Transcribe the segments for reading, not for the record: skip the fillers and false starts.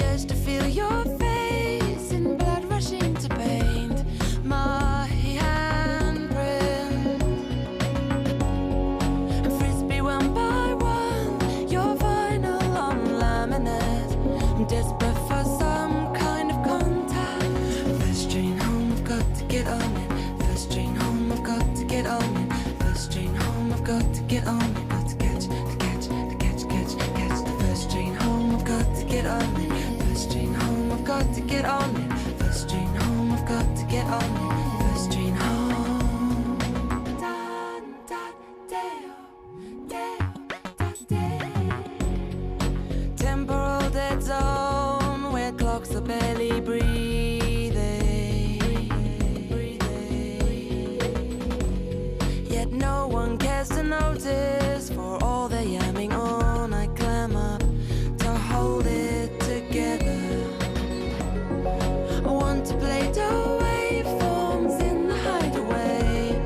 The urge to feel your face in blood rushing to paint my handprint. And frisbee one by one, your vinyl on laminate. I'm desperate for some kind of contact. First train home, I've got to get on it. First train home, I've got to get on it. First train home, I've got to get on it. Got to catch the first train home, I've got to get on it. First train home, I've got to get on it. First train home, I've got to get on it. First train home. Temporal dead zone where clocks are barely breathing. Yet no one cares to notice. For all the yamming on, I climb up to hold it together. I want to play the waveforms in the hideaway.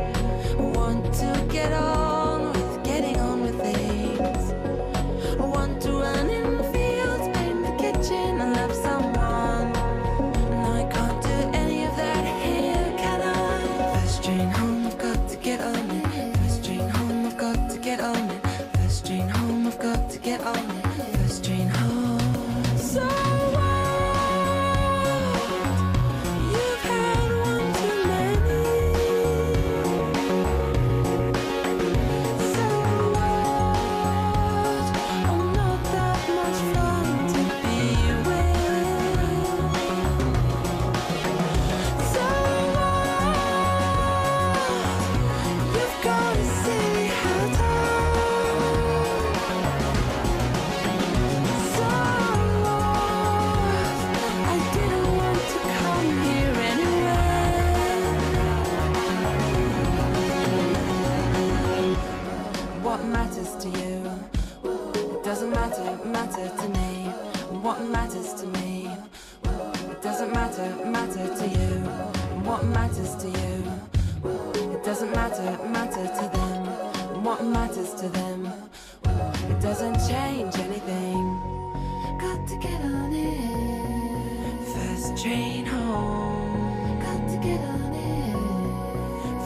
I want to get on with getting on with things. I want to run in the fields, paint the kitchen and love someone. And I can't do any of that here, can I? First train home, I've got to get on it. First train home, I've got to get on it. First train home, I've got to get on it. First train home. So you've had one too many. So what? I'm not that much fun to be with. So what? You've got to see how tired. So what? I didn't want to come here anyway. What matters to you? It doesn't matter to me. What matters to me? It doesn't matter to you. What matters to you? It doesn't matter to them. What matters to them? It doesn't change anything. Got to get on it. First train home. Got to get on it.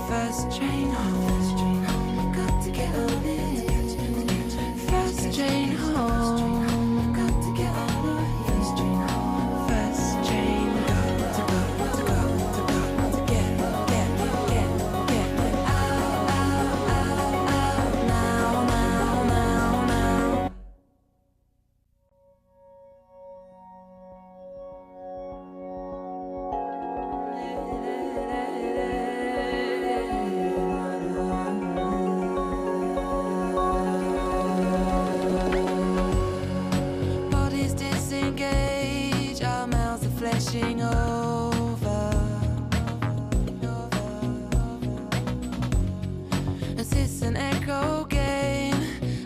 First train home. Got to get on it. First train home. Got to get on it. First train home. First train go to get out now. Bodies disengage, our mouths are flashing over. As it's an echo game,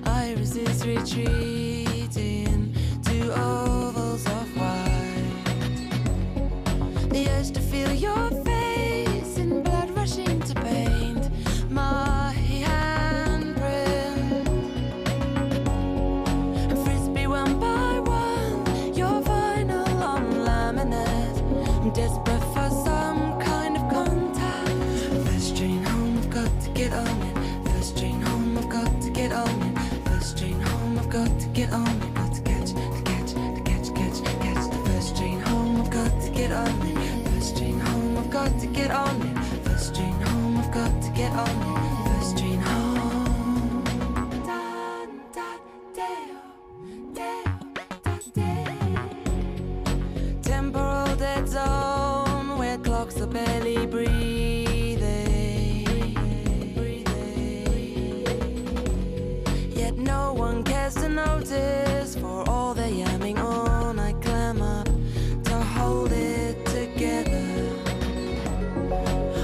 iris is retreating to ovals of white. The urge to feel your face in blood rushing to paint my handprint. And frisbee one by one, your vinyl on laminate. I'm desperate for some kind of contact. First train home, I've got to get on it. First train home, I've got to get on it. First train home, I've got to get on it. Got to catch the first train home, I've got to get on it. First train home, I've got to get on it. First train home, I've got to get on it. First train home. Temporal dead zone where clocks are barely breathing. Yet no one cares to notice. For all the yamming on, I climb up to hold it together.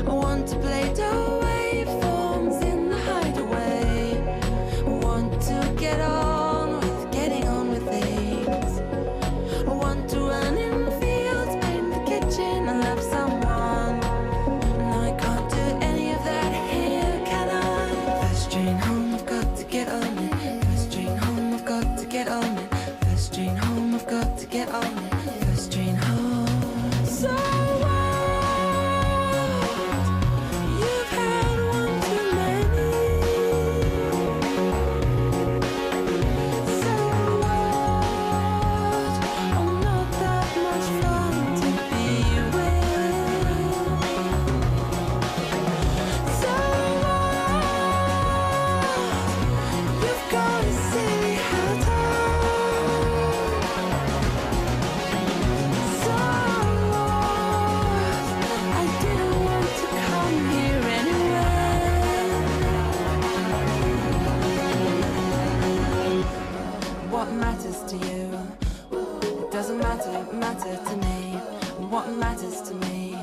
I want to play the waveforms in the hideaway. I want to get on with getting on with things. I want to run in the fields, paint the kitchen and love someone. And I can't do any of that here, can I? First train home, I've got to get on it. First train home, I've got to get on doesn't matter to me. What matters to me?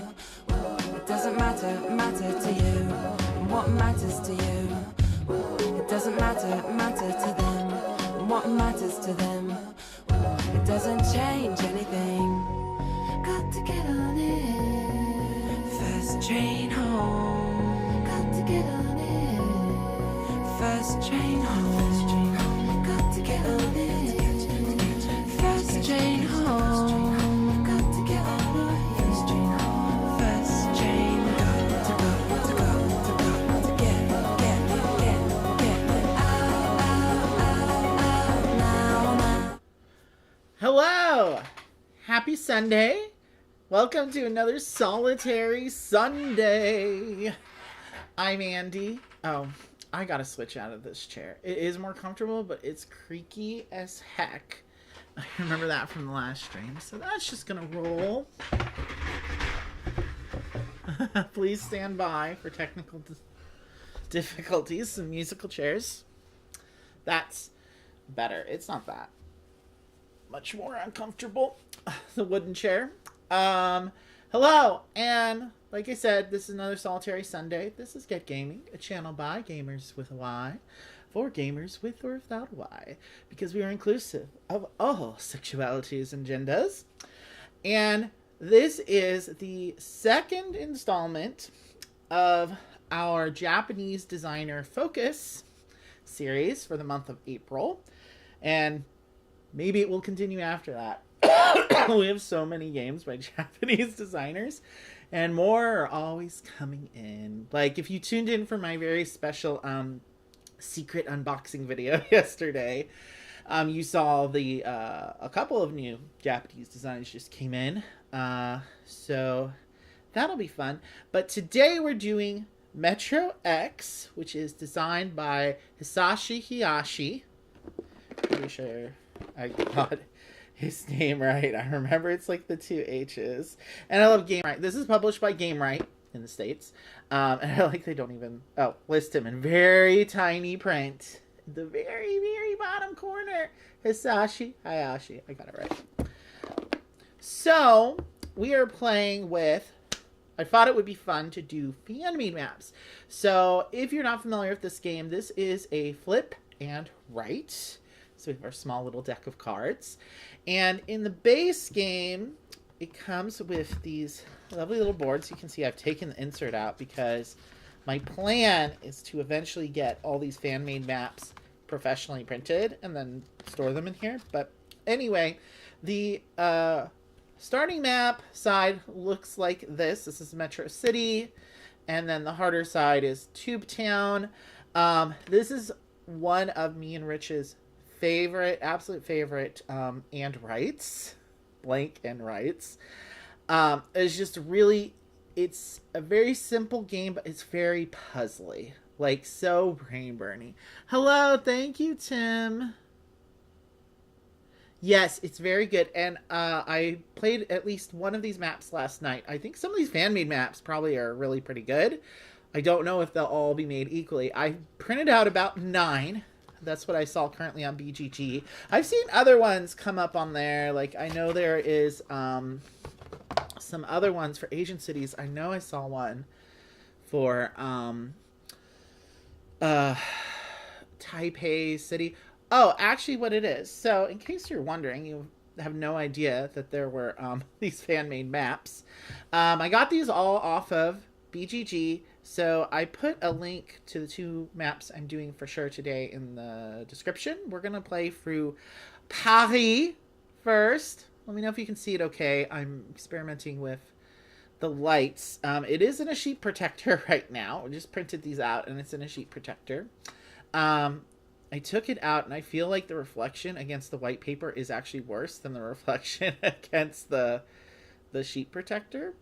It doesn't matter to you. What matters to you? It doesn't matter to them. What matters to them? It doesn't change anything. Got to get on it. First train home. Got to get on it. First train home. Got to get on it. First train home. Got to get on it. First train home. First train to get out now. Hello! Happy Sunday. Welcome to another solitary Sunday. I'm Andy. Oh, I gotta switch out of this chair. It is more comfortable, but it's creaky as heck. I remember that from the last stream, so that's just gonna roll. Please stand by for technical difficulties. Some musical chairs. That's better. It's not that much more uncomfortable. The wooden chair. Hello, and like I said, this is another solitary Sunday. This is Get Gaming, a channel by gamers with a Y, for gamers with or without a Y, because we are inclusive of all sexualities and genders. And this is the second installment of our Japanese designer focus series for the month of April, and maybe it will continue after that. We have so many games by Japanese designers, and more are always coming in. Like, if you tuned in for my very special secret unboxing video yesterday, you saw the a couple of new Japanese designs just came in. So that'll be fun. But today we're doing Metro X, which is designed by Hisashi Hayashi. Pretty sure I got his name right. I remember it's like the two H's. And I love GameRite. This is published by GameRite in the States. And I like they don't even list him in very tiny print. The very, very bottom corner. Hisashi Hayashi. I got it right. So we are playing with, I thought it would be fun to do fan-made maps. So if you're not familiar with this game, this is a flip and write. So we have our small little deck of cards. And in the base game, it comes with these lovely little boards. You can see I've taken the insert out because my plan is to eventually get all these fan-made maps professionally printed and then store them in here. But anyway, the starting map side looks like this. This is Metro City. And then the harder side is Tube Town. This is one of me and Rich's absolute favorite and writes, blank and writes. It's just really, it's a very simple game, but it's very puzzly, like so brain burning. Hello, thank you, Tim. Yes, it's very good, and I played at least one of these maps last night. I think some of these fan-made maps probably are really pretty good. I don't know if they'll all be made equally. I printed out about 9. That's what I saw currently on BGG. I've seen other ones come up on there. Like, I know there is some other ones for Asian cities. I know I saw one for Taipei City. Oh, actually what it is. So, in case you're wondering, you have no idea that there were these fan-made maps. I got these all off of BGG. So I put a link to the 2 maps I'm doing for sure today in the description. We're going to play through Paris first. Let me know if you can see it okay. I'm experimenting with the lights. It is in a sheet protector right now. I just printed these out and it's in a sheet protector. I took it out and I feel like the reflection against the white paper is actually worse than the reflection against the sheet protector.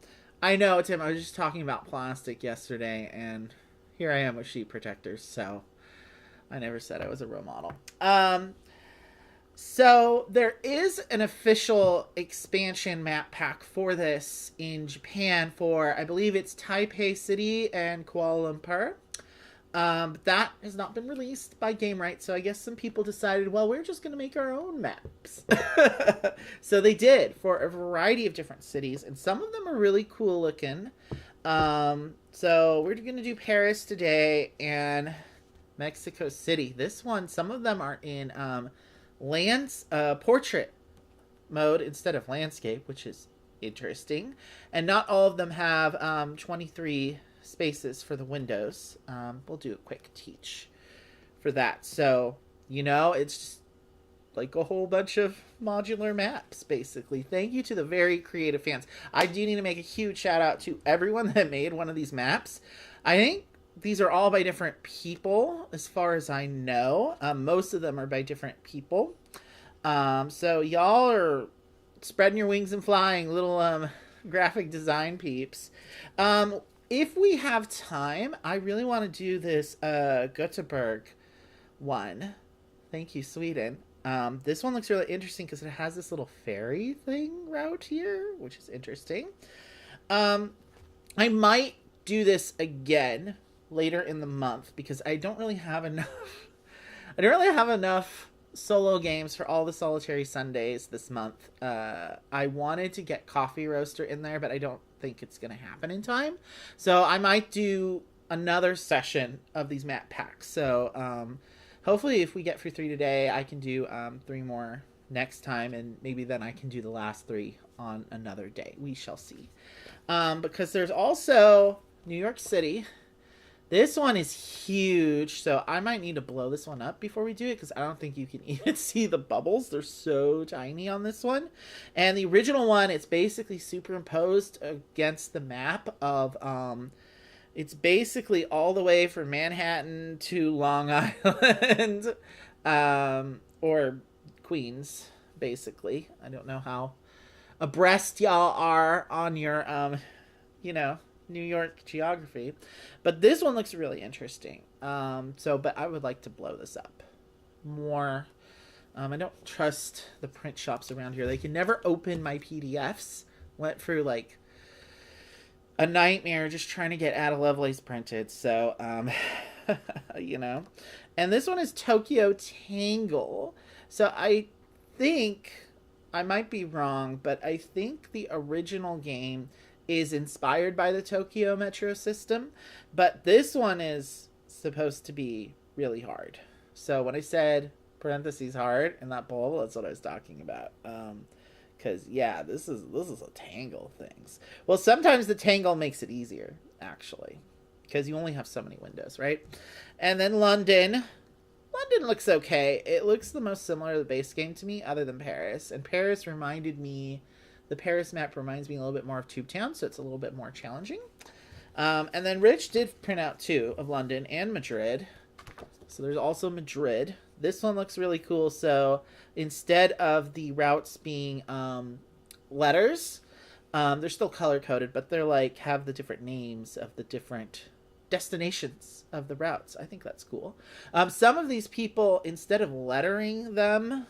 I know, Tim, I was just talking about plastic yesterday, and here I am with sheet protectors, so I never said I was a role model. So there is an official expansion map pack for this in Japan for, I believe it's Taipei City and Kuala Lumpur. But that has not been released by Gamewright, so I guess some people decided, well, we're just going to make our own maps. So they did for a variety of different cities, and some of them are really cool looking. So we're going to do Paris today and Mexico City. This one, some of them are in portrait mode instead of landscape, which is interesting. And not all of them have 23 spaces for the windows. We'll do a quick teach for that. So, it's just like a whole bunch of modular maps, basically. Thank you to the very creative fans. I do need to make a huge shout out to everyone that made one of these maps. I think these are all by different people, as far as I know. Most of them are by different people. So y'all are spreading your wings and flying, little graphic design peeps. If we have time, I really want to do this Gothenburg one. Thank you, Sweden. This one looks really interesting because it has this little ferry thing route here, which is interesting. I might do this again later in the month because I don't really have enough solo games for all the solitary Sundays this month. I wanted to get Coffee Roaster in there, but I don't think it's going to happen in time. So I might do another session of these map packs. So hopefully if we get through 3 today, I can do 3 more next time, and maybe then I can do the last 3 on another day. We shall see. Because there's also New York City. This one is huge, so I might need to blow this one up before we do it, because I don't think you can even see the bubbles. They're so tiny on this one. And the original one, it's basically superimposed against the map of, it's basically all the way from Manhattan to Long Island, or Queens, basically. I don't know how abreast y'all are on your, New York geography, but this one looks really interesting. But I would like to blow this up more. I don't trust the print shops around here. They can never open my PDFs. Went through like a nightmare just trying to get Ada Lovelace printed. So, and this one is Tokyo Tangle. So I think, I might be wrong, but I think the original game is inspired by the Tokyo Metro system, but this one is supposed to be really hard. So when I said parentheses hard in that bowl, that's what I was talking about. Because this is a tangle things. Well, sometimes the tangle makes it easier, actually, because you only have so many windows, right? And then London looks okay. It looks the most similar to the base game to me, other than Paris. And Paris the Paris map reminds me a little bit more of Tube Town, so it's a little bit more challenging. And then Rich did print out 2 of London and Madrid. So there's also Madrid. This one looks really cool. So instead of the routes being letters, they're still color-coded, but they're like, have the different names of the different destinations of the routes. I think that's cool. Some of these people, instead of lettering them,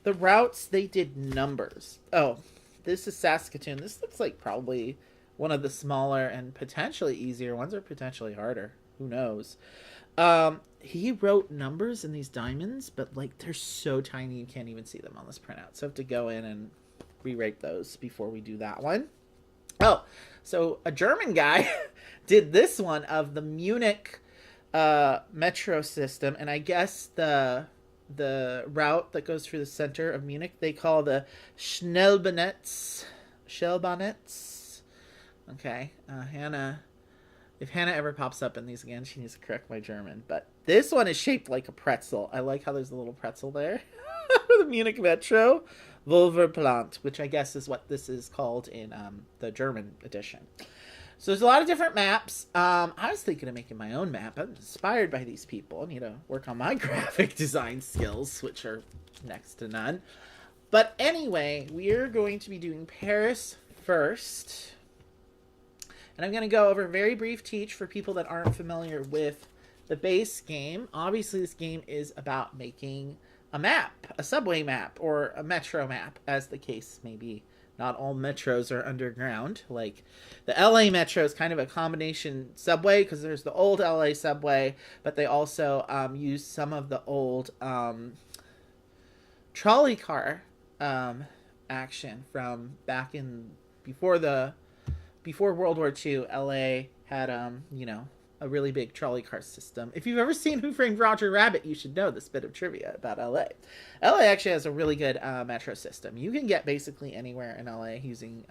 the routes, they did numbers. Oh, this is Saskatoon. This looks like probably one of the smaller and potentially easier ones, or potentially harder. Who knows? He wrote numbers in these diamonds, but like they're so tiny you can't even see them on this printout. So I have to go in and rewrite those before we do that one. Oh, so a German guy did this one of the Munich metro system, and I guess the route that goes through the center of Munich, they call the Schnellbahnnetz. Okay, Hannah. If Hannah ever pops up in these again, she needs to correct my German. But this one is shaped like a pretzel. I like how there's a little pretzel there. The Munich Metro. Wolverplant, which I guess is what this is called in the German edition. So there's a lot of different maps. I was thinking of making my own map. I'm inspired by these people. I need to work on my graphic design skills, which are next to none. But anyway, we're going to be doing Paris first. And I'm going to go over a very brief teach for people that aren't familiar with the base game. Obviously, this game is about making a map, a subway map, or a metro map, as the case may be Not all metros are underground. Like the LA metro is kind of a combination subway because there's the old LA subway, but they also use some of the old trolley car action from back in before World War II. LA had a really big trolley car system. If you've ever seen Who Framed Roger Rabbit, you should know this bit of trivia about LA. LA actually has a really good metro system. You can get basically anywhere in LA using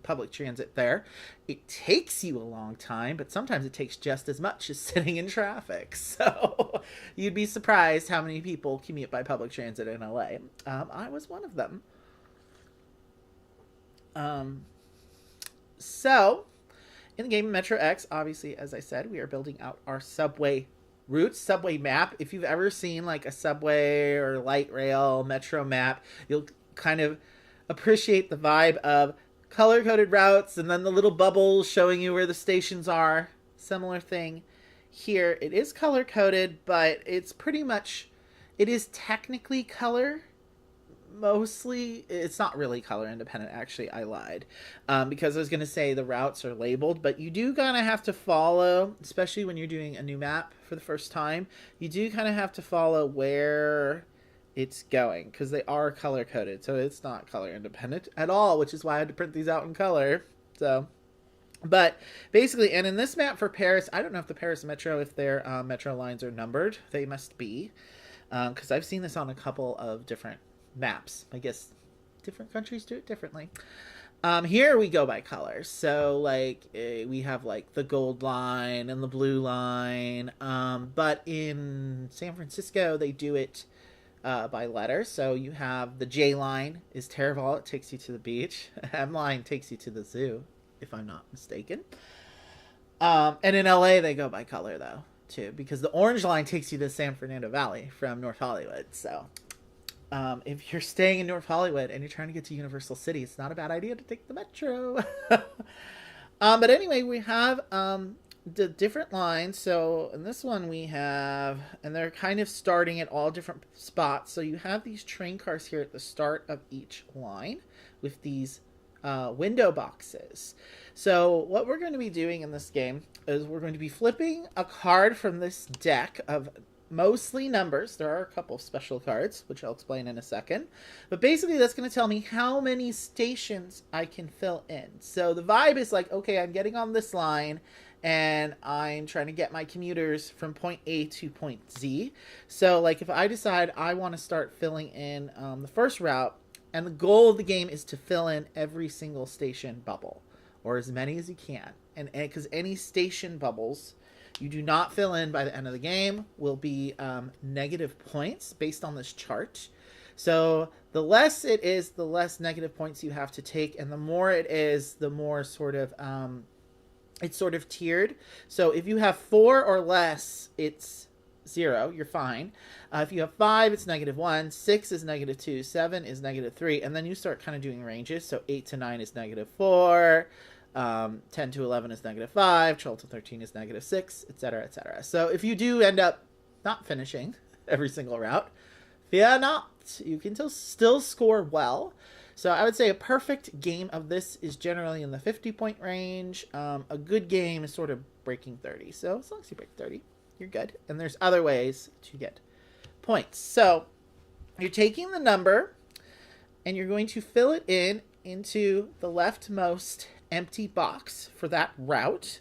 public transit there. It takes you a long time, but sometimes it takes just as much as sitting in traffic. So you'd be surprised how many people commute by public transit in LA. I was one of them. So in the game Metro X, obviously, as I said, we are building out our subway routes, subway map. If you've ever seen like a subway or light rail metro map, you'll kind of appreciate the vibe of color-coded routes and then the little bubbles showing you where the stations are. Similar thing here. It is color-coded, but it's pretty much, it is technically color. Mostly, it's not really color independent. Actually, I lied because I was going to say the routes are labeled, but you do kind of have to follow, especially when you're doing a new map for the first time, you do kind of have to follow where it's going because they are color coded. So it's not color independent at all, which is why I had to print these out in color. So, but basically, and in this map for Paris, I don't know if the Paris Metro, if their metro lines are numbered. They must be because I've seen this on a couple of different maps. I guess different countries do it differently. Here we go by colors. So like we have like the gold line and the blue line. But in San Francisco they do it by letter. So you have the J line is Terraval. It takes you to the beach. M line takes you to the zoo, if I'm not mistaken. And in LA they go by color though too, because the orange line takes you to San Fernando Valley from North Hollywood. So if you're staying in North Hollywood and you're trying to get to Universal City, it's not a bad idea to take the metro. But anyway, we have the different lines. So in this one we have, and they're kind of starting at all different spots. So you have these train cars here at the start of each line with these window boxes. So what we're going to be doing in this game is we're going to be flipping a card from this deck of mostly numbers. There are a couple of special cards, which I'll explain in a second. But basically, that's going to tell me how many stations I can fill in. So the vibe is like, okay, I'm getting on this line, and I'm trying to get my commuters from point A to point Z. So like if I decide I want to start filling in the first route, and the goal of the game is to fill in every single station bubble, or as many as you can. And because any station bubbles you do not fill in by the end of the game will be negative points based on this chart. So the less it is, the less negative points you have to take, and the more it is, the more sort of it's sort of tiered. So if you have 4 or less, it's 0. You're fine. If you have 5, it's -1. 6 is -2. 7 is -3, and then you start kind of doing ranges. So 8 to 9 is -4. 10 to 11 is -5, 12 to 13 is -6, etc., etc. So if you do end up not finishing every single route, fear not. You can still score well. So I would say a perfect game of this is generally in the 50-point range. A good game is sort of breaking 30. So as long as you break 30, you're good. And there's other ways to get points. So you're taking the number and you're going to fill it into the leftmost empty box for that route,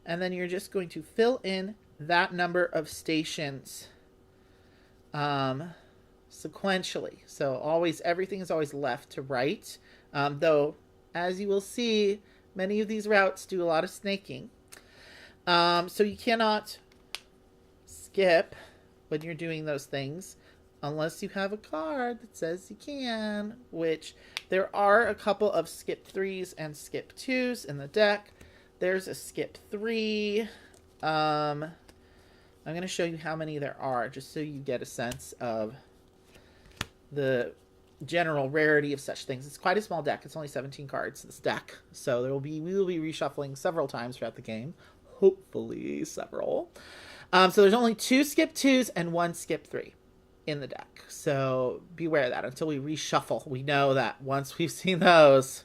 and then you're just going to fill in that number of stations sequentially. So always, everything is always left to right, though as you will see, many of these routes do a lot of snaking, so you cannot skip when you're doing those things unless you have a card that says you can, which there are a couple of skip 3s and skip 2s in the deck. There's a skip 3. I'm going to show you how many there are, just so you get a sense of the general rarity of such things. It's quite a small deck. It's only 17 cards, this deck. So we will be reshuffling several times throughout the game. Hopefully several. So there's only 2 skip 2s and 1 skip 3. in the deck. So beware of that until we reshuffle. We know that once we've seen those,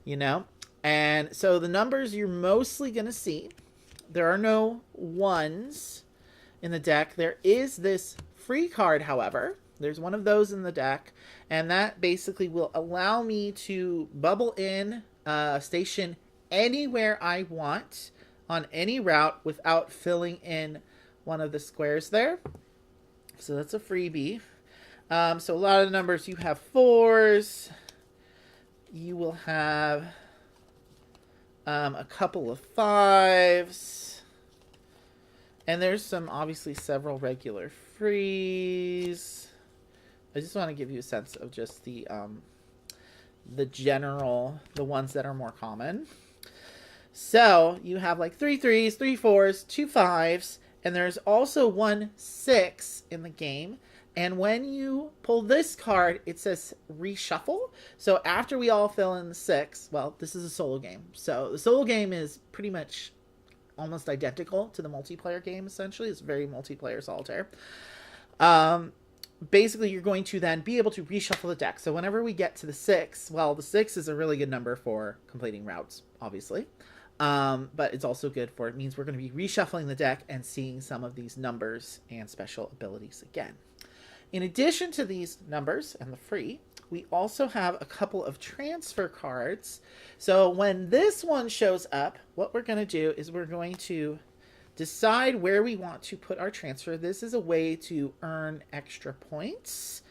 you know. And so the numbers you're mostly going to see, there are no ones in the deck. There is this free card, however. There's one of those in the deck, and that basically will allow me to bubble in a station anywhere I want on any route without filling in one of the squares there. So that's a freebie. So a lot of the numbers, you have 4s. You will have a couple of 5s. And there's some, obviously, several regular frees. I just want to give you a sense of just the general, the ones that are more common. So you have like 3 3s, 3 4s, 2 5s, and there's also 1 6 in the game. And when you pull this card, it says reshuffle. So after we all fill in the 6, well, this is a solo game. So the solo game is pretty much almost identical to the multiplayer game, essentially. It's very multiplayer solitaire. Basically, you're going to then be able to reshuffle the deck. So whenever we get to the 6, well, the 6 is a really good number for completing routes, obviously. But it's also good for, it means we're going to be reshuffling the deck and seeing some of these numbers and special abilities again. In addition to these numbers and the free, we also have a couple of transfer cards. So when this one shows up, what we're going to do is we're going to decide where we want to put our transfer. This is a way to earn extra points.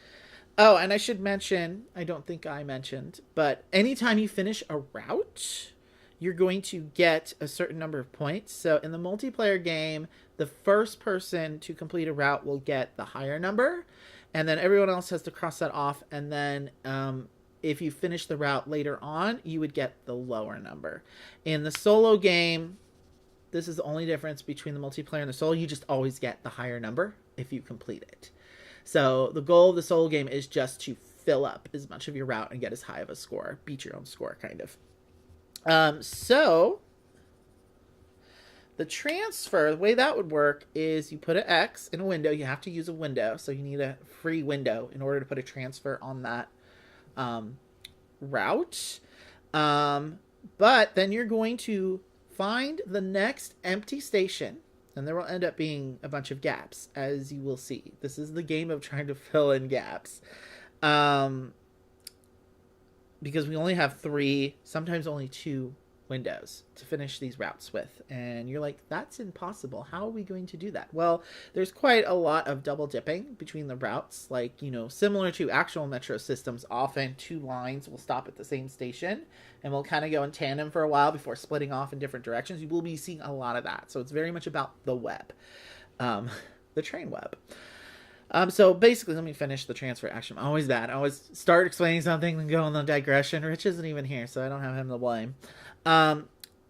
Oh, and I should mention, I don't think I mentioned, but anytime you finish a route, you're going to get a certain number of points. So in the multiplayer game, the first person to complete a route will get the higher number, and then everyone else has to cross that off. And then if you finish the route later on, you would get the lower number. In the solo game, this is the only difference between the multiplayer and the solo. You just always get the higher number if you complete it. So the goal of the solo game is just to fill up as much of your route and get as high of a score. Beat your own score, kind of. So the transfer, the way that would work is you put an X in a window. You have to use a window. So you need a free window in order to put a transfer on that route. But then you're going to find the next empty station, and there will end up being a bunch of gaps, as you will see. This is the game of trying to fill in gaps. Because we only have 3, sometimes only 2 windows to finish these routes with. And you're like, that's impossible. How are we going to do that? Well, there's quite a lot of double dipping between the routes. Like, you know, similar to actual metro systems, often 2 lines will stop at the same station and will kind of go in tandem for a while before splitting off in different directions. You will be seeing a lot of that. So it's very much about the web, the train web. So basically, let me finish the transfer action. I'm always bad. I always start explaining something and go on the digression. Rich isn't even here, so I don't have him to blame.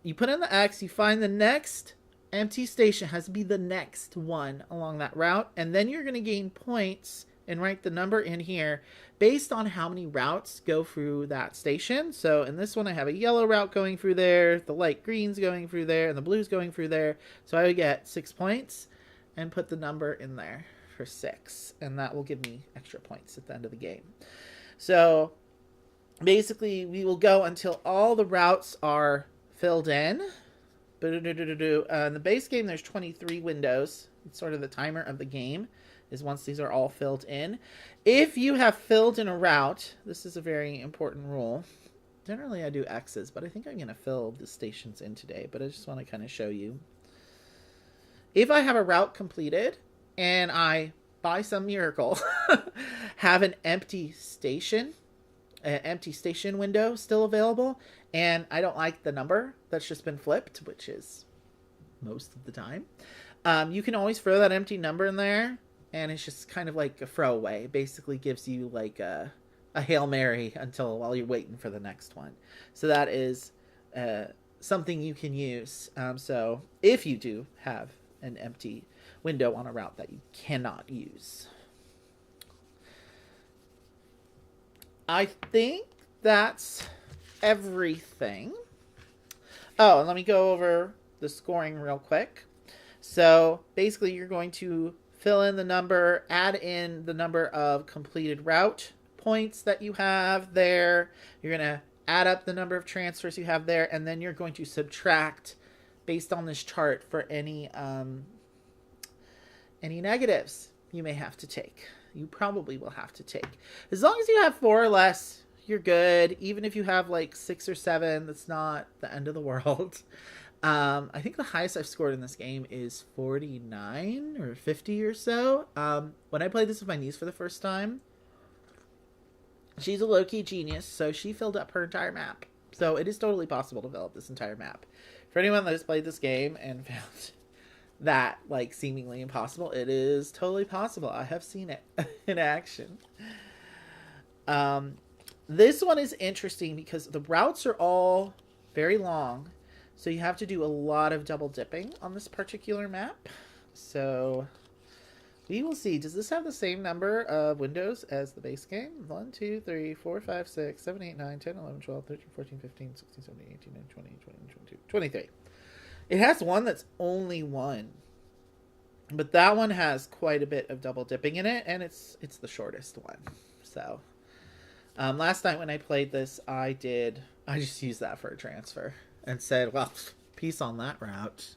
You put in the X, you find the next empty station, has to be the next one along that route, and then you're going to gain points and write the number in here based on how many routes go through that station. So in this one, I have a yellow route going through there, the light green's going through there, and the blue's going through there. So I would get 6 points and put the number in there for 6, and that will give me extra points at the end of the game. So basically, we will go until all the routes are filled in. In the base game, there's 23 windows. It's sort of the timer of the game, is once these are all filled in. If you have filled in a route, this is a very important rule. Generally, I do X's, but I think I'm going to fill the stations in today, but I just want to kind of show you. If I have a route completed, and I, by some miracle, have an empty station window still available, and I don't like the number that's just been flipped, which is most of the time, you can always throw that empty number in there, and it's just kind of like a throwaway. It basically gives you like a Hail Mary while you're waiting for the next one. So that is something you can use. So if you do have an empty window on a route that you cannot use. I think that's everything. Oh, and let me go over the scoring real quick. So basically, you're going to fill in the number, add in the number of completed route points that you have there. You're going to add up the number of transfers you have there, and then you're going to subtract based on this chart for any negatives you may have to take. You probably will have to take. As long as you have 4 or less, you're good. Even if you have like 6 or 7, that's not the end of the world. I think the highest I've scored in this game is 49 or 50 or so. When I played this with my niece for the first time, she's a low-key genius, so she filled up her entire map. So it is totally possible to fill up this entire map. For anyone that has played this game and found that like seemingly impossible, it is totally possible. I have seen it in action. This one is interesting because the routes are all very long, so you have to do a lot of double dipping on this particular map. So we will see. Does this have the same number of windows as the base game? 1, 2, 3, 4, 5, 6, 7, 8, 9, 10, 11, 12, 13, 14, 15, 16, 17, 18, 19, 20, 21, 22, 23. It has one that's only 1. But that one has quite a bit of double dipping in it, and it's the shortest one. So last night when I played this, I just used that for a transfer and said, well, peace on that route.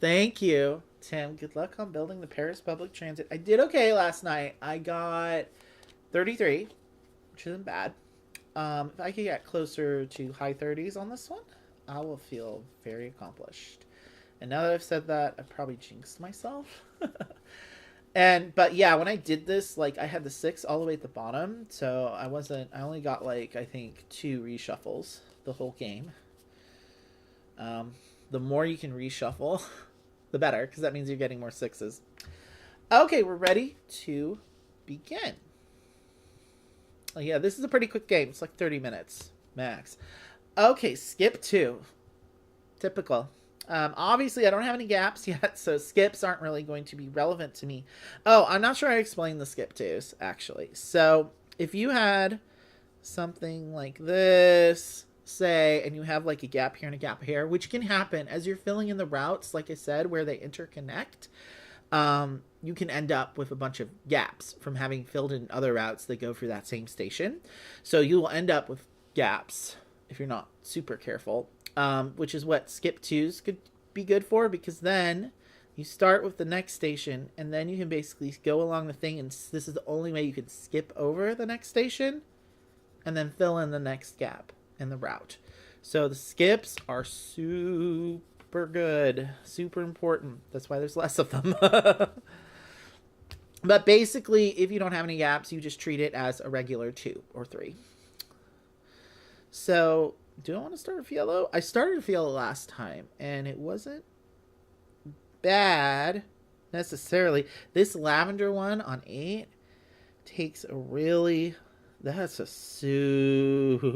Thank you, Tim. Good luck on building the Paris public transit. I did okay last night. I got 33, which isn't bad. If I could get closer to high 30s on this one, I will feel very accomplished. And now that I've said that, I've probably jinxed myself. But yeah, when I did this, like I had the 6 all the way at the bottom. So I only got like, I think 2 reshuffles the whole game. The more you can reshuffle, the better, because that means you're getting more 6s. Okay, we're ready to begin. Oh, yeah, this is a pretty quick game. It's like 30 minutes max. Okay, skip 2. Typical. Obviously, I don't have any gaps yet, so skips aren't really going to be relevant to me. Oh, I'm not sure I explained the skip 2s, actually. So, if you had something like this, say, and you have like a gap here and a gap here, which can happen as you're filling in the routes, like I said, where they interconnect, you can end up with a bunch of gaps from having filled in other routes that go through that same station. So, you will end up with gaps if you're not super careful. Which is what skip 2s could be good for, because then you start with the next station and then you can basically go along the thing, and this is the only way you can skip over the next station and then fill in the next gap in the route. So the skips are super good, super important. That's why there's less of them. But basically, if you don't have any gaps, you just treat it as a regular 2 or 3. So do I want to start with yellow? I started with yellow last time, and it wasn't bad necessarily. This lavender one on 8 takes that's a super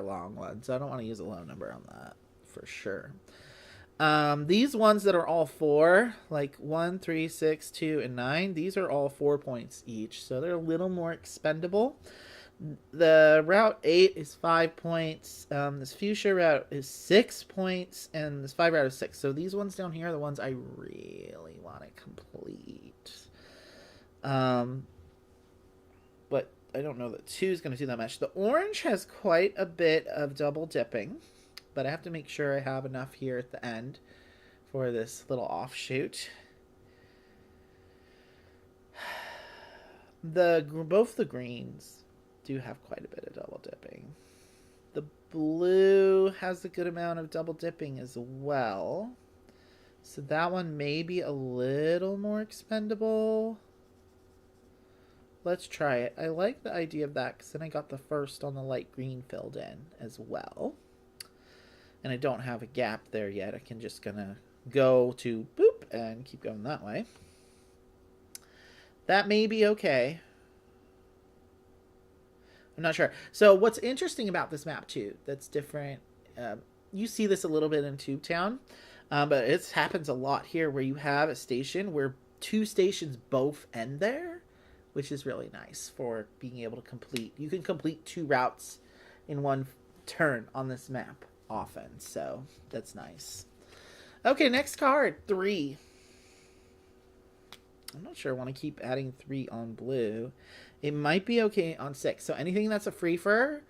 long one, so I don't want to use a low number on that for sure. These ones that are all 4, like 1, 3, 6, 2, and 9, these are all 4 points each, so they're a little more expendable. The route 8 is 5 points. This fuchsia route is 6 points, and this 5 route is 6. So these ones down here are the ones I really want to complete. But I don't know that 2 is going to do that much. The orange has quite a bit of double dipping, but I have to make sure I have enough here at the end for this little offshoot. Both the greens do have quite a bit of double dipping. The blue has a good amount of double dipping as well. So that one may be a little more expendable. Let's try it. I like the idea of that because then I got the first on the light green filled in as well. And I don't have a gap there yet. I can just gonna go to boop and keep going that way. That may be okay. I'm not sure. So what's interesting about this map too, that's different, you see this a little bit in Tube Town, but it happens a lot here where you have a station where 2 stations both end there, which is really nice for being able to complete. You can complete 2 routes in one turn on this map often, so that's nice. Okay, next card, 3. I'm not sure I want to keep adding 3 on blue. It might be okay on 6. So anything that's a free fur,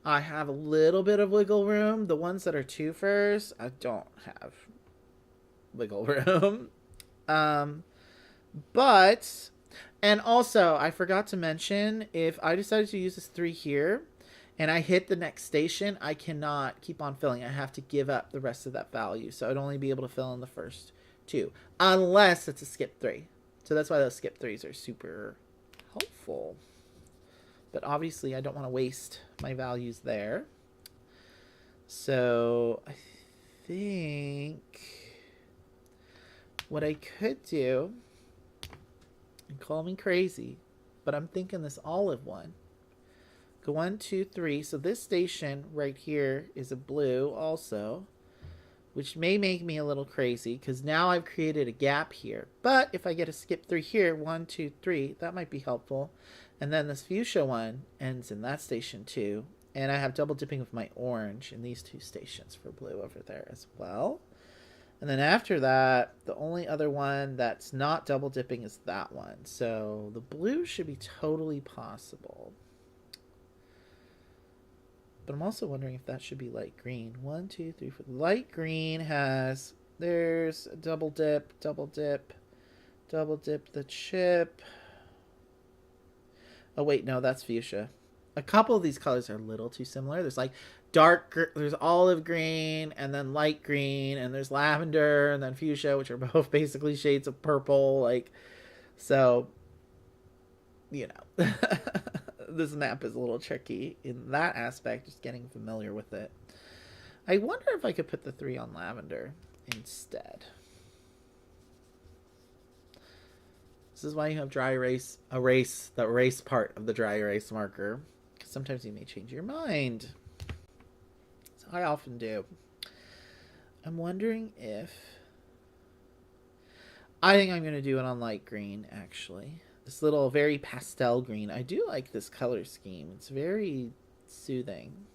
I have a little bit of wiggle room. The ones that are 2 furs, I don't have wiggle room. But, and also, I forgot to mention, if I decided to use this 3 here, and I hit the next station, I cannot keep on filling. I have to give up the rest of that value. So I'd only be able to fill in the first 2. Unless it's a skip 3. So that's why those skip 3s are super helpful. But obviously, I don't want to waste my values there. So I think what I could do, and call me crazy, but I'm thinking this olive one. Go 1, 2, 3. So this station right here is a blue also, which may make me a little crazy because now I've created a gap here. But if I get a skip 3 here, 1, 2, 3, that might be helpful. And then this fuchsia one ends in that station too. And I have double dipping with my orange in these 2 stations for blue over there as well. And then after that, the only other one that's not double dipping is that one. So the blue should be totally possible. But I'm also wondering if that should be light green. 1, 2, 3, 4. Light green has, there's a double dip, double dip, double dip the chip. Oh wait, no, that's fuchsia. A couple of these colors are a little too similar. There's like there's olive green, and then light green, and there's lavender, and then fuchsia, which are both basically shades of purple. Like, so, you know. This map is a little tricky in that aspect, just getting familiar with it. I wonder if I could put the 3 on lavender instead. This is why you have dry erase, the erase part of the dry erase marker. Because sometimes you may change your mind. So I often do. I'm wondering if... I think I'm going to do it on light green, actually. This little very pastel green. I do like this color scheme. It's very soothing.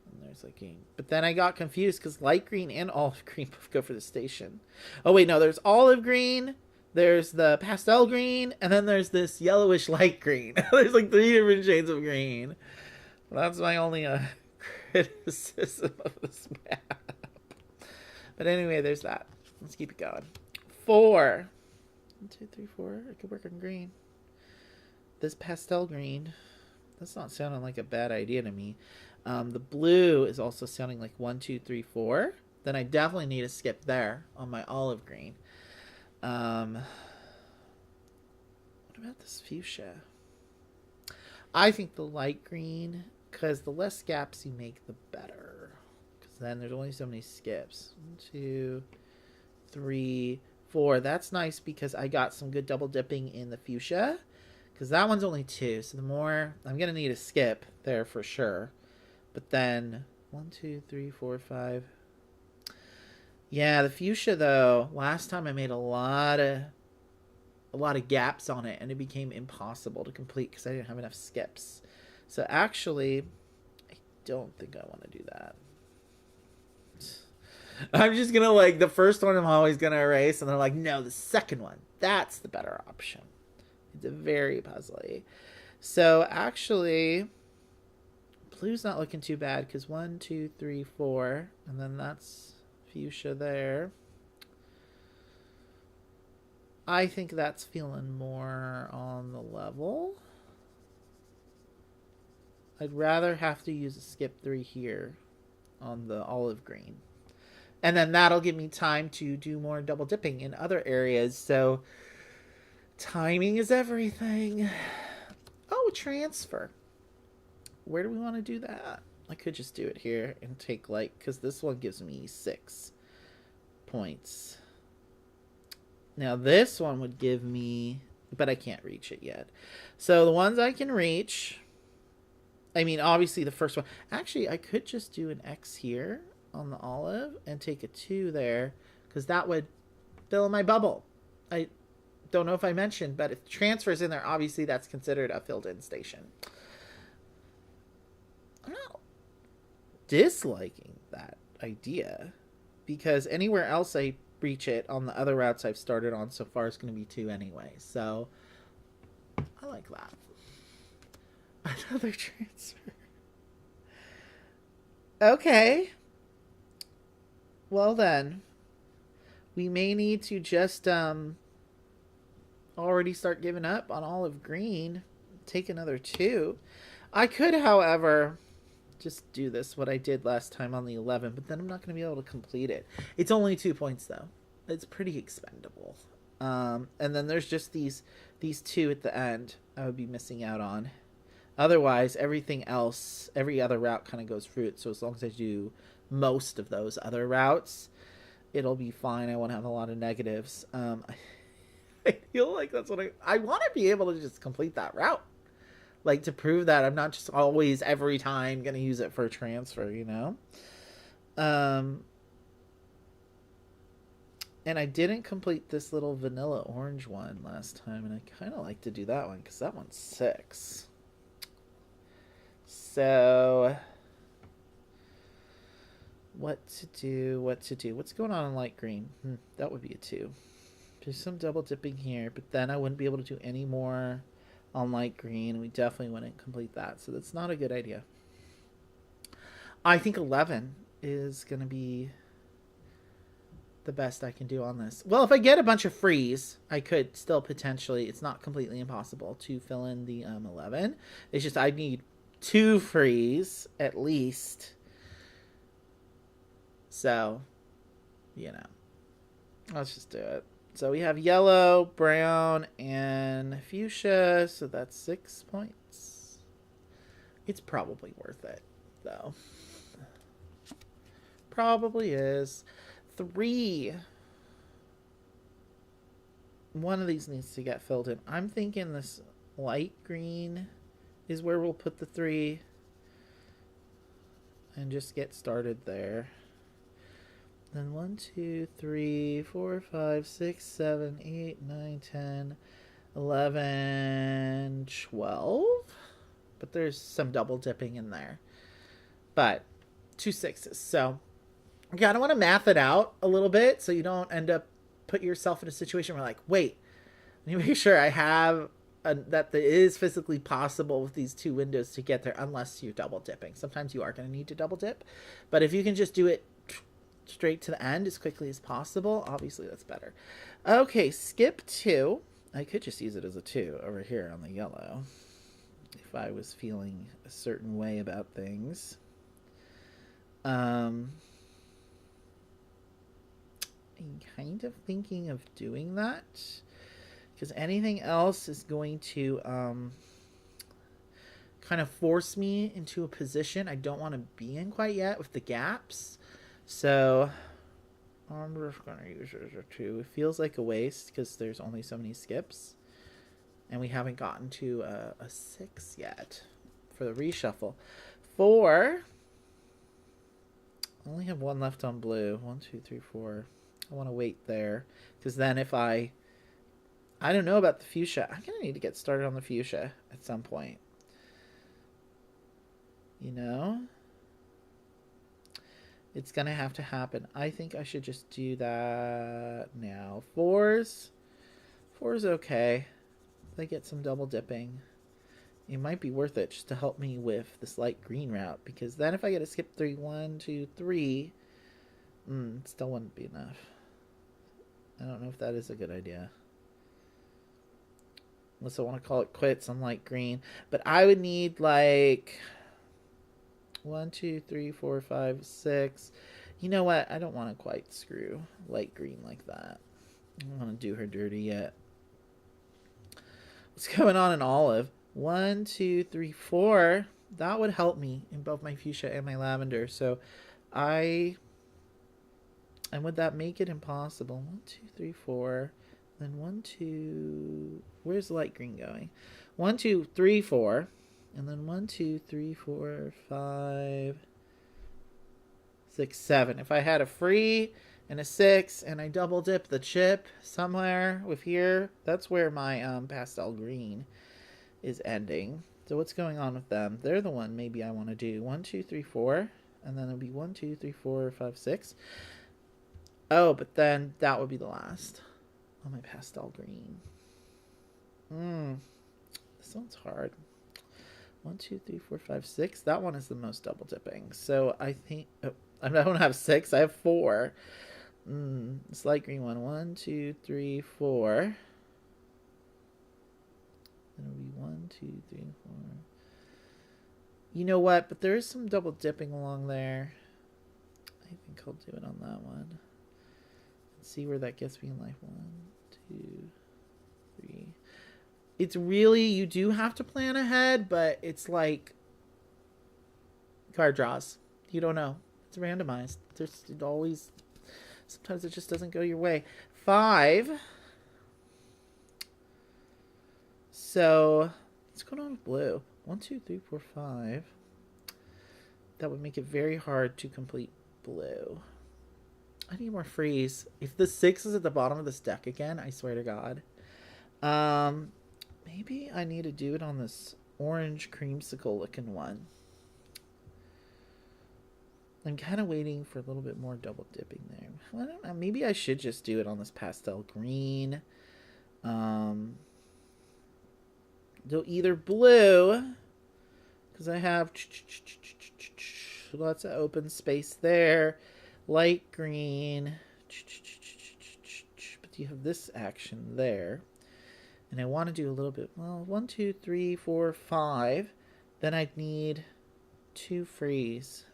And there's like green. But then I got confused because light green and olive green both go for the station. Oh wait, no, there's olive green, there's the pastel green, and then there's this yellowish light green. There's like 3 different shades of green. That's my only criticism of this map. But anyway, there's that. Let's keep it going. 4. 1, 2, 3, 4. I could work on green. This pastel green. That's not sounding like a bad idea to me. The blue is also sounding like 1, 2, 3, 4. Then I definitely need a skip there on my olive green. What about this fuchsia? I think the light green, because the less gaps you make, the better. Because then there's only so many skips. 1, 2, 3, 4. That's nice because I got some good double dipping in the fuchsia. Because that one's only 2. So the more... I'm going to need a skip there for sure. But then 1, 2, 3, 4, 5. Yeah, the fuchsia though, last time I made a lot of gaps on it and it became impossible to complete because I didn't have enough skips. So actually, I don't think I want to do that. I'm just gonna like the first one I'm always gonna erase, and they're like, no, the second one, that's the better option. It's very puzzly. So actually, blue's not looking too bad because 1, 2, 3, 4, and then that's fuchsia there. I think that's feeling more on the level. I'd rather have to use a skip 3 here on the olive green. And then that'll give me time to do more double dipping in other areas. So timing is everything. Oh, transfer. Where do we want to do that? I could just do it here and take like, because this one gives me 6 points. Now this one would give me, but I can't reach it yet. So the ones I can reach, I mean, obviously the first one. Actually, I could just do an X here on the olive and take a 2 there, because that would fill in my bubble. I don't know if I mentioned, but if transfers in there, obviously that's considered a filled in station. I'm not disliking that idea, because anywhere else I reach it on the other routes I've started on so far is going to be 2 anyway. So I like that. Another transfer. Okay. Well then, we may need to just already start giving up on olive green. Take another 2. I could, however, just do this, what I did last time on the 11, but then I'm not going to be able to complete it. It's only 2 points, though. It's pretty expendable. And then there's just these 2 at the end I would be missing out on. Otherwise, everything else, every other route kind of goes through it. So as long as I do most of those other routes, it'll be fine. I won't have a lot of negatives. I feel like that's what I want to be able to just complete that route. Like, to prove that I'm not just always, every time, going to use it for a transfer, you know? And I didn't complete this little vanilla orange one last time, and I kind of like to do that one, because that one's 6. So, what to do? What's going on in light green? That would be a 2. There's some double dipping here, but then I wouldn't be able to do any more on light green, and we definitely wouldn't complete that. So that's not a good idea. I think 11 is going to be the best I can do on this. Well, if I get a bunch of frees, I could still potentially, it's not completely impossible to fill in the 11. It's just I need 2 frees at least. So, you know, let's just do it. So we have yellow, brown, and fuchsia. So that's 6 points. It's probably worth it, though. Probably is. 3. One of these needs to get filled in. I'm thinking this light green is where we'll put the 3. And just get started there. Then 1, 2, 3, 4, 5, 6, 7, 8, 9, 10, 11, 12. But there's some double dipping in there. But 2 6s. So you kind of want to math it out a little bit so you don't end up put yourself in a situation where, like, wait, let me make sure I have that it is physically possible with these 2 windows to get there, unless you're double dipping. Sometimes you are going to need to double dip. But if you can just do it straight to the end as quickly as possible, obviously that's better. Okay, skip 2. I could just use it as a 2 over here on the yellow if I was feeling a certain way about things. I'm kind of thinking of doing that, because anything else is going to kind of force me into a position I don't want to be in quite yet with the gaps. So I'm just going to use it as a 2. It feels like a waste because there's only so many skips. And we haven't gotten to a 6 yet for the reshuffle. 4. I only have 1 left on blue. 1, 2, 3, 4. I want to wait there. Because then if I don't know about the fuchsia. I'm going to need to get started on the fuchsia at some point. You know? It's going to have to happen. I think I should just do that now. 4s. 4's okay. If I get some double dipping, it might be worth it just to help me with this light green route. Because then if I get to skip 3, 1, 2, 3, it still wouldn't be enough. I don't know if that is a good idea. Unless I want to call it quits on light green. But I would need like 1, 2, 3, 4, 5, 6. You know what? I don't want to quite screw light green like that. I don't want to do her dirty yet. What's going on in olive? 1, 2, 3, 4. That would help me in both my fuchsia and my lavender. So and would that make it impossible? 1, 2, 3, 4. Then 1, 2. Where's the light green going? 1, 2, 3, 4. And then 1, 2, 3, 4, 5, 6, 7. If I had a free and a 6 and I double dip the chip somewhere with here, that's where my pastel green is ending. So what's going on with them? They're the one maybe I want to do. 1, 2, 3, 4. And then it'll be 1, 2, 3, 4, 5, 6. Oh, but then that would be the last. Oh, my pastel green. This one's hard. 1, 2, 3, 4, 5, 6. That one is the most double dipping. So I think I don't have 6. I have 4. This light green one. 1, 2, 3, 4. Then it'll be 1, 2, 3, 4. You know what? But there is some double dipping along there. I think I'll do it on that one. Let's see where that gets me in life. 1, 2, 3. It's really, you do have to plan ahead, but it's like card draws. You don't know. It's randomized. There's always, sometimes it just doesn't go your way. 5. So let's go on with blue. 1, 2, 3, 4, 5. That would make it very hard to complete blue. I need more freeze. If the 6 is at the bottom of this deck again, I swear to God. Maybe I need to do it on this orange creamsicle looking one. I'm kind of waiting for a little bit more double dipping there. I don't know. Maybe I should just do it on this pastel green. Though either blue, because I have lots of open space there. Light green. But you have this action there. And I want to do a little bit, well, 1, 2, 3, 4, 5. Then I'd need 2 freeze.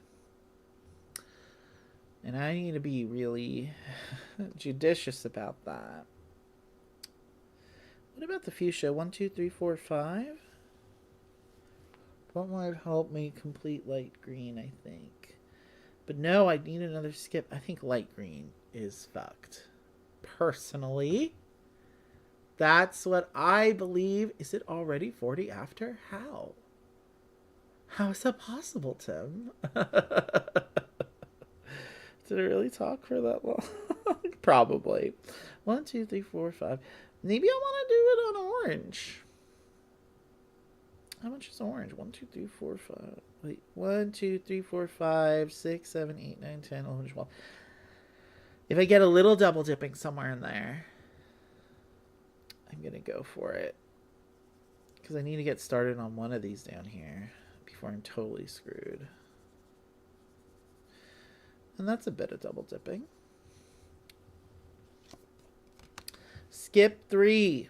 And I need to be really judicious about that. What about the fuchsia? 1, 2, 3, 4, 5. What might help me complete light green, I think. But no, I need another skip. I think light green is fucked. Personally. That's what I believe. Is it already 40 after? How? How is that possible, Tim? Did I really talk for that long? Probably. 1, 2, 3, 4, 5. Maybe I want to do it on orange. How much is orange? 1, 2, 3, 4, 5. Wait. 1, 2, 3, 4, 5, 6, 7, 8, 9, 10, 11, 12. If I get a little double dipping somewhere in there, I'm going to go for it. Because I need to get started on one of these down here before I'm totally screwed. And that's a bit of double dipping. Skip 3.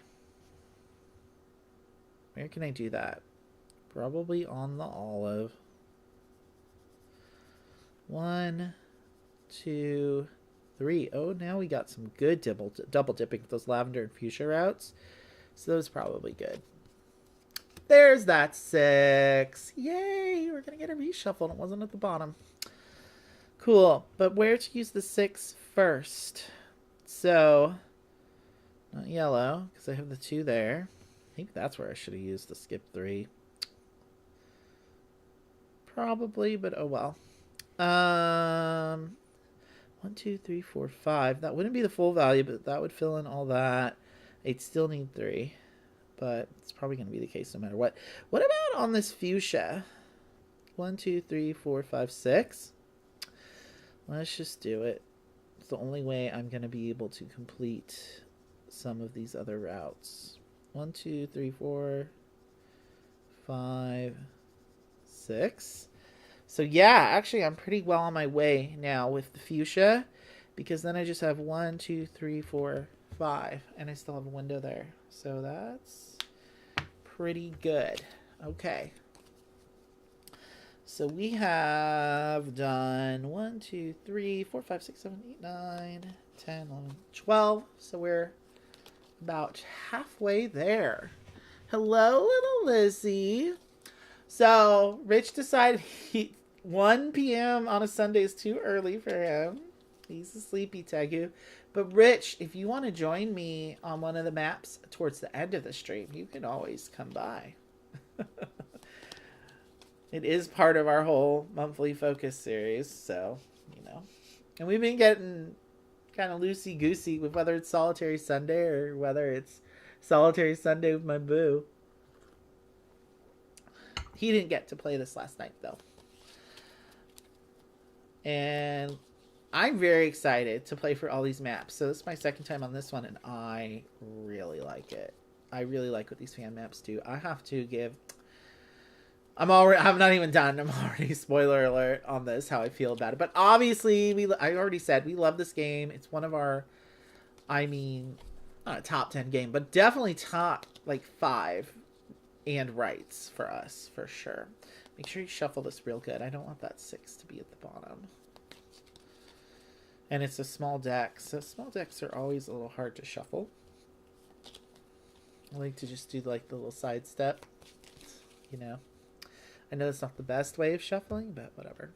Where can I do that? Probably on the olive. 1, 2, 3. Oh, now we got some good double dipping with those lavender and fuchsia routes. So those probably good. There's that 6. Yay! We're going to get a reshuffle and it wasn't at the bottom. Cool. But where to use the 6 first? So, not yellow, because I have the 2 there. I think that's where I should have used the skip 3. Probably, but oh well. 1, 2, 3, 4, 5. That wouldn't be the full value, but that would fill in all that. I'd still need 3. But it's probably going to be the case no matter what. What about on this fuchsia? 1, 2, 3, 4, 5, 6. Let's just do it. It's the only way I'm going to be able to complete some of these other routes. 1, 2, 3, 4, 5, 6. So yeah, actually I'm pretty well on my way now with the fuchsia, because then I just have 1, 2, 3, 4, 5, and I still have a window there. So that's pretty good. Okay. So we have done 1, 2, 3, 4, 5, 6, 7, 8, 9, 10, 11, 12. So we're about halfway there. Hello, little Lizzie. So Rich decided 1 p.m. on a Sunday is too early for him. He's a sleepy tegu. But Rich, if you want to join me on one of the maps towards the end of the stream, you can always come by. It is part of our whole monthly focus series, so, you know. And we've been getting kind of loosey-goosey with whether it's Solitary Sunday or whether it's Solitary Sunday with my boo. He didn't get to play this last night, though. And I'm very excited to play for all these maps. So this is my second time on this one, and I really like it. I really like what these fan maps do. I have to give... I'm not even done. I'm already spoiler alert on this, how I feel about it. But obviously, I already said we love this game. It's one of our, not a top 10 game, but definitely top, 5 and rights for us, for sure. Make sure you shuffle this real good. I don't want that 6 to be at the bottom. And it's a small deck, so small decks are always a little hard to shuffle. I like to just do, the little side step, I know it's not the best way of shuffling, but whatever.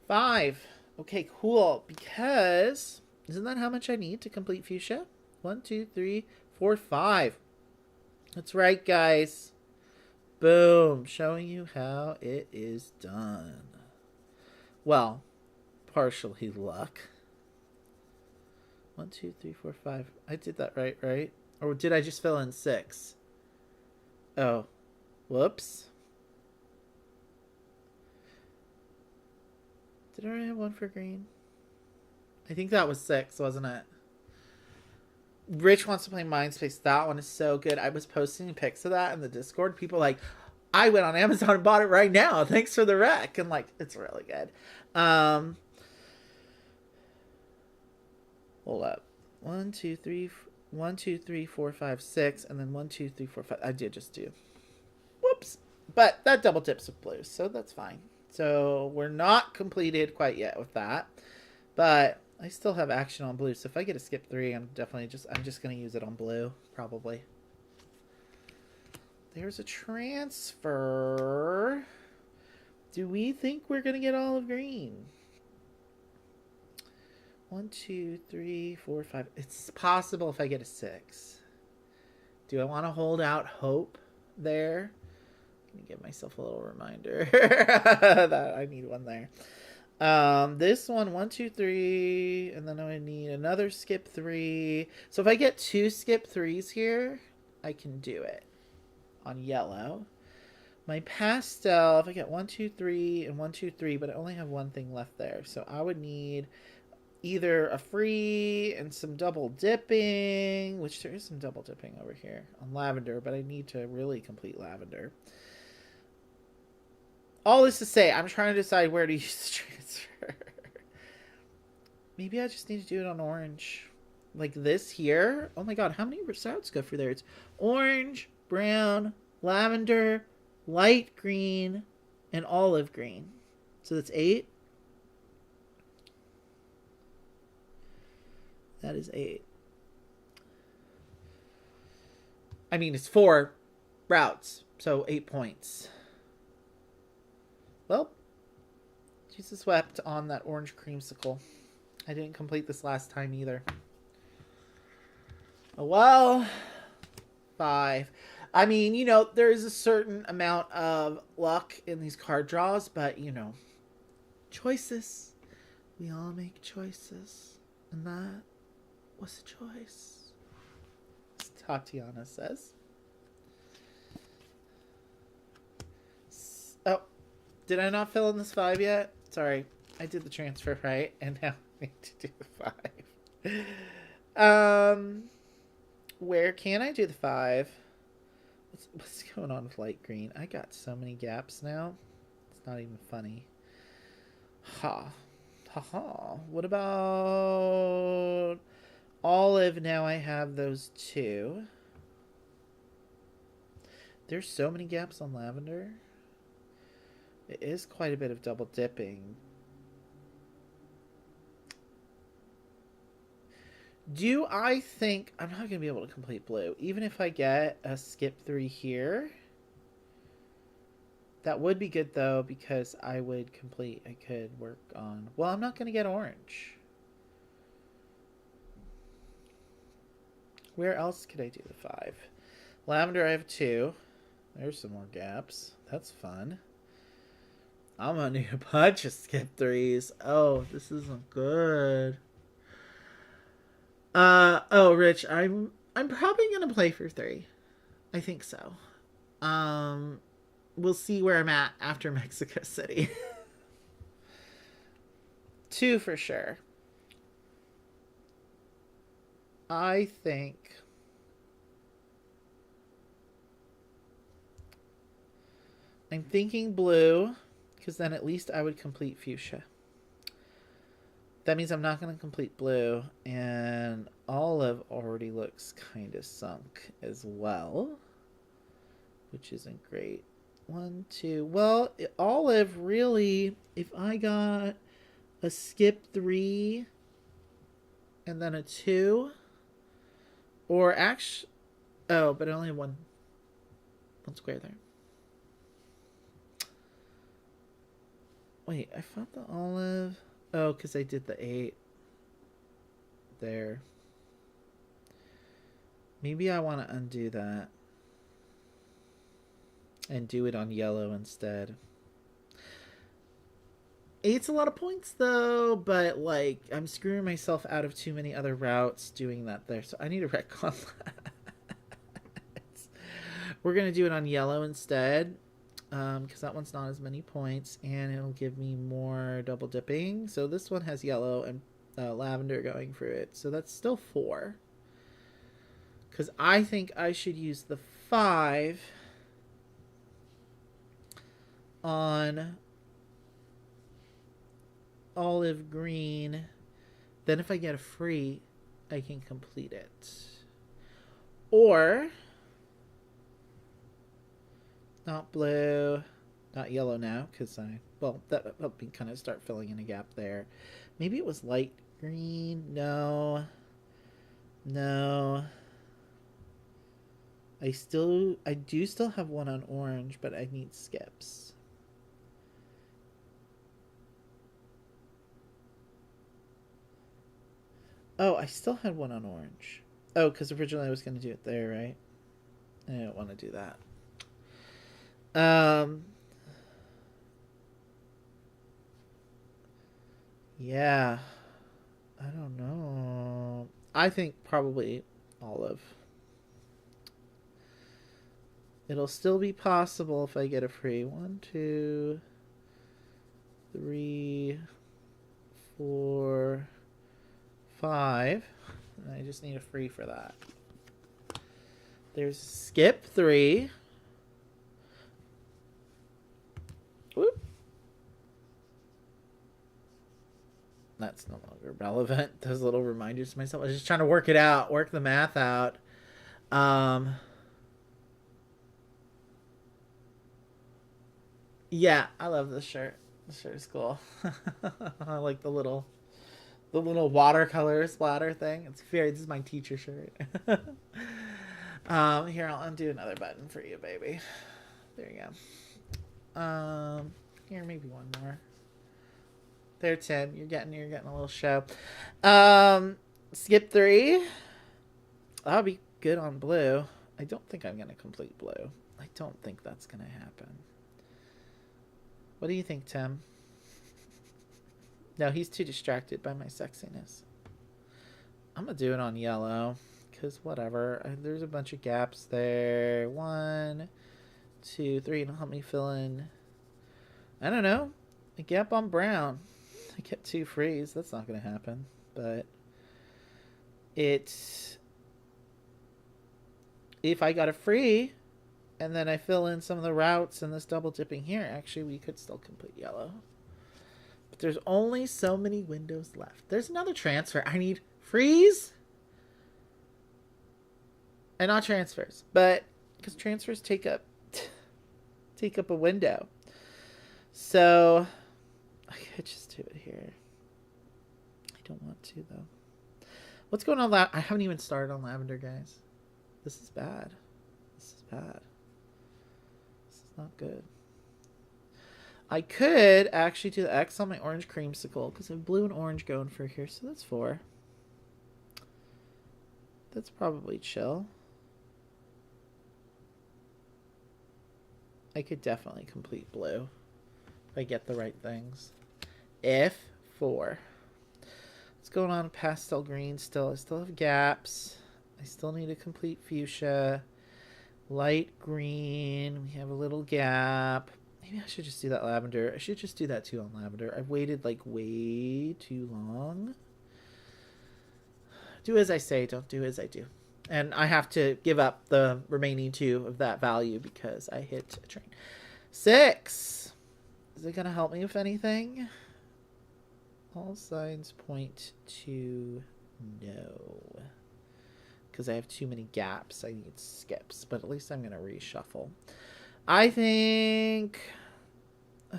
5. Okay, cool. Because isn't that how much I need to complete Fuchsia? 1, 2, 3, 4, 5. That's right, guys. Boom. Showing you how it is done. Well, partially luck. 1, 2, 3, 4, 5. I did that right? Or did I just fill in 6? Oh. Whoops. Did I already have 1 for green? I think that was 6, wasn't it? Rich wants to play Mindspace. That one is so good. I was posting pics of that in the Discord. People I went on Amazon and bought it right now. Thanks for the rec. And it's really good. Hold up. 1, 2, 3, 4, 5, 6, and then 1, 2, 3, 4, 5. I did just do. Whoops. But that double dips with blue, so that's fine. So we're not completed quite yet with that, but I still have action on blue. So if I get a skip 3, I'm just going to use it on blue, probably. There's a transfer. Do we think we're going to get all of green? 1, 2, 3, 4, 5. It's possible if I get a 6. Do I want to hold out hope there? Give myself a little reminder that I need one there. This one, 1, 2, 3, and then I need another skip 3. So if I get 2 skip 3s here, I can do it on yellow. My pastel, if I get 1, 2, 3, and 1, 2, 3, but I only have 1 thing left there, so I would need either a free and some double dipping, which there is some double dipping over here on lavender, but I need to really complete lavender. All this to say, I'm trying to decide where to use the transfer. Maybe I just need to do it on orange. Like this here. Oh my god, how many routes go for there? It's orange, brown, lavender, light green, and olive green. So that's 8. That is 8. I mean, it's 4 routes, so 8 points. Well, Jesus wept on that orange creamsicle. I didn't complete this last time either. Oh, well, 5. I mean, there is a certain amount of luck in these card draws, but, choices. We all make choices. And that was a choice, as Tatiana says. Oh. Did I not fill in this 5 yet? Sorry. I did the transfer right, and now I need to do the 5. Where can I do the 5? What's going on with light green? I got so many gaps now. It's not even funny. Ha. Ha ha. What about olive? Now I have those 2. There's so many gaps on lavender. It is quite a bit of double dipping. Do I think I'm not going to be able to complete blue? Even if I get a skip 3 here. That would be good, though, because I could work on... Well, I'm not going to get orange. Where else could I do the 5? Lavender, I have 2. There's some more gaps. That's fun. I'm gonna need a bunch of skip 3s. Oh, this isn't good. Oh, Rich, I'm probably gonna play for 3. I think so. We'll see where I'm at after Mexico City. 2 for sure. I think I'm thinking blue, because then at least I would complete fuchsia. That means I'm not going to complete blue, and olive already looks kind of sunk as well, which isn't great. 1, 2. Well, olive really, if I got a skip 3 and then a 2, or actually, oh, but I only have one square there. Wait, I found the olive. Oh, because I did the 8 there. Maybe I want to undo that and do it on yellow instead. 8's a lot of points though, but like I'm screwing myself out of too many other routes doing that there. So I need to retcon that. We're going to do it on yellow instead. Because that one's not as many points, and it'll give me more double dipping. So this one has yellow and lavender going through it, so that's still 4. Because I think I should use the 5 on olive green. Then if I get a free, I can complete it. Or not blue, not yellow now, because that helped me kind of start filling in a gap there. Maybe it was light green. No. I do still have one on orange, but I need skips. Oh, I still had one on orange. Oh, because originally I was going to do it there, right? I don't want to do that. Yeah, I don't know. I think probably olive. It'll still be possible if I get a free. 1, 2, 3, 4, 5. And I just need a free for that. There's skip 3. Whoop. That's no longer relevant. Those little reminders to myself. I was just trying to work it out, work the math out. Yeah, I love this shirt. This shirt is cool. I like the little watercolor splatter thing. This is my teacher shirt. Here, I'll undo another button for you, baby. There you go. Here, maybe one more. There, Tim. You're getting a little show. Skip 3. That'll be good on blue. I don't think I'm gonna complete blue. I don't think that's gonna happen. What do you think, Tim? No, he's too distracted by my sexiness. I'm gonna do it on yellow, because whatever. There's a bunch of gaps there. 1, 2, 3. It'll help me fill in, I don't know, a gap on brown. I get 2 frees. That's not gonna happen. But if I got a free and then I fill in some of the routes and this double dipping here, actually we could still complete yellow. But there's only so many windows left. There's another transfer. I need frees and not transfers, but because transfers take up a window. So I could just do it here. I don't want to though. What's going on? I haven't even started on lavender, guys. This is bad. This is not good. I could actually do the X on my orange creamsicle because I have blue and orange going for here, so that's 4. That's probably chill. I could definitely complete blue if I get the right things. F4. What's going on? Pastel green still. I still have gaps. I still need to complete fuchsia. Light green. We have a little gap. Maybe I should just do that lavender. I should just do that too on lavender. I've waited like way too long. Do as I say, don't do as I do. And I have to give up the remaining 2 of that value because I hit a train. 6. Is it going to help me with anything? All signs point to no. Because I have too many gaps. I need skips. But at least I'm going to reshuffle. I think...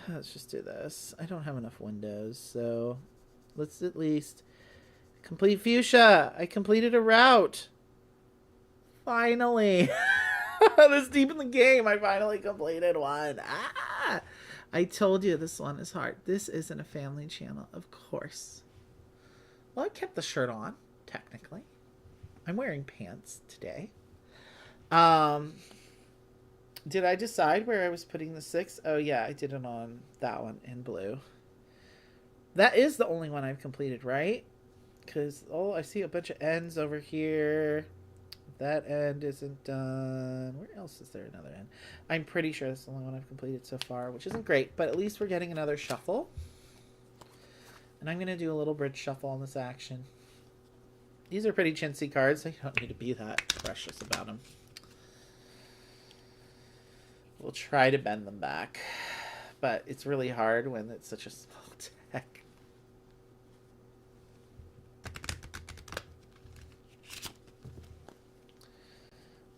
let's just do this. I don't have enough windows. So let's at least... complete fuchsia. I completed a route. Finally. This deep in the game, I finally completed one. Ah! I told you this one is hard. This isn't a family channel, of course. Well, I kept the shirt on, technically. I'm wearing pants today. Did I decide where I was putting the 6? Oh, yeah, I did it on that one in blue. That is the only one I've completed, right? Because, oh, I see a bunch of ends over here. That end isn't done. Where else is there another end? I'm pretty sure that's the only one I've completed so far, which isn't great, but at least we're getting another shuffle. And I'm going to do a little bridge shuffle on this action. These are pretty chintzy cards, so you don't need to be that precious about them. We'll try to bend them back, but it's really hard when it's such a small deck.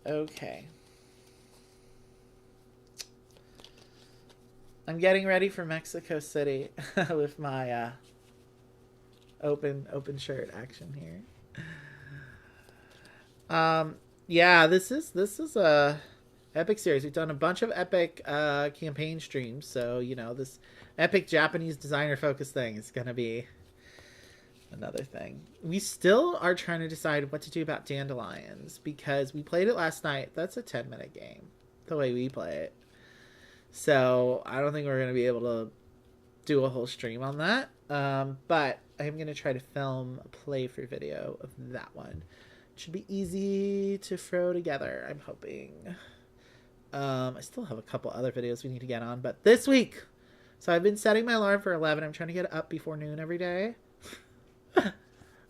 Okay. I'm getting ready for Mexico City with my open shirt action here. Yeah, this is a epic series. We've done a bunch of epic campaign streams, so you know this epic Japanese designer focused thing is gonna be another thing. We still are trying to decide what to do about dandelions because we played it last night. That's a 10-minute game, the way we play it. So I don't think we're gonna be able to do a whole stream on that. But I'm gonna try to film a playthrough video of that one. It should be easy to throw together, I'm hoping. I still have a couple other videos we need to get on, but this week. So I've been setting my alarm for 11. I'm trying to get up before noon every day.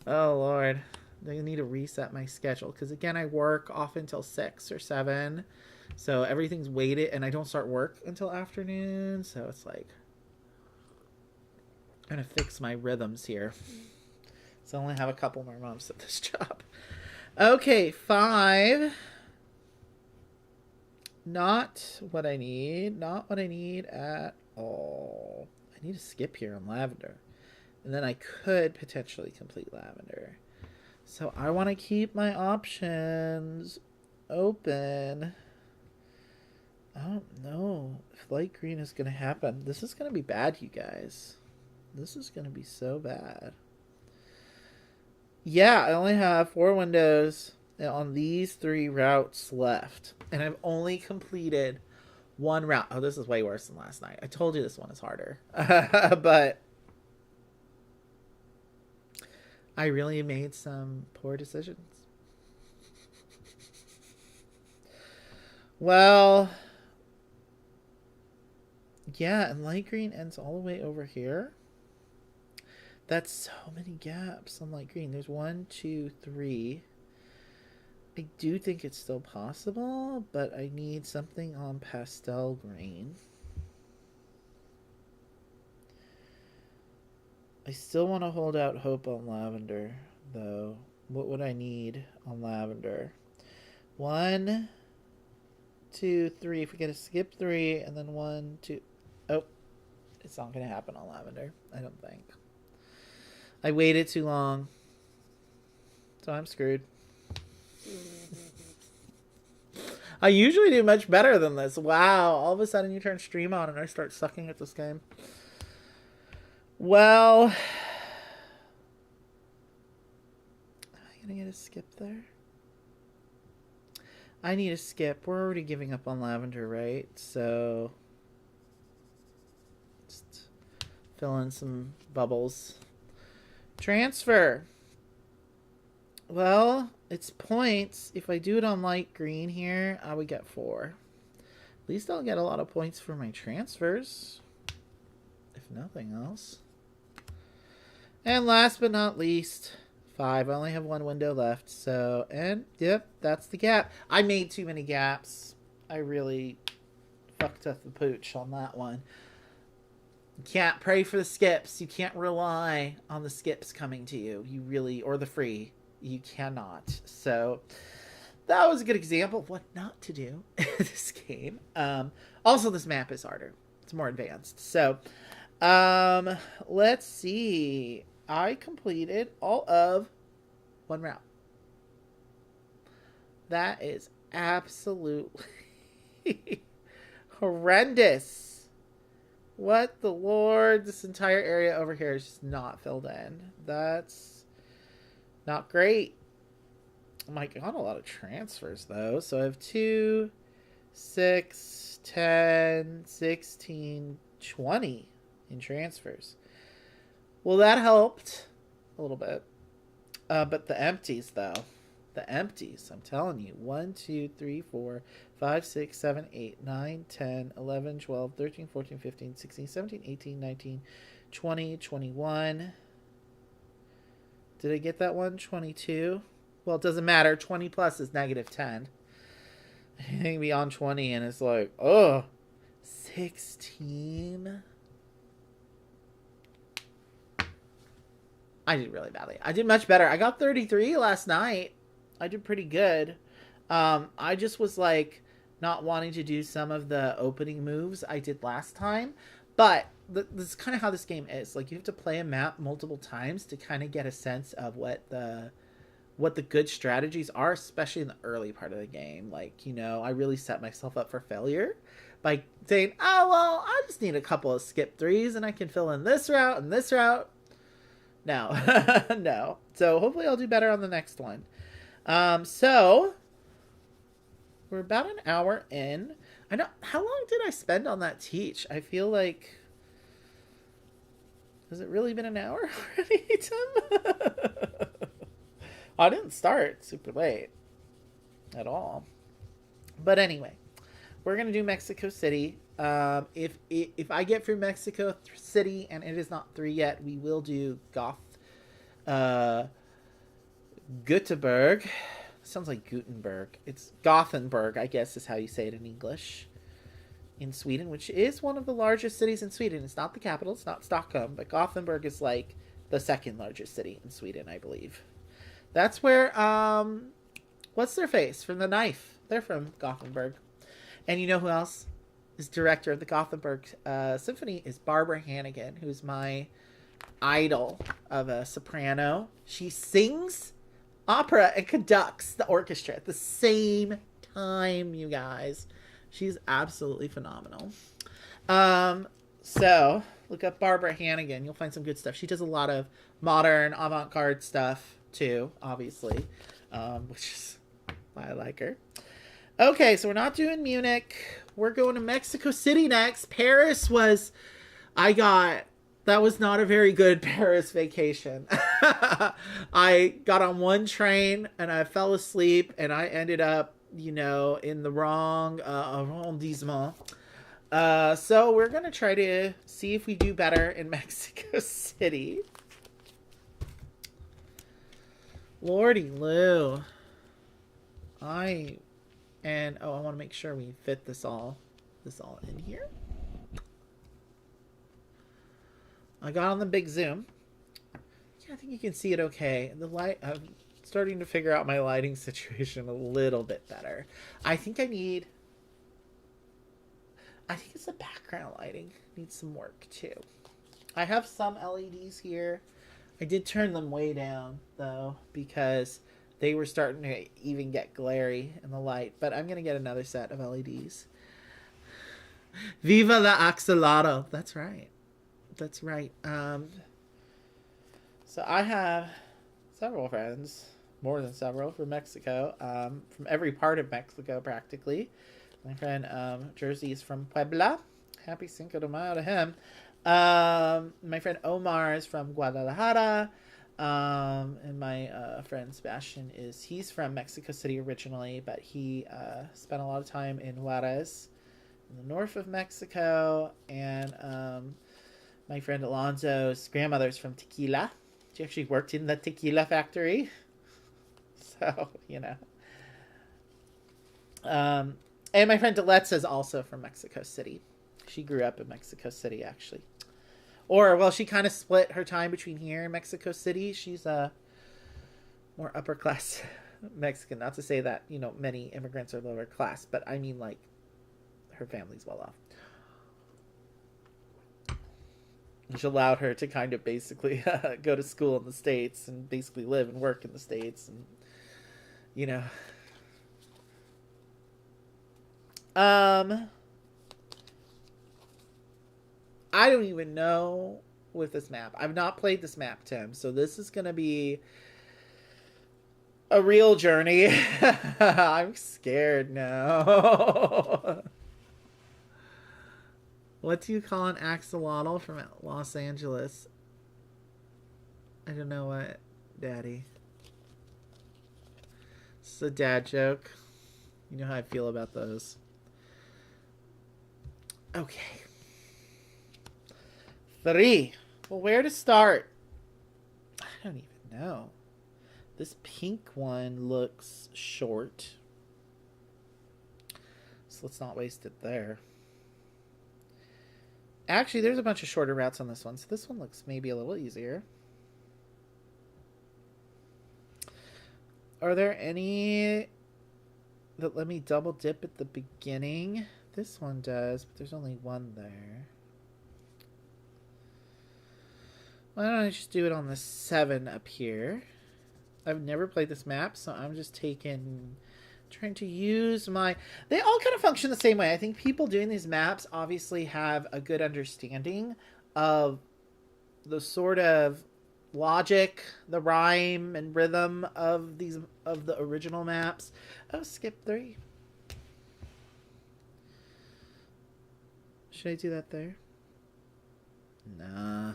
Oh Lord, I need to reset my schedule because again I work off until 6 or 7, so everything's weighted and I don't start work until afternoon, so it's like I'm gonna fix my rhythms here. So I only have a couple more months at this job. Okay, 5. Not what I need at all. I need to skip here on lavender. And then I could potentially complete lavender. So I want to keep my options open. I don't know if light green is going to happen. This is going to be bad, you guys. This is going to be so bad. Yeah, I only have 4 windows on these 3 routes left. And I've only completed 1 route. Oh, this is way worse than last night. I told you this one is harder. But I really made some poor decisions. Well, yeah, and light green ends all the way over here. That's so many gaps on light green. There's 1, 2, 3. I do think it's still possible, but I need something on pastel green. I still want to hold out hope on lavender, though. What would I need on lavender? 1, 2, 3. If we get to skip 3, and then 1, 2. Oh, it's not going to happen on lavender, I don't think. I waited too long, so I'm screwed. I usually do much better than this. Wow, all of a sudden you turn stream on and I start sucking at this game. Well, am I gonna get a skip there? I need a skip. We're already giving up on lavender, right? So just fill in some bubbles. Transfer. Well, it's points. If I do it on light green here, I would get 4. At least I'll get a lot of points for my transfers, if nothing else. And last but not least, 5. I only have one window left. So, and yep, that's the gap. I made too many gaps. I really fucked up the pooch on that one. You can't pray for the skips. You can't rely on the skips coming to you. You really, or the free. You cannot. So, that was a good example of what not to do in this game. Also, this map is harder. It's more advanced. So, let's see. I completed all of one route. That is absolutely horrendous. What the Lord? This entire area over here is just not filled in. That's not great. Oh my God, a lot of transfers though. So I have 2, 6, 10, 16, 20 in transfers. Well, that helped a little bit. But the empties, though. The empties, I'm telling you. 1, 2, 3, 4, 5, 6, 7, 8, 9, 10, 11, 12, 13, 14, 15, 16, 17, 18, 19, 20, 21. Did I get that one? 22. Well, it doesn't matter. 20 plus is negative 10. Anything beyond 20 and it's like, oh, 16. I did really badly. I did much better. I got 33 last night. I did pretty good. I just was like not wanting to do some of the opening moves I did last time. But this is kind of how this game is. Like, you have to play a map multiple times to kind of get a sense of what the good strategies are, especially in the early part of the game. Like, you know, I really set myself up for failure by saying, oh, well, I just need a couple of skip 3s and I can fill in this route and this route. No. No. So hopefully I'll do better on the next one. So we're about an hour in. I know. How long did I spend on that teach? I feel like, has it really been an hour already, Tim? I didn't start super late at all. But anyway, we're going to do Mexico City. If I get through Mexico City and it is not 3 yet, we will do Gothenburg. Sounds like Gutenberg. It's Gothenburg, I guess is how you say it in English. In Sweden, which is one of the largest cities in Sweden. It's not the capital, it's not Stockholm, but Gothenburg is like the second largest city in Sweden, I believe. That's where, what's their face from The Knife? They're from Gothenburg. And you know who else is director of the Gothenburg Symphony is Barbara Hannigan, who's my idol of a soprano. She sings opera and conducts the orchestra at the same time, you guys. She's absolutely phenomenal. So look up Barbara Hannigan. You'll find some good stuff. She does a lot of modern avant-garde stuff too, obviously, which is why I like her. Okay, so we're not doing Munich. We're going to Mexico City next. Paris was, that was not a very good Paris vacation. I got on one train and I fell asleep and I ended up, you know, in the wrong arrondissement. So we're going to try to see if we do better in Mexico City. Lordy Lou. I want to make sure we fit this all in here. I got on the big zoom. Yeah, I think you can see it okay. The light, I'm starting to figure out my lighting situation a little bit better. I think it's the background lighting. Needs some work too. I have some LEDs here. I did turn them way down though, because they were starting to even get glary in the light. But I'm going to get another set of LEDs. Viva la Axolotl. That's right. That's right. So I have several friends, more than several, from Mexico. From every part of Mexico, practically. My friend Jersey is from Puebla. Happy Cinco de Mayo to him. My friend Omar is from Guadalajara. And my friend Sebastian he's from Mexico City originally, but he spent a lot of time in Juarez, the north of Mexico, and my friend Alonzo's grandmother's from Tequila. She actually worked in the tequila factory. So, you know. And my friend Deletza's also from Mexico City. She grew up in Mexico City, actually. Or, well, she kind of split her time between here and Mexico City. She's a more upper class Mexican. Not to say that, you know, many immigrants are lower class, but I mean, like, her family's well off. Which allowed her to kind of basically go to school in the States and basically live and work in the States. And, you know. I don't even know with this map. I've not played this map, Tim. So this is going to be a real journey. I'm scared now. What do you call an axolotl from Los Angeles? I don't know what, Daddy. It's a dad joke. You know how I feel about those. Okay. 3. Well, where to start? I don't even know. This pink one looks short. So let's not waste it there. Actually, there's a bunch of shorter routes on this one. So this one looks maybe a little easier. Are there any that let me double dip at the beginning? This one does, but there's only one there. Why don't I just do it on the 7 up here? I've never played this map, so I'm just trying to use my... They all kind of function the same way. I think people doing these maps obviously have a good understanding of the sort of logic, the rhyme and rhythm of the original maps. Oh, skip 3. Should I do that there? Nah.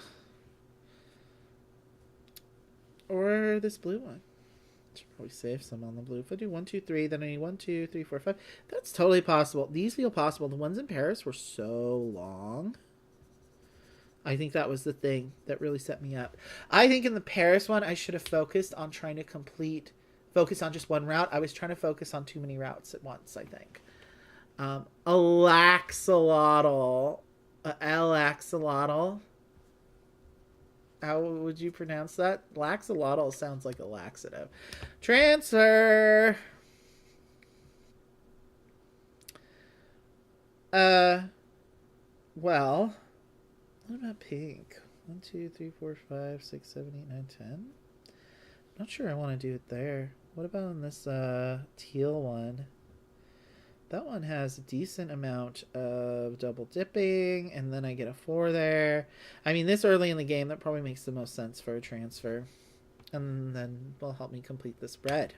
Or this blue one. Should probably save some on the blue. If I do 1, 2, 3, then I need 1, 2, 3, 4, 5. That's totally possible. These feel possible. The ones in Paris were so long. I think that was the thing that really set me up. I think in the Paris one, I should have focused on trying to focus on just one route. I was trying to focus on too many routes at once, I think. Alaxolotl. Alaxolotl. How would you pronounce that? Laxolotl sounds like a laxative. Transfer. Well, what about pink? 1, 2, 3, 4, 5, 6, 7, 8, 9, 10. Not sure I want to do it there. What about on this teal one? That one has a decent amount of double dipping, and then I get a 4 there. I mean, this early in the game, that probably makes the most sense for a transfer. And then will help me complete this red,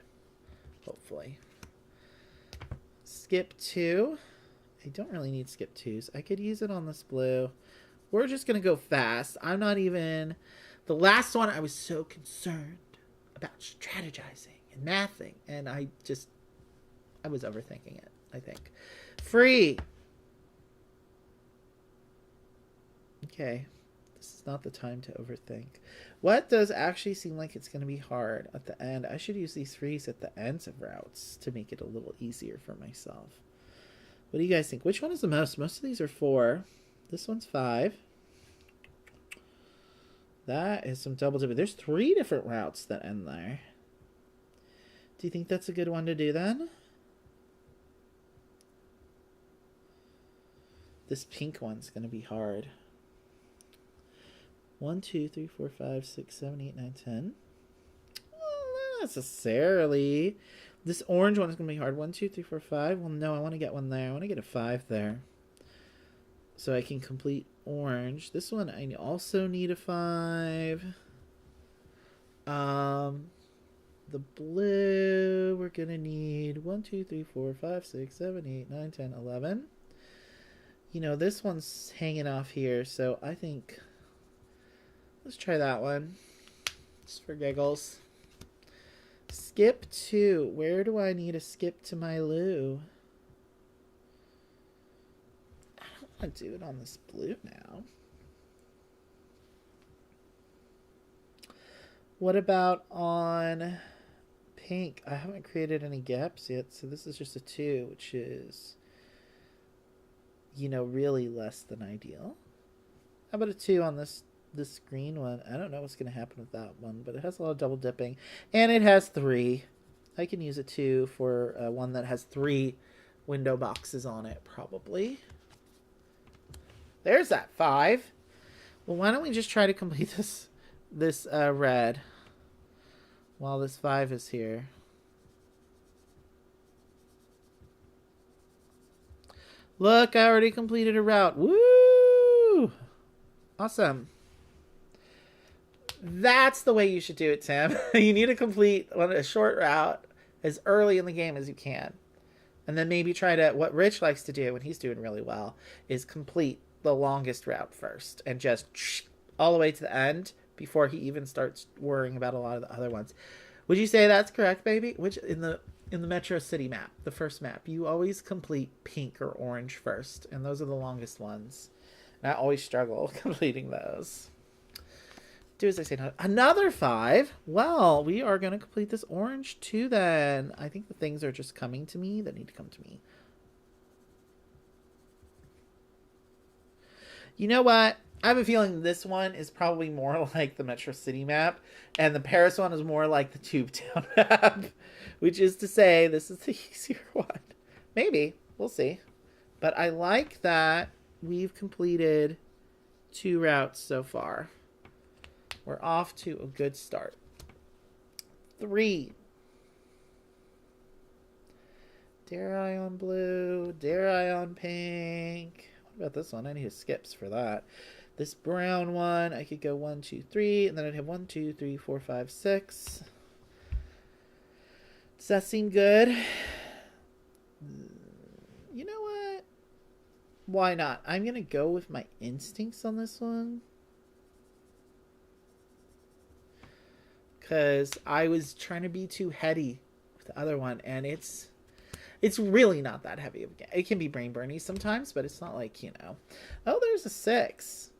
hopefully. Skip 2. I don't really need skip 2s. I could use it on this blue. We're just going to go fast. I'm not even... The last one, I was so concerned about strategizing and mathing, and I was overthinking it, I think. Free. Okay. This is not the time to overthink. What does actually seem like it's going to be hard at the end? I should use these frees at the ends of routes to make it a little easier for myself. What do you guys think? Which one is the most? Most of these are 4. This one's 5. That is some double dipping. There's 3 different routes that end there. Do you think that's a good one to do then? This pink one's going to be hard. 1, 2, 3, 4, 5, 6, 7, 8, 9, 10. Well, not necessarily. This orange one is going to be hard. 1, 2, 3, 4, 5. Well, no, I want to get one there. I want to get a 5 there. So I can complete orange. This one, I also need a 5. The blue, we're going to need 1, 2, 3, 4, 5, 6, 7, 8, 9, 10, 11. You know, this one's hanging off here, so I think... Let's try that one. Just for giggles. Skip 2. Where do I need a skip to my Lou? want to do it on this blue now. What about on pink? I haven't created any gaps yet, so this is just a 2, which is, really less than ideal. How about a 2 on this green one? I don't know what's going to happen with that one, but it has a lot of double dipping, and it has 3. I can use a 2 for one that has 3 window boxes on it, probably. There's that 5. Well, why don't we just try to complete this red while this 5 is here. Look, I already completed a route. Woo! Awesome. That's the way you should do it, Tim. You need to complete a short route as early in the game as you can. And then maybe try to, what Rich likes to do when he's doing really well, is complete the longest route first and just all the way to the end before he even starts worrying about a lot of the other ones. Would you say that's correct, baby? Which in the Metro City map, the first map, you always complete pink or orange first, and those are the longest ones. And I always struggle completing those. Do as I say. Another 5. Well, we are going to complete this orange too then. I think the things are just coming to me that need to come to me. You know what? I have a feeling this one is probably more like the Metro City map, and the Paris one is more like the Tube Town map, which is to say this is the easier one. Maybe. We'll see. But I like that we've completed 2 routes so far. We're off to a good start. 3. Dare I on blue? Dare I on pink? What about this one? I need skips for that. This brown one, I could go 1, 2, 3, and then I'd have 1, 2, 3, 4, 5, 6. Does that seem good? You know what? Why not? I'm going to go with my instincts on this one. Because I was trying to be too heady with the other one, and it's really not that heavy of a game. It can be brain burny sometimes, but it's not like, Oh, there's a 6.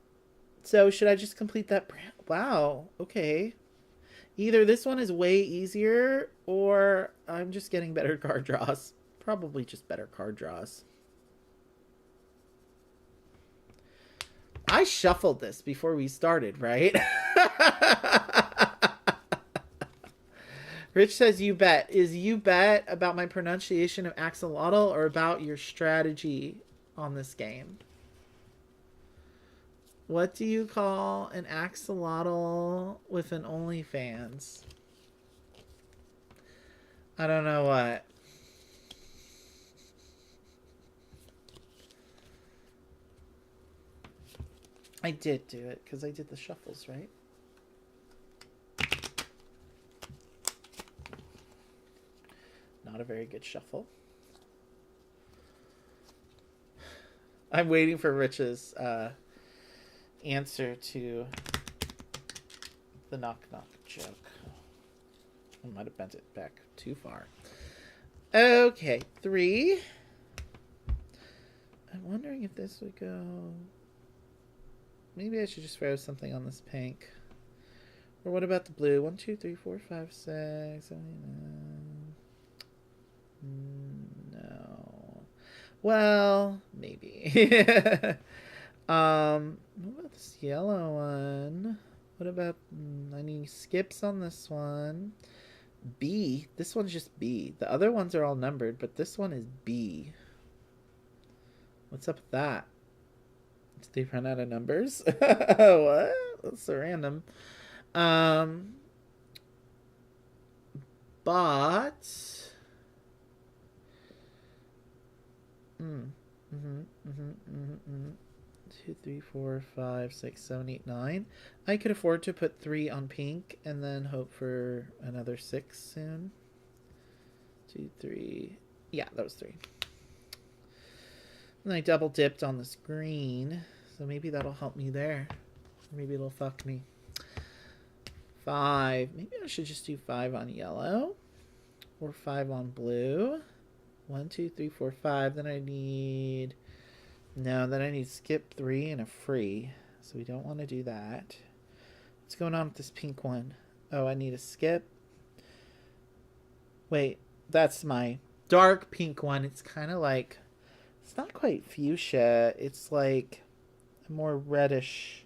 So should I just complete that? Wow. Okay. Either this one is way easier, or I'm just getting better card draws. Probably just better card draws. I shuffled this before we started, right? Rich says, you bet. Is you bet about my pronunciation of axolotl or about your strategy on this game? What do you call an axolotl with an OnlyFans? I don't know what. I did do it because I did the shuffles, right? Not a very good shuffle. I'm waiting for Rich's answer to the knock knock joke. I might have bent it back too far. Okay, 3. I'm wondering if this would go... Maybe I should just throw something on this pink. Or what about the blue? 1, 2, 3, 4, 5, 6, 7, 8, 9. No. Well, maybe. What about this yellow one? What about... I need skips on this one. B. This one's just B. The other ones are all numbered, but this one is B. What's up with that? Did they run out of numbers? What? That's so random. But... 2, 3, 4, 5, 6, 7, 8, 9. I could afford to put 3 on pink and then hope for another 6 soon. 2, 3. Yeah, that was 3. And I double dipped on this green, so maybe that'll help me there. Maybe it'll fuck me. 5. Maybe I should just do 5 on yellow or 5 on blue. 1, 2, 3, 4, 5. Then I need No, then I need skip 3 and a free. So we don't want to do that. What's going on with this pink one? Oh, I need a skip. Wait, that's my dark pink one. It's kind of like, it's not quite fuchsia. It's like a more reddish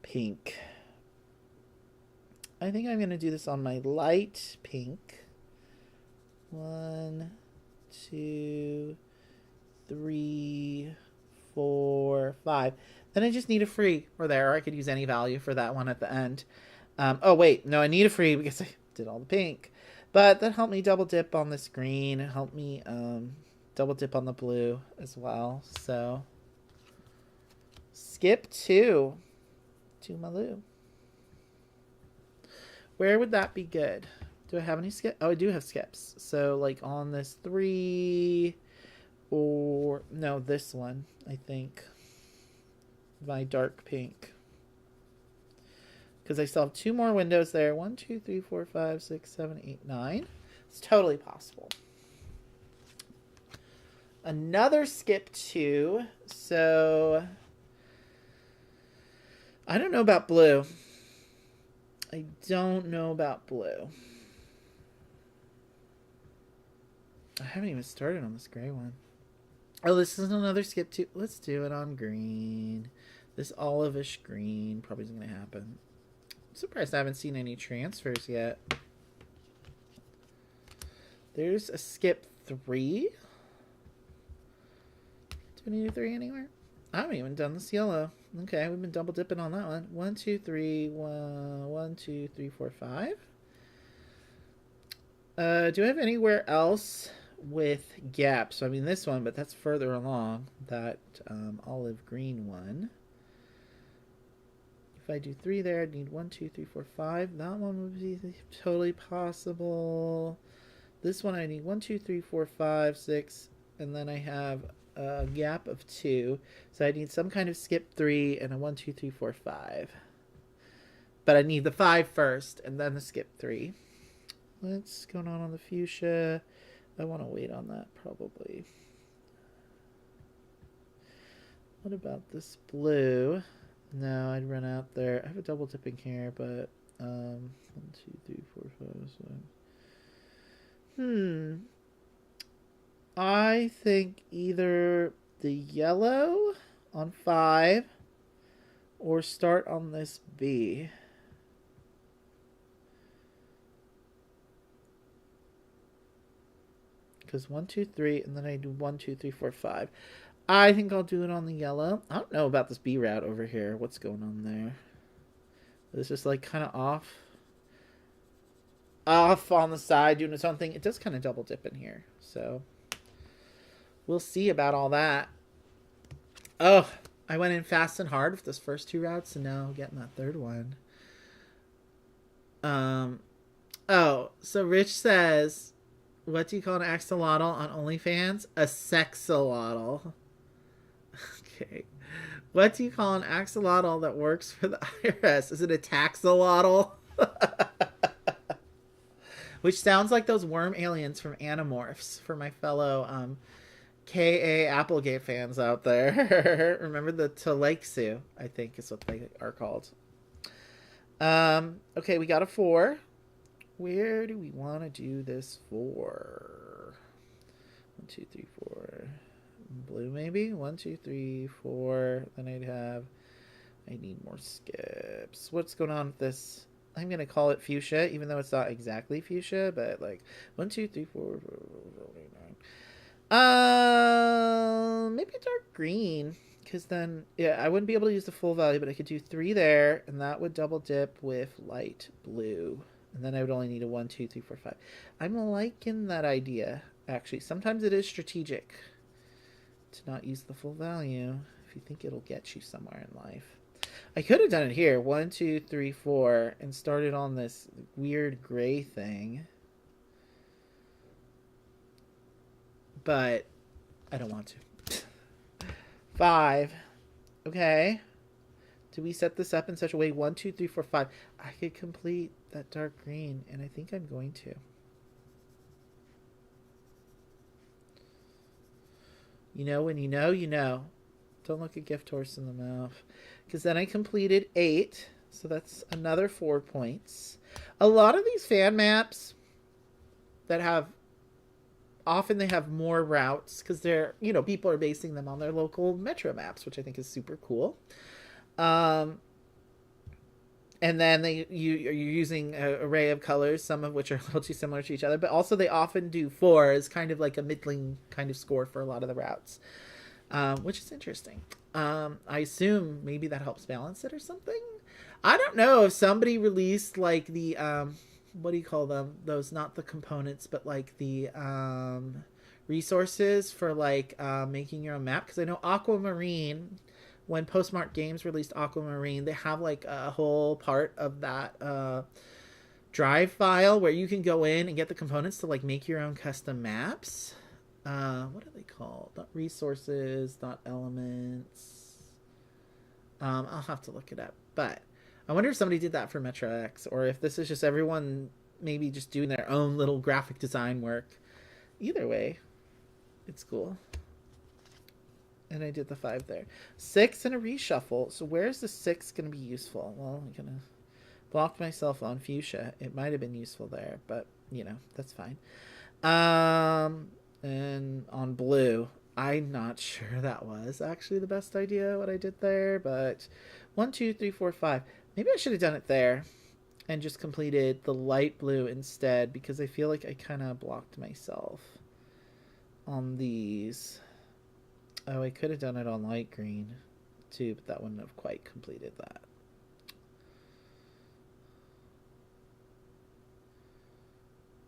pink. I think I'm going to do this on my light pink. 1, 2, 3, 4, 5. Then I just need a free or there. I could use any value for that one at the end. Oh, wait. No, I need a free because I did all the pink. But that helped me double dip on this green. It helped me double dip on the blue as well. So, skip 2 to Malou. Where would that be good? Do I have any skips? Oh, I do have skips. So, like on this 3 or... No, this one, I think. My dark pink. Because I still have 2 more windows there. 1, 2, 3, 4, 5, 6, 7, 8, 9. It's totally possible. Another skip 2. So, I don't know about blue. I don't know about blue. I haven't even started on this gray one. Oh, this is another skip 2. Let's do it on green. This olive-ish green probably isn't going to happen. I'm surprised I haven't seen any transfers yet. There's a skip 3. Do I need a 3 anywhere? I haven't even done this yellow. Okay, we've been double dipping on that one. 1, 2, 3, 1, 2, 3, 4, 5. Do I have anywhere else with gaps? So, I mean, this one, but that's further along. That olive green one. If I do 3 there, I'd need 1, 2, 3, 4, 5. That one would be totally possible. This one, I need 1, 2, 3, 4, 5, 6. And then I have a gap of 2. So I need some kind of skip 3 and a 1, 2, 3, 4, 5. But I need the 5 first and then the skip 3. What's going on the fuchsia? I want to wait on that probably. What about this blue? No, I'd run out there. I have a double dipping here, but 1, 2, 3, 4, 5, 6. I think either the yellow on 5 or start on this B. Because 1, 2, 3, and then I do 1, 2, 3, 4, 5. I think I'll do it on the yellow. I don't know about this B route over here. What's going on there? It's just like kind of off on the side doing its own thing. It does kind of double dip in here. So we'll see about all that. Oh, I went in fast and hard with those first 2 routes, and now I'm getting that third one. Oh, so Rich says, what do you call an axolotl on OnlyFans? A sexolotl. Okay. What do you call an axolotl that works for the IRS? Is it a taxolotl? Which sounds like those worm aliens from Animorphs for my fellow K.A. Applegate fans out there. Remember the Telexu, I think is what they are called. Okay, we got a 4. Where do we want to do this for? 1, 2, 3, 4. Blue maybe? 1, 2, 3, 4. Then I need more skips. What's going on with this? I'm going to call it fuchsia, even though it's not exactly fuchsia, but like 1, 2, 3, 4, 5, 9. Maybe a dark green, because then, yeah, I wouldn't be able to use the full value, but I could do 3 there, and that would double dip with light blue. And then I would only need a 1, 2, 3, 4, 5. I'm liking that idea, actually. Sometimes it is strategic to not use the full value if you think it'll get you somewhere in life. I could have done it here. 1, 2, 3, 4, and started on this weird gray thing. But I don't want to. 5. Okay. Do we set this up in such a way? 1, 2, 3, 4, 5. I could complete that dark green, and I think I'm going to. You know, when you know, you know. Don't look a gift horse in the mouth. Because then I completed 8. So that's another 4 points. A lot of these fan maps that have... Often they have more routes because they're, you know, people are basing them on their local metro maps, which I think is super cool. And then you're using an array of colors, some of which are a little too similar to each other, but also they often do 4 as kind of like a middling kind of score for a lot of the routes, which is interesting. I assume maybe that helps balance it or something. I don't know if somebody released like the, what do you call them? Those, not the components, but like the resources for like making your own map. Because I know Aquamarine... When Postmark Games released Aquamarine, they have like a whole part of that drive file where you can go in and get the components to like make your own custom maps. What are they called? Not resources, not elements. I'll have to look it up. But I wonder if somebody did that for Metro X, or if this is just everyone maybe just doing their own little graphic design work. Either way, it's cool. And I did the 5 there. 6 and a reshuffle. So where's the 6 going to be useful? Well, I'm going to block myself on fuchsia. It might have been useful there, but, you know, that's fine. And on blue, I'm not sure that was actually the best idea what I did there, but 1, 2, 3, 4, 5. Maybe I should have done it there and just completed the light blue instead, because I feel like I kind of blocked myself on these. Oh, I could have done it on light green too, but that wouldn't have quite completed that.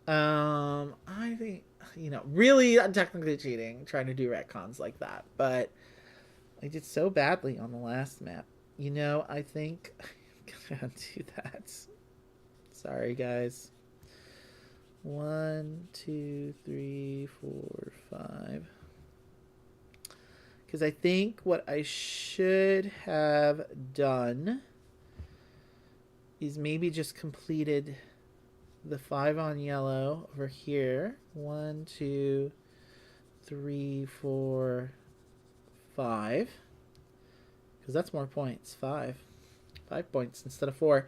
I think, you know, really I'm technically cheating trying to do retcons like that, but I did so badly on the last map. You know, I think I'm gonna do that. Sorry, guys. 1, 2, 3, 4, 5. Because I think what I should have done is maybe just completed the 5 on yellow over here. 1, 2, 3, 4, 5. Because that's more points. 5 points instead of 4.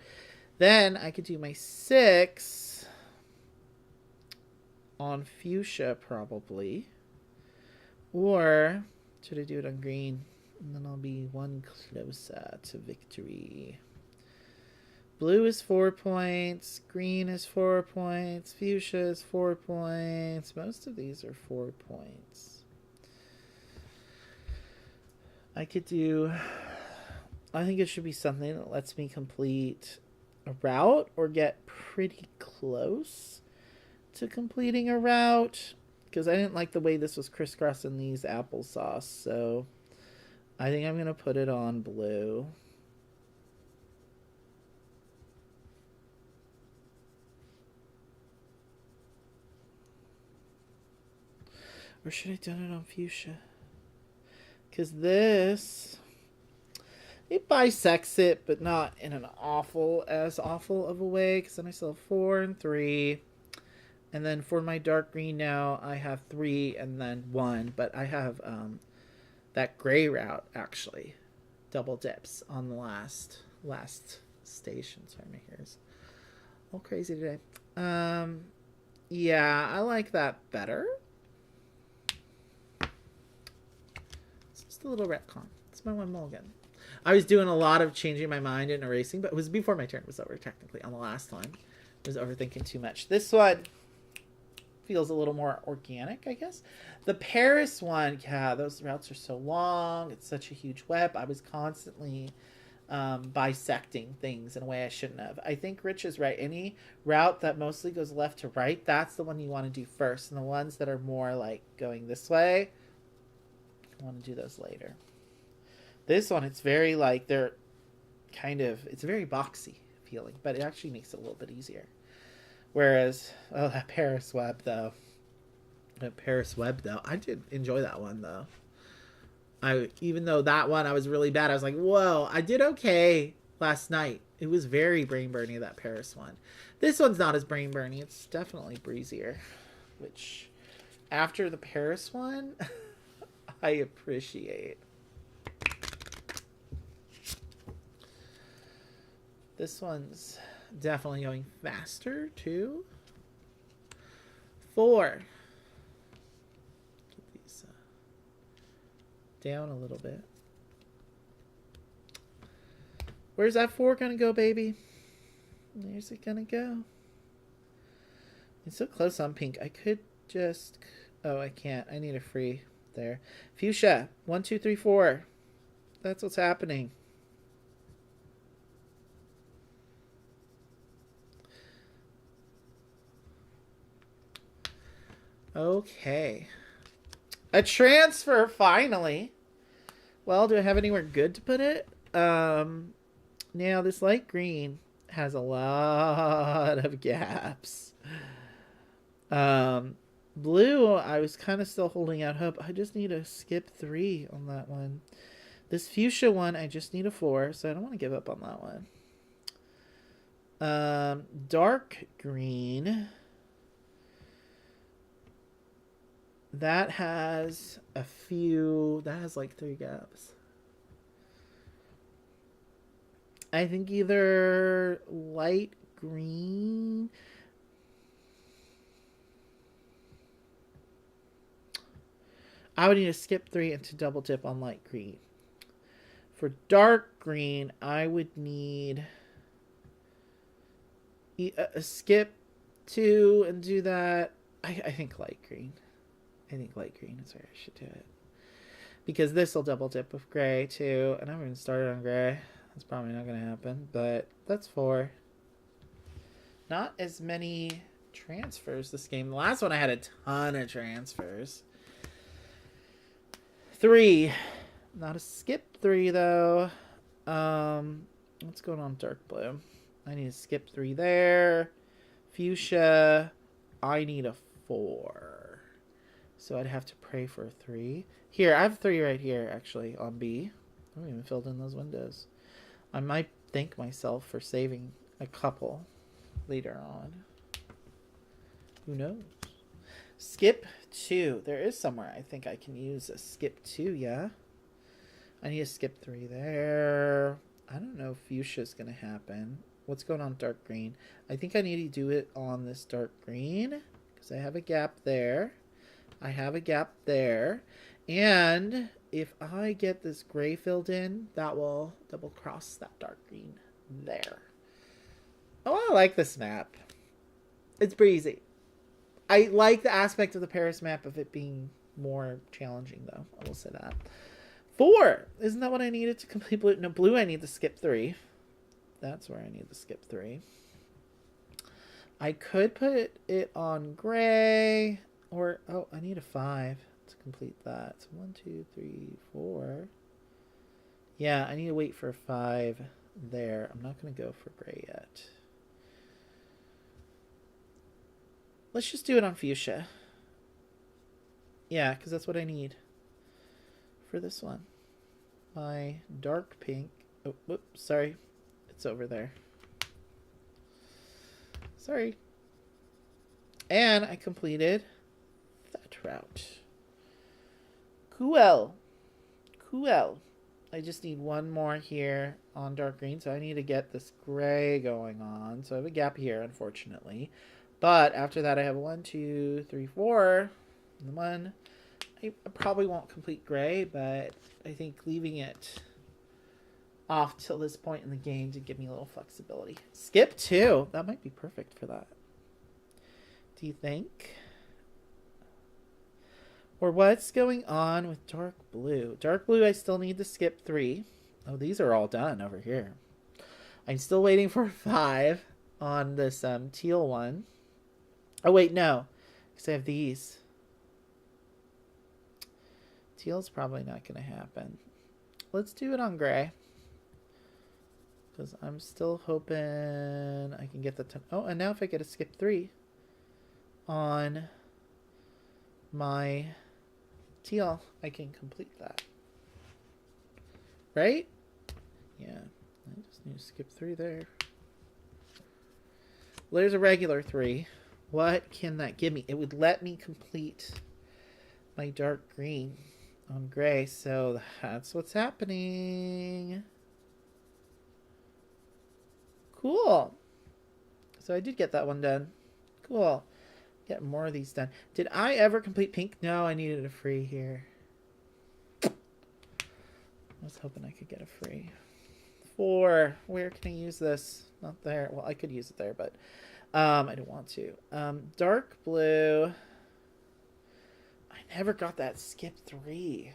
Then I could do my 6 on fuchsia probably. Or... should I do it on green? And then I'll be 1 closer to victory. Blue is 4 points. Green is 4 points. Fuchsia is 4 points. Most of these are 4 points. I could do... I think it should be something that lets me complete a route or get pretty close to completing a route. Because I didn't like the way this was crisscrossing these applesauce. So I think I'm going to put it on blue. Or should I have done it on fuchsia? Because this... it bisects it, but not in an awful of a way. Because then I still have 4 and 3. And then for my dark green now, I have 3 and then 1. But I have that gray route, actually. Double dips on the last station. Sorry, my hair is all crazy today. Yeah, I like that better. It's just a little retcon. It's my 1 mulligan. I was doing a lot of changing my mind and erasing, but it was before my turn was over, technically, on the last one. I was overthinking too much. This one... feels a little more organic, I guess. The Paris one, yeah, those routes are so long. It's such a huge web. I was constantly bisecting things in a way I shouldn't have. I think Rich is right. Any route that mostly goes left to right, that's the one you want to do first. And the ones that are more like going this way, I want to do those later. This one, it's very like, they're kind of, it's very boxy feeling, but it actually makes it a little bit easier. Whereas, oh, that Paris web, though. I did enjoy that one, though. Even though that one, I was really bad. I was like, whoa, I did okay last night. It was very brain-burny, that Paris one. This one's not as brain-burny. It's definitely breezier. Which, after the Paris one, I appreciate. This one's definitely going faster, too. 4. Get these down a little bit. Where's that 4 gonna go, baby? Where's it gonna go? It's so close on pink. I could just... Oh, I can't. I need a free there. Fuchsia. 1, 2, 3, 4. That's what's happening. Okay. A transfer, finally. Well, do I have anywhere good to put it? Now, this light green has a lot of gaps. Blue, I was kind of still holding out hope. I just need to skip 3 on that one. This fuchsia one, I just need a 4, so I don't want to give up on that one. Dark green. That has a few... That has like 3 gaps. I think either light green... I would need to skip 3 and to double dip on light green. For dark green, I would need a skip 2 and do that. I think light green. I think light green is where I should do it. Because this will double dip with gray too. And I haven't even started on gray. That's probably not going to happen. But that's 4. Not as many transfers this game. The last one I had a ton of transfers. 3. Not a skip 3 though. What's going on dark blue? I need to skip 3 there. Fuchsia. I need a 4. So I'd have to pray for a 3. Here, I have 3 right here, actually, on B. I haven't even filled in those windows. I might thank myself for saving a couple later on. Who knows? Skip 2. There is somewhere I think I can use a skip 2, yeah? I need to skip 3 there. I don't know if fuchsia's going to happen. What's going on dark green? I think I need to do it on this dark green because I have a gap there. I have a gap there. And if I get this gray filled in, that will double cross that dark green there. Oh, I like this map. It's breezy. I like the aspect of the Paris map of it being more challenging, though. I will say that. 4. Isn't that what I needed to complete blue? No, blue I need to skip 3. That's where I need to skip 3. I could put it on gray. Or, oh, I need a 5 to complete that. So 1, 2, 3, 4. Yeah, I need to wait for a 5 there. I'm not going to go for gray yet. Let's just do it on fuchsia. Yeah, because that's what I need for this one. My dark pink. Oh, whoops, sorry. It's over there. Sorry. And I completed that route. Cool. Cool. I just need one more here on dark green. So I need to get this gray going on. So I have a gap here, unfortunately. But after that, I have 1, 2, 3, 4. And 1. I probably won't complete gray, but I think leaving it off till this point in the game to give me a little flexibility. Skip 2. That might be perfect for that. Do you think? Or what's going on with dark blue? Dark blue, I still need to skip 3. Oh, these are all done over here. I'm still waiting for 5 on this teal one. Oh, wait, no. Because I have these. Teal's probably not going to happen. Let's do it on gray. Because I'm still hoping I can get the... Oh, and now if I get a skip 3 on my teal, I can complete that. Right? Yeah. I just need to skip 3 there. Well, there's a regular 3. What can that give me? It would let me complete my dark green on gray. So that's what's happening. Cool. So I did get that one done. Cool. Get more of these done. Did I ever complete pink? No, I needed a free here. I was hoping I could get a free. 4. Where can I use this? Not there. Well, I could use it there, but I don't want to. Dark blue. I never got that skip 3.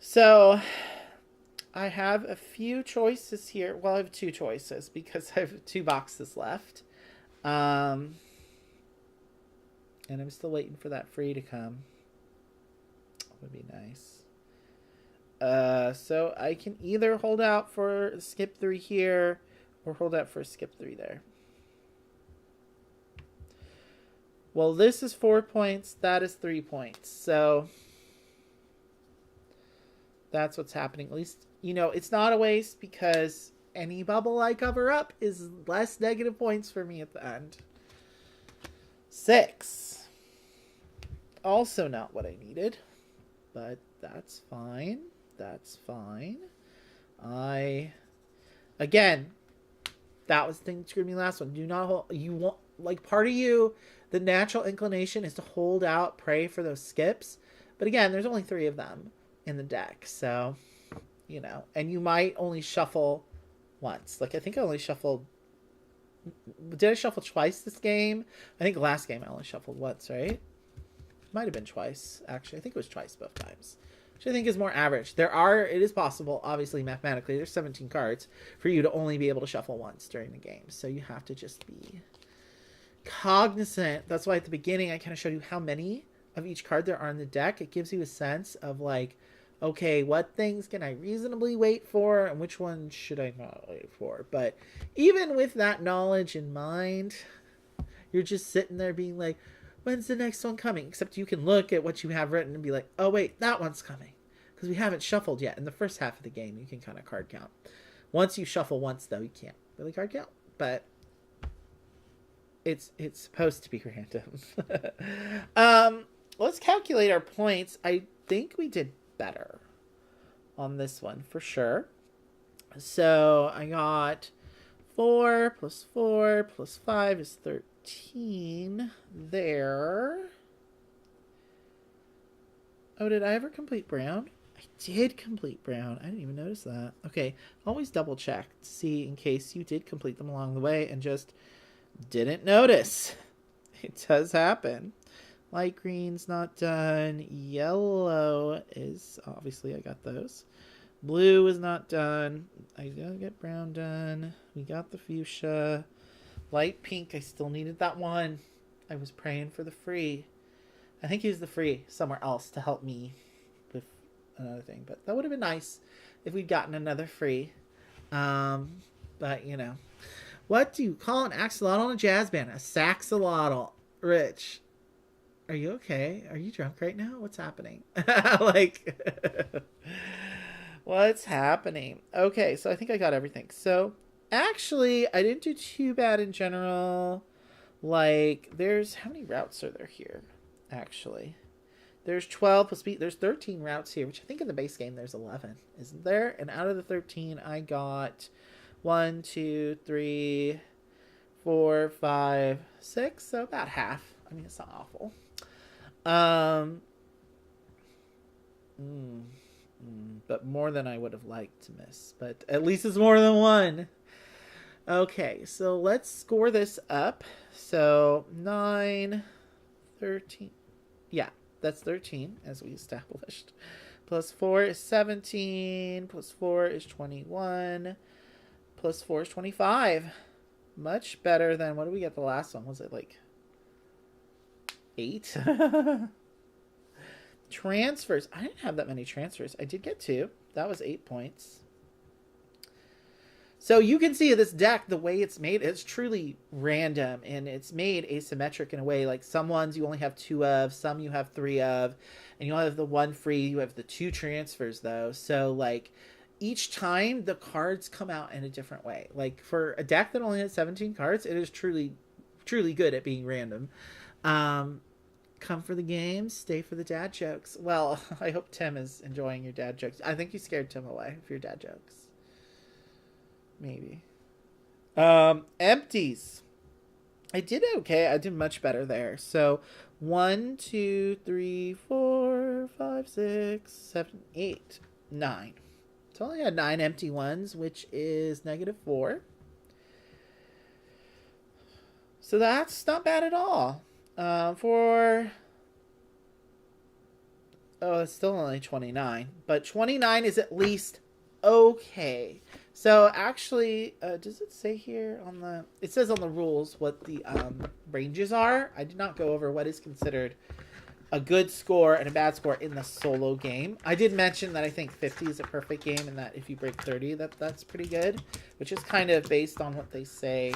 So I have a few choices here. Well, I have 2 choices because I have 2 boxes left. And I'm still waiting for that free to come. Would be nice. So I can either hold out for skip 3 here or hold out for skip 3 there. Well, this is 4 points. That is 3 points. So that's what's happening. At least, you know, it's not a waste because any bubble I cover up is less negative points for me at the end. 6. Also not what I needed, but that's fine. That's fine. Again, that was the thing that screwed me last one. Do not hold, you want, like, part of you, the natural inclination is to hold out, pray for those skips. But again, there's only 3 of them in the deck. So, you know, and you might only shuffle once. Like, I think I only shuffled, did I shuffle twice this game? I think last game I only shuffled once, right? Might have been twice, actually. I think it was twice both times. Which I think is more average. It is possible, obviously, mathematically, there's 17 cards for you to only be able to shuffle once during the game. So you have to just be cognizant. That's why at the beginning I kind of showed you how many of each card there are in the deck. It gives you a sense of, like, okay, what things can I reasonably wait for and which ones should I not wait for? But even with that knowledge in mind, you're just sitting there being like, when's the next one coming? Except you can look at what you have written and be like, oh, wait, that one's coming. Because we haven't shuffled yet. In the first half of the game, you can kind of card count. Once you shuffle once, though, you can't really card count. But it's supposed to be random. Let's calculate our points. I think we did better on this one for sure. So I got 4 plus 4 plus 5 is 13 there. Oh, did I ever complete brown? I did complete brown. I didn't even notice that. Okay, always double check to see in case you did complete them along the way and just didn't notice. It does happen. Light green's not done. Yellow is, obviously I got those. Blue is not done. I gotta get brown done. We got the fuchsia. Light pink, I still needed that one. I was praying for the free. I think use the free somewhere else to help me with another thing. But that would have been nice if we'd gotten another free. But, you know. What do you call an axolotl in a jazz band? A saxolotl. Rich. Are you okay? Are you drunk right now? What's happening? Like, what's happening? Okay, so I think I got everything. So, actually, I didn't do too bad in general. Like, how many routes are there here, actually? There's 12 plus there's 13 routes here, which I think in the base game there's 11, isn't there? And out of the 13, I got 1, 2, 3, 4, 5, 6, so about half. I mean, it's not awful. But more than I would have liked to miss. But at least it's more than one. Okay, so let's score this up. So 9, 13. Yeah, that's 13, as we established. Plus 4 is 17. Plus 4 is 21. Plus 4 is 25. Much better than, what did we get the last one? Was it like 8? Transfers. I didn't have that many transfers. I did get 2. That was 8 points. So you can see this deck, the way it's made, it's truly random. And it's made asymmetric in a way. Like some ones you only have 2 of, some you have 3 of. And you only have the 1 free. You have the 2 transfers, though. So, like, each time the cards come out in a different way. Like, for a deck that only has 17 cards, it is truly, truly good at being random. Come for the games, stay for the dad jokes. Well, I hope Tim is enjoying your dad jokes. I think you scared Tim away for your dad jokes. maybe. Empties. I did okay. I did much better there. So 1, 2, 3, 4, 5, 6, 7, 8, 9. So I only had 9 empty ones, which is -4. So that's not bad at all. It's still only 29, but 29 is at least okay. So actually, does it say here on the? It says on the rules what the ranges are. I did not go over what is considered a good score and a bad score in the solo game. I did mention that I think 50 is a perfect game, and that if you break 30, that's pretty good, which is kind of based on what they say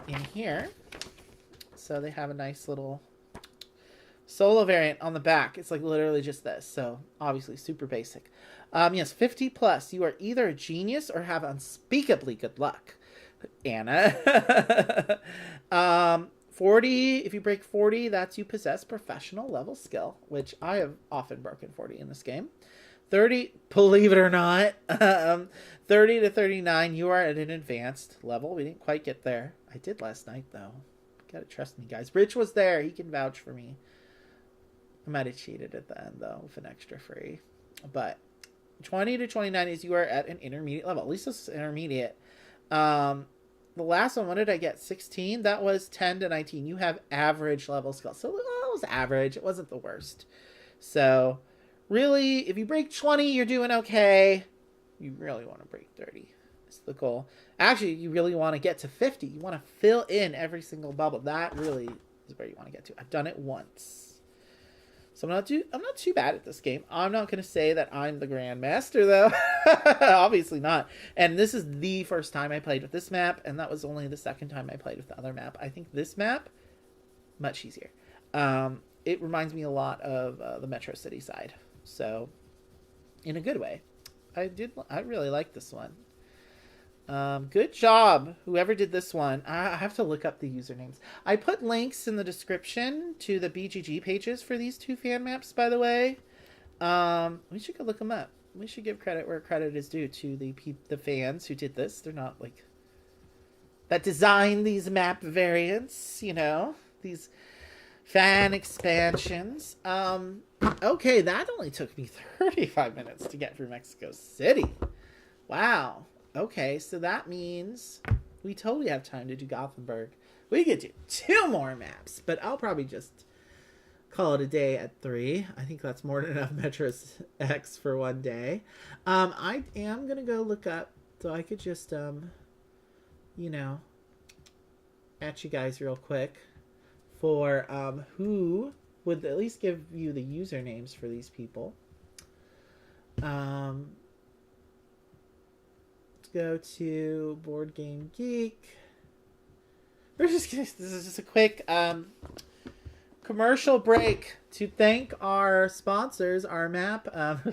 in here. So they have a nice little solo variant on the back. It's like literally just this. So obviously super basic. Yes, 50 plus. You are either a genius or have unspeakably good luck, Anna. 40, if you break 40, that's you possess professional level skill, which I have often broken 40 in this game. 30, believe it or not, 30 to 39, you are at an advanced level. We didn't quite get there. I did last night, though. Gotta trust me, guys. Rich was there. He can vouch for me. I might have cheated at the end, though, with an extra free. But 20 to 29 is you are at an intermediate level. At least this is intermediate. The last one, what did I get? 16? That was 10 to 19. You have average level skill. So it was average. It wasn't the worst. So really, if you break 20, you're doing okay. You really want to break 30. That's the goal. Actually, you really want to get to 50. You want to fill in every single bubble. That really is where you want to get to. I've done it once. So I'm not too bad at this game. I'm not going to say that I'm the Grandmaster, though. Obviously not. And this is the first time I played with this map, and that was only the second time I played with the other map. I think this map, much easier. It reminds me a lot of the Metro City side. So, in a good way. I really like this one. Good job, whoever did this one. I have to look up the usernames. I put links in the description to the BGG pages for these two fan maps, by the way. We should go look them up. We should give credit where credit is due to the fans who did this. They're not like that designed these map variants, you know, these fan expansions. Okay, that only took me 35 minutes to get through Mexico City. Wow. Okay, so that means we totally have time to do Gothenburg. We could do 2 more maps, but I'll probably just call it a day at 3. I think that's more than enough Metros X for one day. I am going to go look up, so I could just, you know, at you guys real quick for who would at least give you the usernames for these people. Go to Board Game Geek. This is just a quick commercial break to thank our sponsors, our map.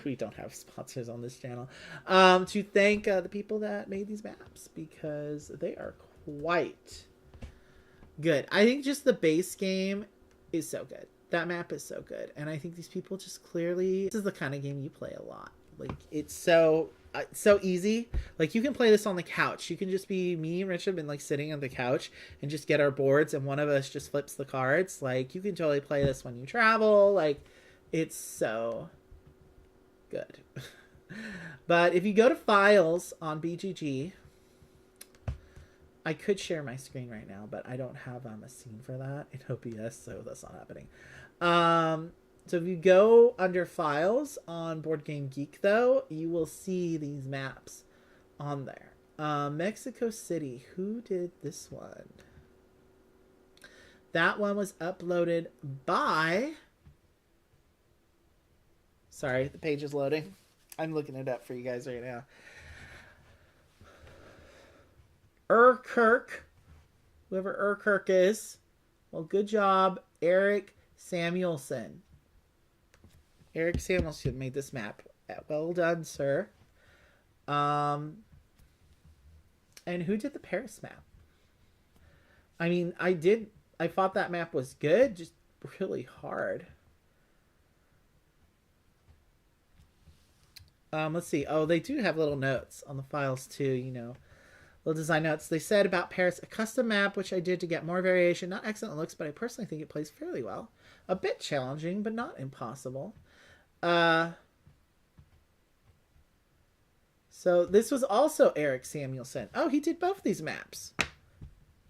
We don't have sponsors on this channel. To thank the people that made these maps, because they are quite good. I think just the base game is so good. That map is so good. And I think these people just clearly, this is the kind of game you play a lot. Like, it's so easy. Like, you can play this on the couch. You can just be me and Richard been like sitting on the couch and just get our boards, and one of us just flips the cards. Like, you can totally play this when you travel. Like, it's so good. But if you go to files on BGG, I could share my screen right now, but I don't have a scene for that in OBS, so that's not happening. So if you go under files on Board Game Geek, though, you will see these maps on there. Mexico City. Who did this one? That one was uploaded by... Sorry, the page is loading. I'm looking it up for you guys right now. Kirk. Whoever Kirk is. Well, good job, Erik Samuelson. Erik Samuelson made this map. Well done, sir. And who did the Paris map? I mean, I thought that map was good, just really hard. Let's see. Oh, they do have little notes on the files too, you know. Little design notes. They said about Paris, a custom map, which I did to get more variation. Not excellent looks, but I personally think it plays fairly well. A bit challenging, but not impossible. So this was also Erik Samuelson. Oh, he did both these maps.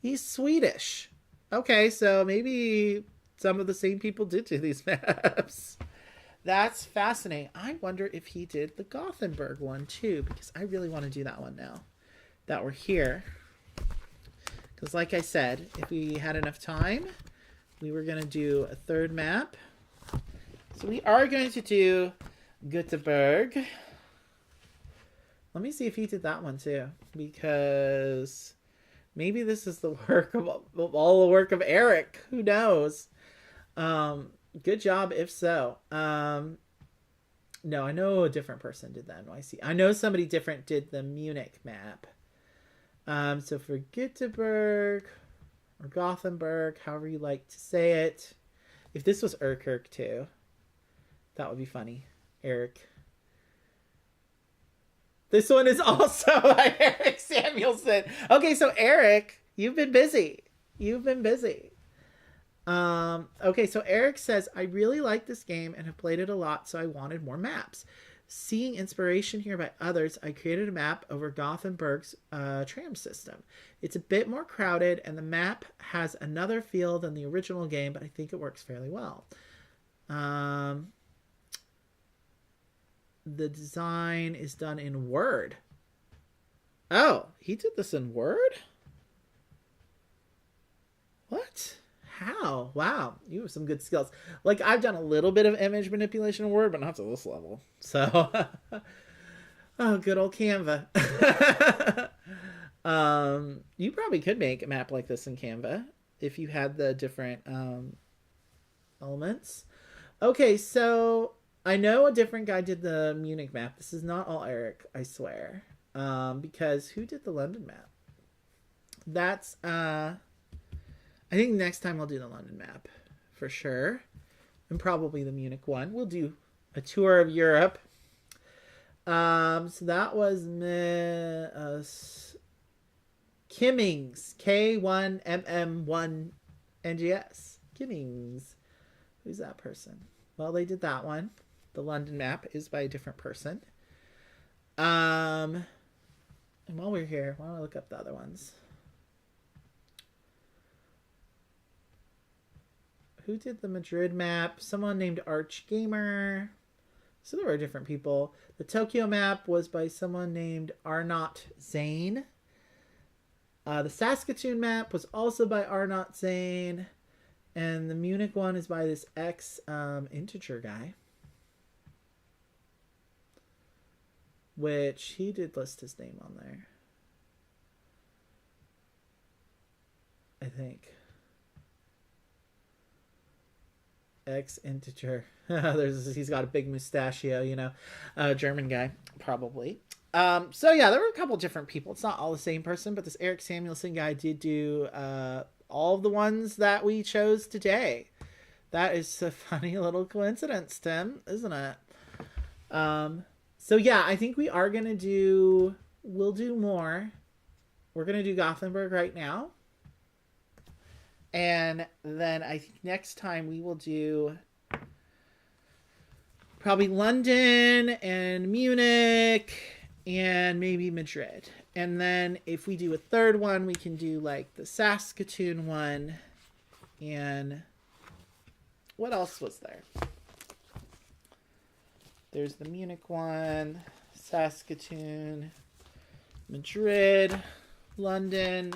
He's Swedish. Okay, so maybe some of the same people did do these maps. That's fascinating. I wonder if he did the Gothenburg one too, because I really want to do that one now that we're here. Because like I said, if we had enough time, we were going to do a third map. So we are going to do Gothenburg. Let me see if he did that one too, because maybe this is the work of all the work of Erik. Who knows? Good job if so. No, I know a different person did the NYC. I know somebody different did the Munich map. So for Gothenburg or Gothenburg, however you like to say it. If this was Erkirk too, that would be funny. Erik. This one is also by Erik Samuelson. Okay, so Erik, you've been busy. You've been busy. Okay, so Erik says, I really like this game and have played it a lot, so I wanted more maps. Seeing inspiration here by others, I created a map over Gothenburg's tram system. It's a bit more crowded, and the map has another feel than the original game, but I think it works fairly well. The design is done in Word. Oh, he did this in Word? What? How? Wow, you have some good skills. Like, I've done a little bit of image manipulation in Word, but not to this level. So, oh, good old Canva. You probably could make a map like this in Canva if you had the different elements. Okay, so I know a different guy did the Munich map. This is not all Erik, I swear. Because who did the London map? That's, I think next time we'll do the London map for sure. And probably the Munich one. We'll do a tour of Europe. So that was Kimmings. K1MM1NGS. Kimmings. Who's that person? Well, they did that one. The London map is by a different person. And while we're here, why don't I look up the other ones? Who did the Madrid map? Someone named Arch Gamer. So there were different people. The Tokyo map was by someone named Arnott Zane. The Saskatoon map was also by Arnott Zane. And the Munich one is by this ex-integer guy. Which he did list his name on there. I think. Ex-integer. He's got a big mustachio, you know. German guy, probably. So yeah, there were a couple different people. It's not all the same person, but this Erik Samuelson guy did do all of the ones that we chose today. That is a funny little coincidence, Tim, isn't it? So yeah, I think we are going to we'll do more. We're going to do Gothenburg right now. And then I think next time we will do probably London and Munich and maybe Madrid. And then if we do a third one, we can do like the Saskatoon one. And what else was there? There's the Munich one, Saskatoon, Madrid, London.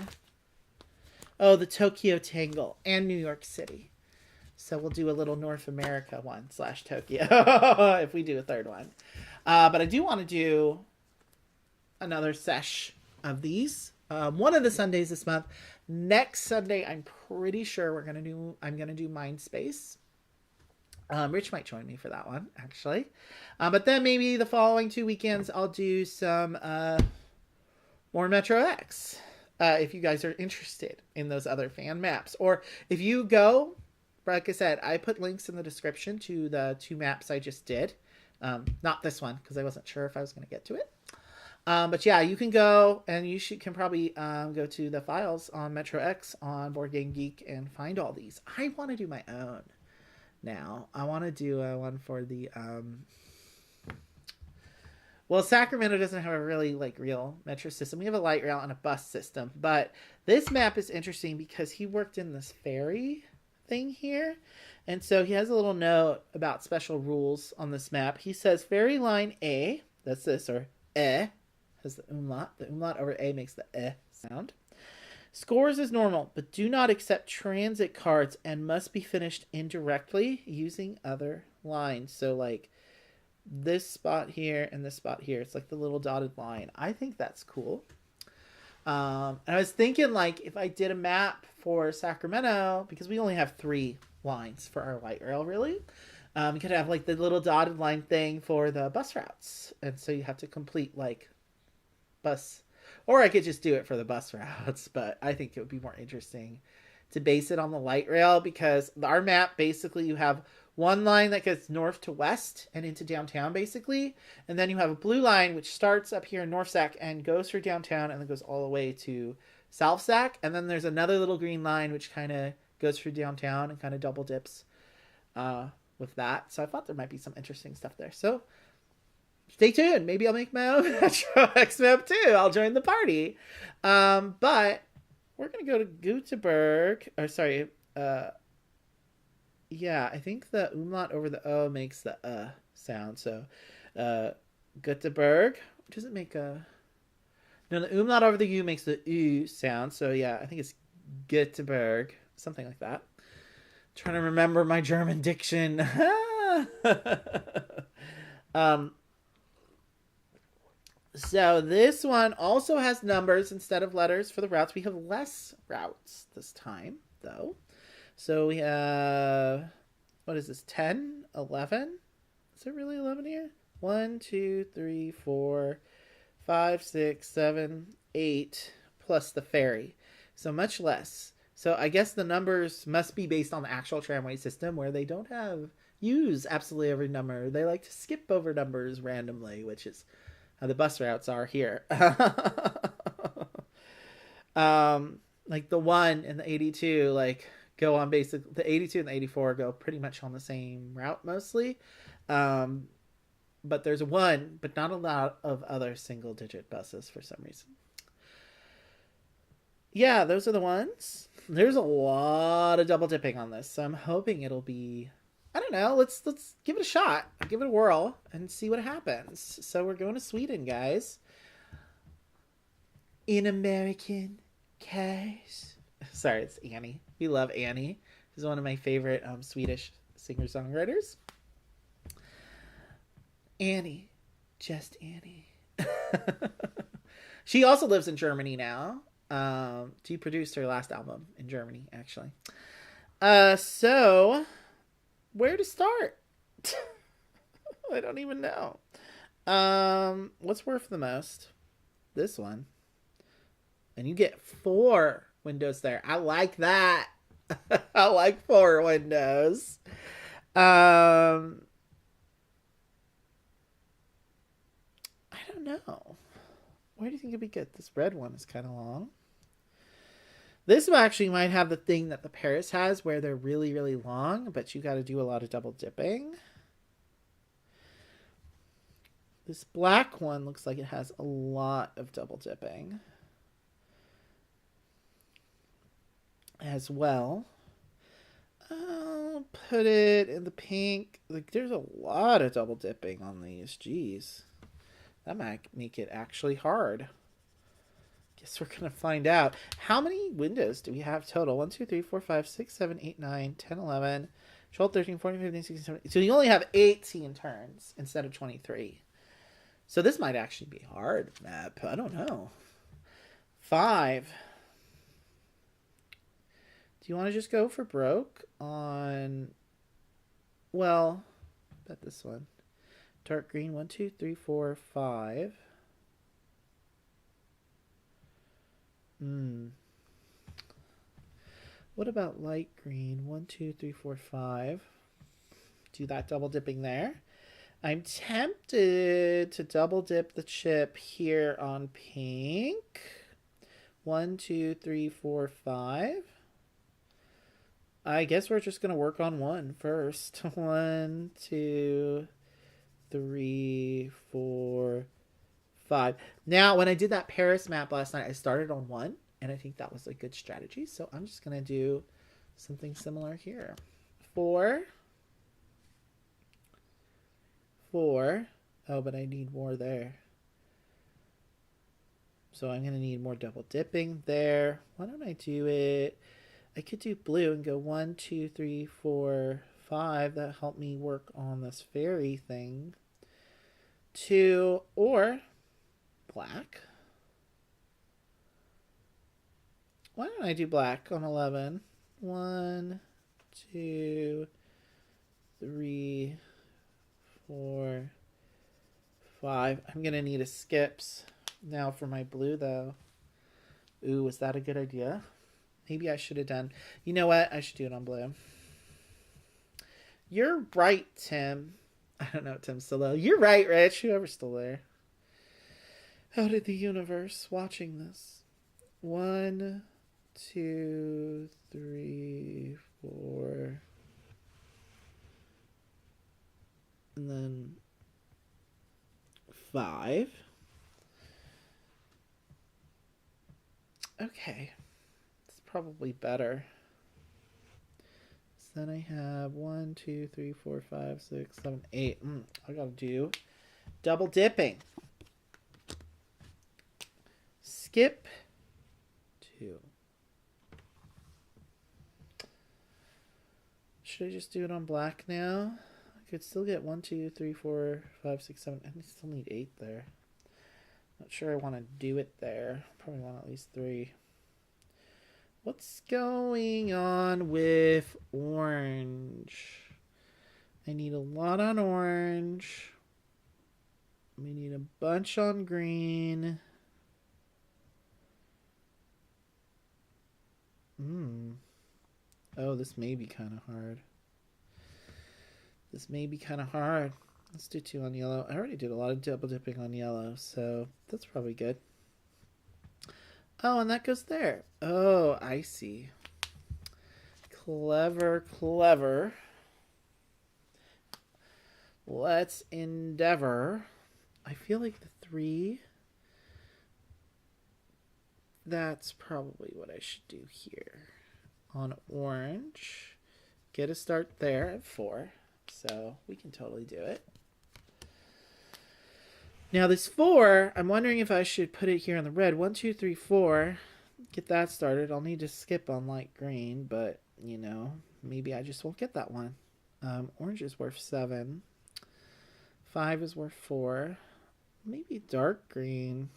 Oh, the Tokyo Tangle and New York City. So we'll do a little North America one / Tokyo if we do a third one. But I do want to do another sesh of these. One of the Sundays this month. Next Sunday, I'm pretty sure I'm gonna do Mindspace. Rich might join me for that one, actually. But then maybe the following 2 weekends, I'll do some more Metro X. If you guys are interested in those other fan maps. Or if you go, like I said, I put links in the description to the 2 maps I just did. Not this one, because I wasn't sure if I was going to get to it. But yeah, you can go and can probably go to the files on Metro X on Board Game Geek and find all these. I want to do my own now. I want to do one for the well, Sacramento doesn't have a really like real metro system. We have a light rail and a bus system, but this map is interesting because he worked in this ferry thing here, and so he has a little note about special rules on this map. He says ferry line A, that's this, or has the umlaut. The umlaut over A makes the sound. Scores as normal, but do not accept transit cards and must be finished indirectly using other lines. So like this spot here and this spot here, it's like the little dotted line. I think that's cool. And I was thinking like if I did a map for Sacramento, because we only have 3 lines for our light rail really, you could have like the little dotted line thing for the bus routes, and so you have to complete like bus, or I could just do it for the bus routes, but I think it would be more interesting to base it on the light rail, because our map basically you have one line that goes north to west and into downtown basically, and then you have a blue line which starts up here in North Sac and goes through downtown and then goes all the way to South Sac, and then there's another little green line which kind of goes through downtown and kind of double dips with that. So I thought there might be some interesting stuff there. So stay tuned. Maybe I'll make my own Metro X map too. I'll join the party. But we're going to go to Gothenburg. Or sorry. Yeah, I think the umlaut over the O makes the sound. So Gothenburg. Does it make a... No, the umlaut over the U makes the U sound. So yeah, I think it's Gothenburg. Something like that. Trying to remember my German diction. So this one also has numbers instead of letters for the routes. We have less routes this time, though. So we have, what is this, 10, 11? Is it really 11 here? 1, 2, 3, 4, 5, 6, 7, 8, plus the ferry. So much less. So I guess the numbers must be based on the actual tramway system, where they don't use absolutely every number. They like to skip over numbers randomly, which is how the bus routes are here. Like the 1 and the 82, like go on basic. The 82 and the 84 go pretty much on the same route mostly. But there's a 1, but not a lot of other single digit buses for some reason. Yeah, those are the ones. There's a lot of double dipping on this, so I'm hoping it'll be, I don't know, let's give it a shot. Give it a whirl and see what happens. So we're going to Sweden, guys. In American cars. Sorry, it's Annie. We love Annie. She's one of my favorite Swedish singer-songwriters. Annie. Just Annie. She also lives in Germany now. She produced her last album in Germany, actually. So where to start? I don't even know. What's worth the most? This one. And you get 4 windows there. I like that. I like 4 windows. I don't know. Where do you think it'd be good? This red one is kind of long. This one actually might have the thing that the Paris has, where they're really, really long, but you got to do a lot of double dipping. This black one looks like it has a lot of double dipping as well. I'll put it in the pink. Like, there's a lot of double dipping on these. Jeez. That might make it actually hard. Guess we're going to find out. How many windows do we have total? 1, 2, 3, 4, 5, 6, 7, 8, 9, 10, 11, 12, 13, 14, 15, 16, 17. So you only have 18 turns instead of 23. So this might actually be hard map. I don't know. 5. Do you want to just go for broke on... Well, bet this one. Dark green, 1, 2, 3, 4, 5. What about light green? 1, 2, 3, 4, 5. Do that double dipping there. I'm tempted to double dip the chip here on pink. 1, 2, 3, 4, 5. I guess we're just going to work on one first. 1, 2, 3, 4, 5. Now, when I did that Paris map last night, I started on 1, and I think that was a good strategy. So I'm just going to do something similar here. 4. 4. Oh, but I need more there. So I'm going to need more double dipping there. Why don't I do it? I could do blue and go 1, 2, 3, 4, 5. That helped me work on this fairy thing. 2 or black. Why don't I do black on 11? 1, 2, 3, 4, 5. I'm going to need a skips now for my blue, though. Ooh, was that a good idea? Maybe I should have done... You know what? I should do it on blue. You're right, Tim. I don't know if Tim's still there. You're right, Rich. Whoever's still there. How did the universe watching this? 1, 2, 3, 4... And then 5. Okay. It's probably better. So then I have 1, 2, 3, 4, 5, 6, 7, 8. I gotta do double dipping. Skip 2. Should I just do it on black now? Could still get 1, 2, 3, 4, 5, 6, 7. I still need 8 there. Not sure I want to do it there. Probably want at least 3. What's going on with orange? I need a lot on orange. We need a bunch on green. Oh, this may be kind of hard. This may be kind of hard. Let's do 2 on yellow. I already did a lot of double dipping on yellow, so that's probably good. Oh, and that goes there. Oh, I see. Clever, clever. Let's endeavor. I feel like the 3. That's probably what I should do here. On orange. Get a start there at 4. So we can totally do it. Now this 4, I'm wondering if I should put it here on the red. 1, 2, 3, 4. Get that started. I'll need to skip on light green, but, you know, maybe I just won't get that one. Orange is worth 7. 5 is worth 4. Maybe dark green.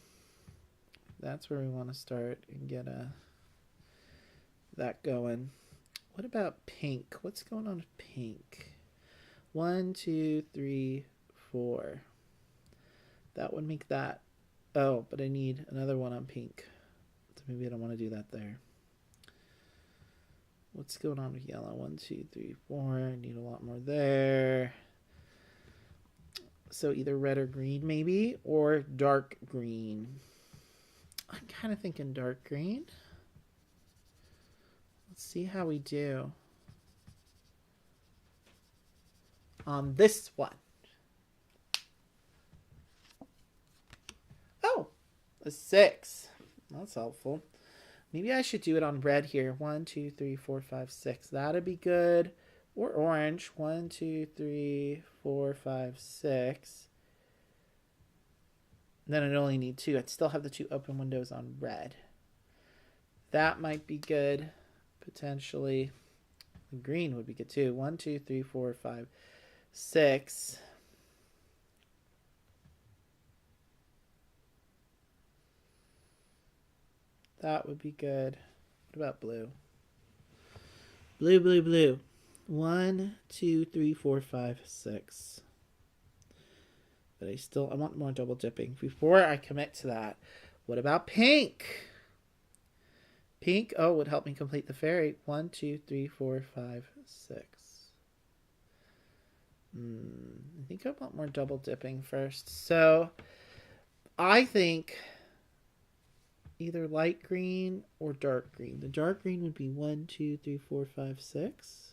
That's where we want to start and get that going. What about pink? What's going on with pink? 1, 2, 3, 4. That would make that. Oh, but I need another one on pink. So maybe I don't want to do that there. What's going on with yellow? 1, 2, 3, 4. I need a lot more there. So either red or green maybe, or dark green. I'm kind of thinking dark green. Let's see how we do on this one. Oh, a 6. That's helpful. Maybe I should do it on red here. 1, 2, 3, 4, 5, 6. That'd be good. Or orange. 1, 2, 3, 4, 5, 6. Then I'd only need 2. I'd still have the 2 open windows on red. That might be good. Potentially. The green would be good too. 1, 2, 3, 4, 5, 6. That would be good. What about blue? Blue, blue, blue. 1, 2, 3, 4, 5, 6. But I want more double dipping. Before I commit to that, what about pink? Pink, oh, would help me complete the fairy. 1, 2, 3, 4, 5, 6. I think I want more double dipping first. So I think either light green or dark green. The dark green would be 1, 2, 3, 4, 5, 6.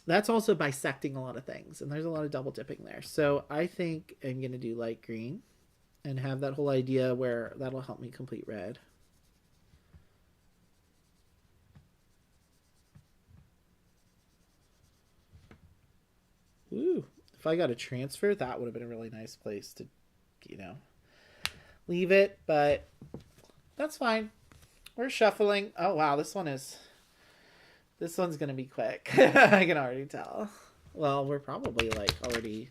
That's also bisecting a lot of things, and there's a lot of double dipping there. So I think I'm going to do light green and have that whole idea where that'll help me complete red. Ooh, if I got a transfer, that would have been a really nice place to, leave it, but that's fine. We're shuffling. Oh, wow, this one's going to be quick. I can already tell. Well, we're probably already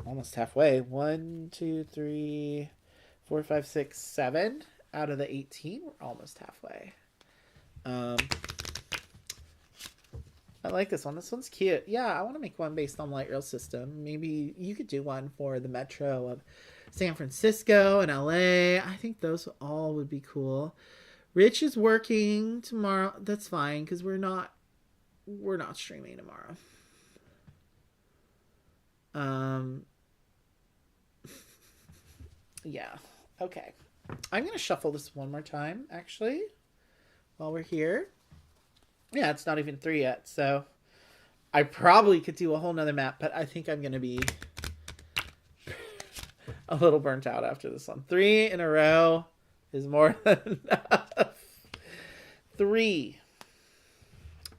almost halfway. 1, 2, 3, 4, 5, 6, 7 out of the 18. We're almost halfway. I like this one. This one's cute. Yeah, I want to make one based on light rail system. Maybe you could do one for the metro of San Francisco and LA. I think those all would be cool. Rich is working tomorrow. That's fine because we're not streaming tomorrow. Yeah. Okay. I'm going to shuffle this one more time, actually, while we're here. Yeah, it's not even 3 yet, so I probably could do a whole nother map, but I think I'm going to be a little burnt out after this one. 3 in a row is more than enough. 3.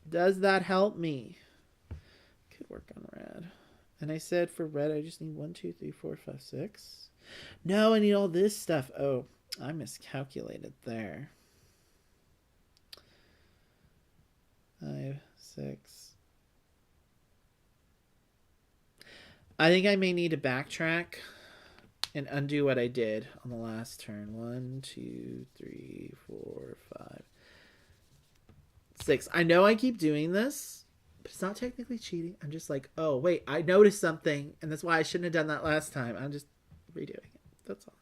Does that help me? Could work on red. And I said for red, I just need 1, 2, 3, 4, 5, 6. No, I need all this stuff. Oh, I miscalculated there. 5, 6. I think I may need to backtrack and undo what I did on the last turn. 1, 2, 3, 4, 5, 6. I know I keep doing this, but it's not technically cheating. I'm just like, oh, wait, I noticed something, and that's why I shouldn't have done that last time. I'm just redoing it. That's all.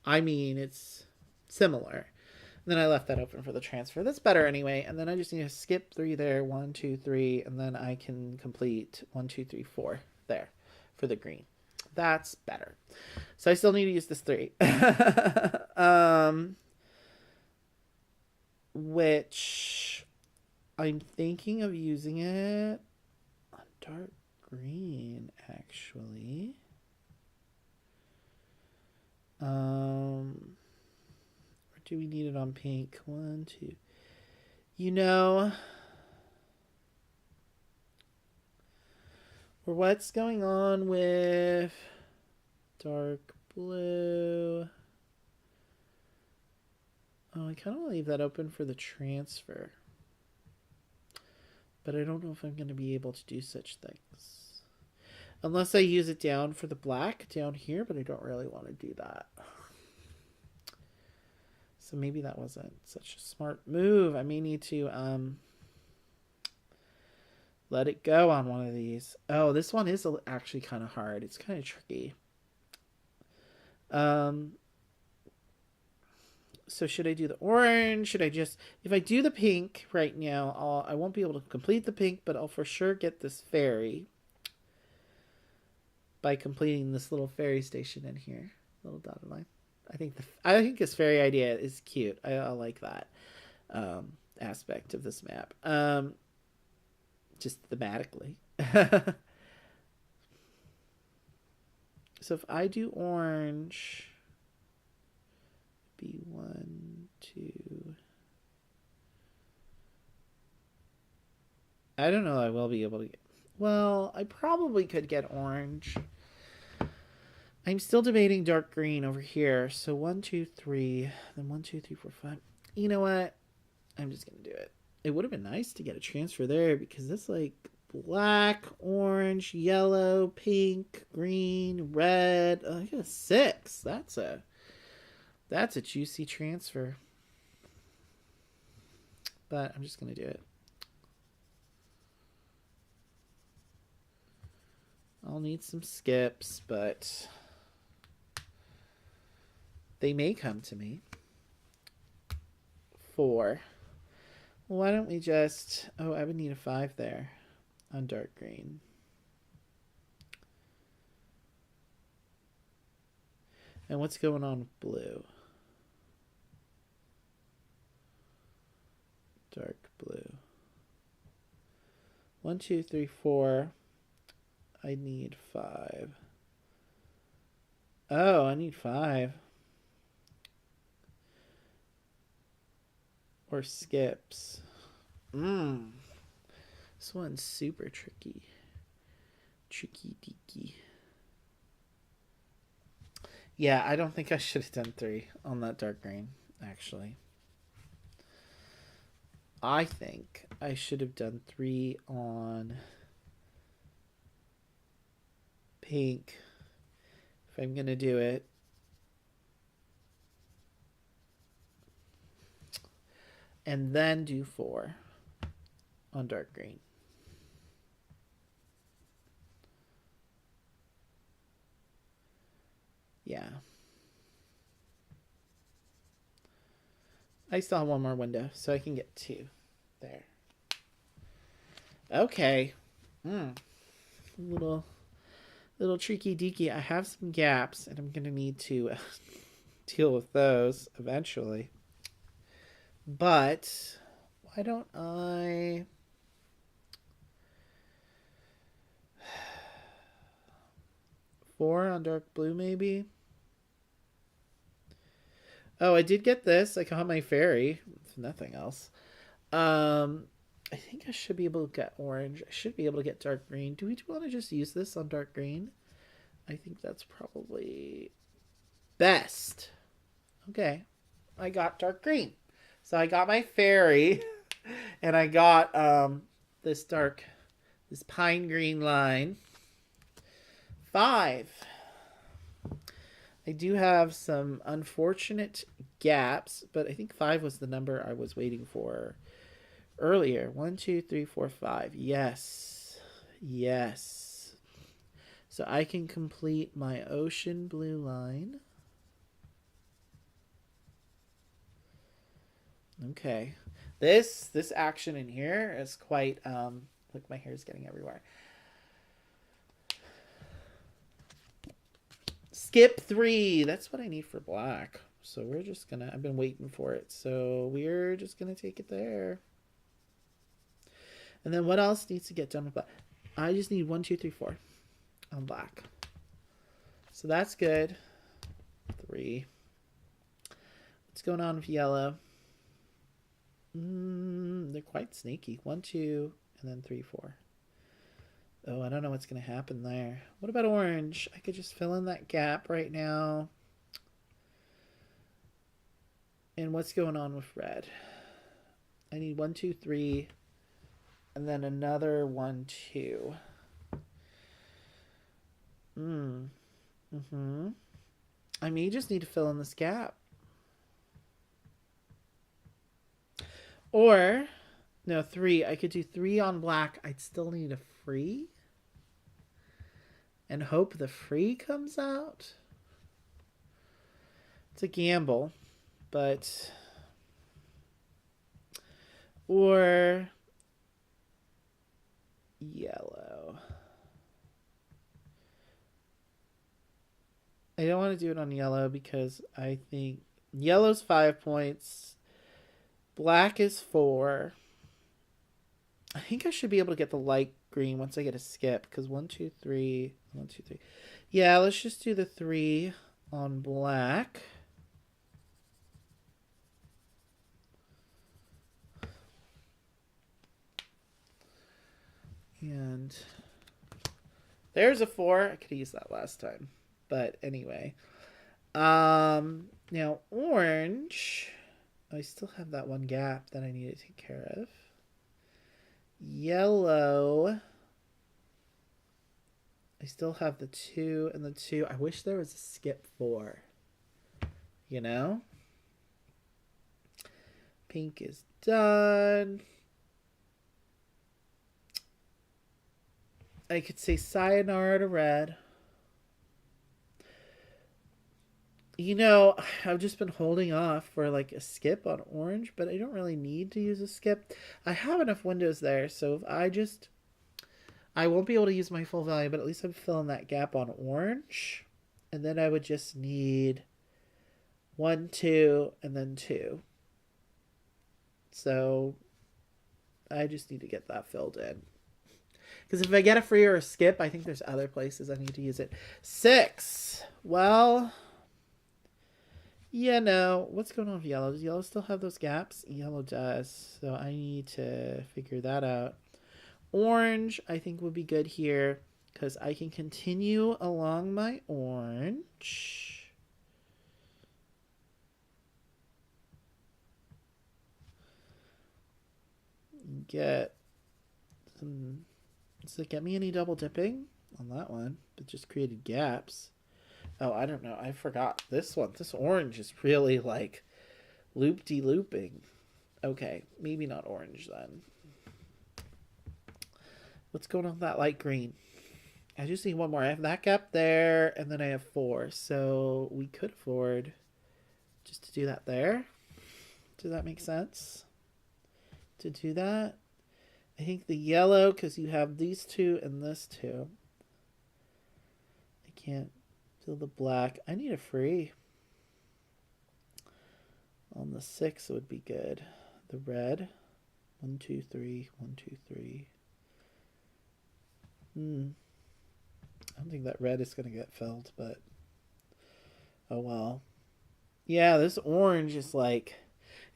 I mean, it's similar. And then I left that open for the transfer. That's better anyway. And then I just need to skip 3 there. 1, 2, 3. And then I can complete 1, 2, 3, 4 there for the green. That's better. So I still need to use this 3. Which I'm thinking of using it on dark green, actually. Or do we need it on pink? 1, 2. Or what's going on with dark blue? Oh, I kind of want to leave that open for the transfer. But I don't know if I'm going to be able to do such things. Unless I use it down for the black down here, but I don't really want to do that. So maybe that wasn't such a smart move. I may need to let it go on one of these. Oh, this one is actually kind of hard. It's kind of tricky. So should I do the orange? Should I just... If I do the pink right now, I won't be able to complete the pink, but I'll for sure get this fairy by completing this little fairy station in here. Little dotted line. I think this fairy idea is cute. I like that aspect of this map. Just thematically. So if I do orange, be 1, 2. I don't know. I will be able to get. Well, I probably could get orange. I'm still debating dark green over here. So 1, 2, 3. Then 1, 2, 3, 4, 5. You know what? I'm just going to do it. It would have been nice to get a transfer there because that's like black, orange, yellow, pink, green, red. I got a 6. That's a juicy transfer. But I'm just going to do it. I'll need some skips, but they may come to me. 4. Why don't we just... Oh, I would need a 5 there on dark green. And what's going on with blue? Dark blue. 1, 2, 3, 4. I need 5. Oh, I need 5. Or skips. This one's super tricky. Tricky deaky. Yeah, I don't think I should have done 3 on that dark green, actually. I think I should have done 3 on pink if I'm going to do it. And then do 4 on dark green. Yeah. I still have one more window, so I can get 2 there. Okay. Little tricky deaky. I have some gaps, and I'm going to need to deal with those eventually. But why don't I... Four on dark blue, maybe? Oh, I did get this. I caught my fairy. If nothing else. I think I should be able to get orange. I should be able to get dark green. Do we want to just use this on dark green? I think that's probably best. Okay. I got dark green. So I got my fairy. And I got this pine green line. 5. I do have some unfortunate gaps, but I think 5 was the number I was waiting for earlier. 1, 2, 3, 4, 5. Yes. Yes. So I can complete my ocean blue line. Okay. This action in here is quite look, my hair is getting everywhere. Skip 3. That's what I need for black. So we're just gonna... I've been waiting for it. So we're just gonna take it there. And then what else needs to get done with black? I just need 1, 2, 3, 4 on black. So that's good. 3. What's going on with yellow? They're quite sneaky. 1, 2, and then 3, 4. Oh, I don't know what's going to happen there. What about orange? I could just fill in that gap right now. And what's going on with red? I need 1, 2, 3, and then another 1, 2. I may just need to fill in this gap. Or, no, 3. I could do 3 on black. I'd still need a free. And hope the free comes out. It's a gamble. But... Or... Yellow. I don't want to do it on yellow because I think... Yellow's 5 points. Black is 4. I think I should be able to get the light green once I get a skip. Because 1, 2, 3... 1, 2, 3. Yeah, let's just do the 3 on black. And there's a 4. I could have used that last time. But anyway. Now orange. I still have that one gap that I need to take care of. Yellow. I still have the 2 and the 2. I wish there was a skip 4. You know? Pink is done. I could say sayonara to red. You know, I've just been holding off for like a skip on orange, but I don't really need to use a skip. I have enough windows there, so if I won't be able to use my full value, but at least I'm filling that gap on orange. And then I would just need 1, 2, and then 2. So I just need to get that filled in. Because if I get a free or a skip, I think there's other places I need to use it. 6. Well, yeah, no. What's going on with yellow? Does yellow still have those gaps? Yellow does. So I need to figure that out. Orange, I think, would be good here. Because I can continue along my orange. Get some... Does it get me any double dipping on that one? It just created gaps. Oh, I don't know. I forgot this one. This orange is really like loop-de-looping. Okay, maybe not orange then. What's going on with that light green? I just need one more. I have that gap there, and then I have 4. So we could afford just to do that there. Does that make sense? To do that? I think the yellow, because you have these 2 and this 2. I can't do the black. I need a free. On the 6 would be good. The red. 1, 2, 3. 1, 2, 3. I don't think that red is going to get filled, but oh well. Yeah, this orange is like,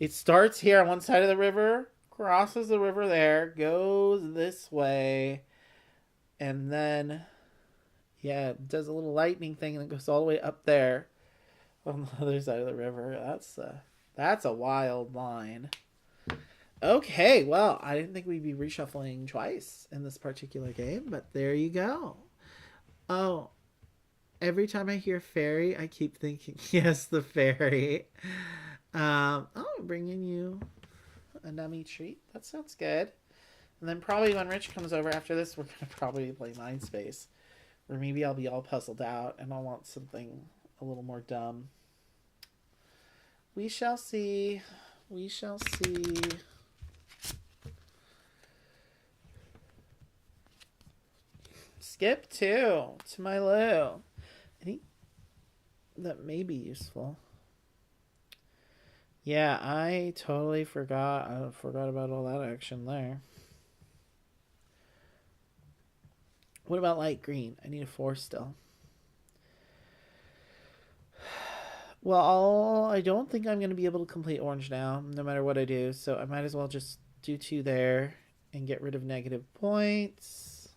it starts here on one side of the river, crosses the river there, goes this way, and then, yeah, it does a little lightning thing and it goes all the way up there on the other side of the river. That's a wild line. Okay, well, I didn't think we'd be reshuffling twice in this particular game, but there you go. Oh, every time I hear fairy, I keep thinking, yes, the fairy. Oh, bringing you a nummy treat. That sounds good. And then probably when Rich comes over after this, we're going to probably play Mindspace. Or maybe I'll be all puzzled out and I'll want something a little more dumb. We shall see. We shall see. Skip 2 to my Lou. I think that may be useful. Yeah, I totally forgot. I forgot about all that action there. What about light green? I need a 4 still. Well, I don't think I'm going to be able to complete orange now, no matter what I do. So I might as well just do 2 there and get rid of negative points.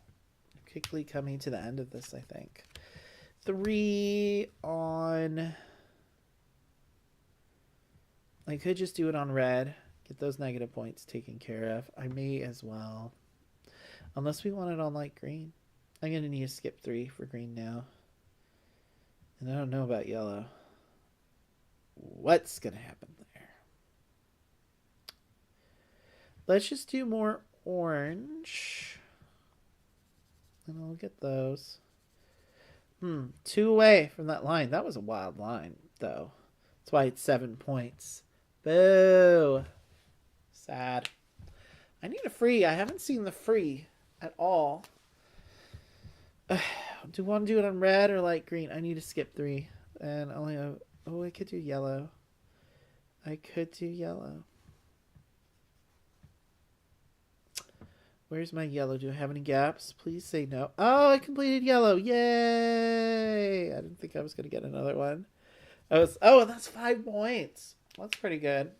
Quickly coming to the end of this, I think. 3 on... I could just do it on red. Get those negative points taken care of. I may as well. Unless we want it on light green. I'm going to need to skip 3 for green now. And I don't know about yellow. What's going to happen there? Let's just do more orange. And I'll get those. 2 away from that line. That was a wild line, though. That's why it's 7 points. Boo. Sad. I need a free. I haven't seen the free at all. Do you want to do it on red or light green? I need to skip 3. And I only have... Oh, I could do yellow. I could do yellow. Where's my yellow? Do I have any gaps? Please say no. Oh, I completed yellow. Yay! I didn't think I was going to get another one. Oh, that's 5 points. That's pretty good.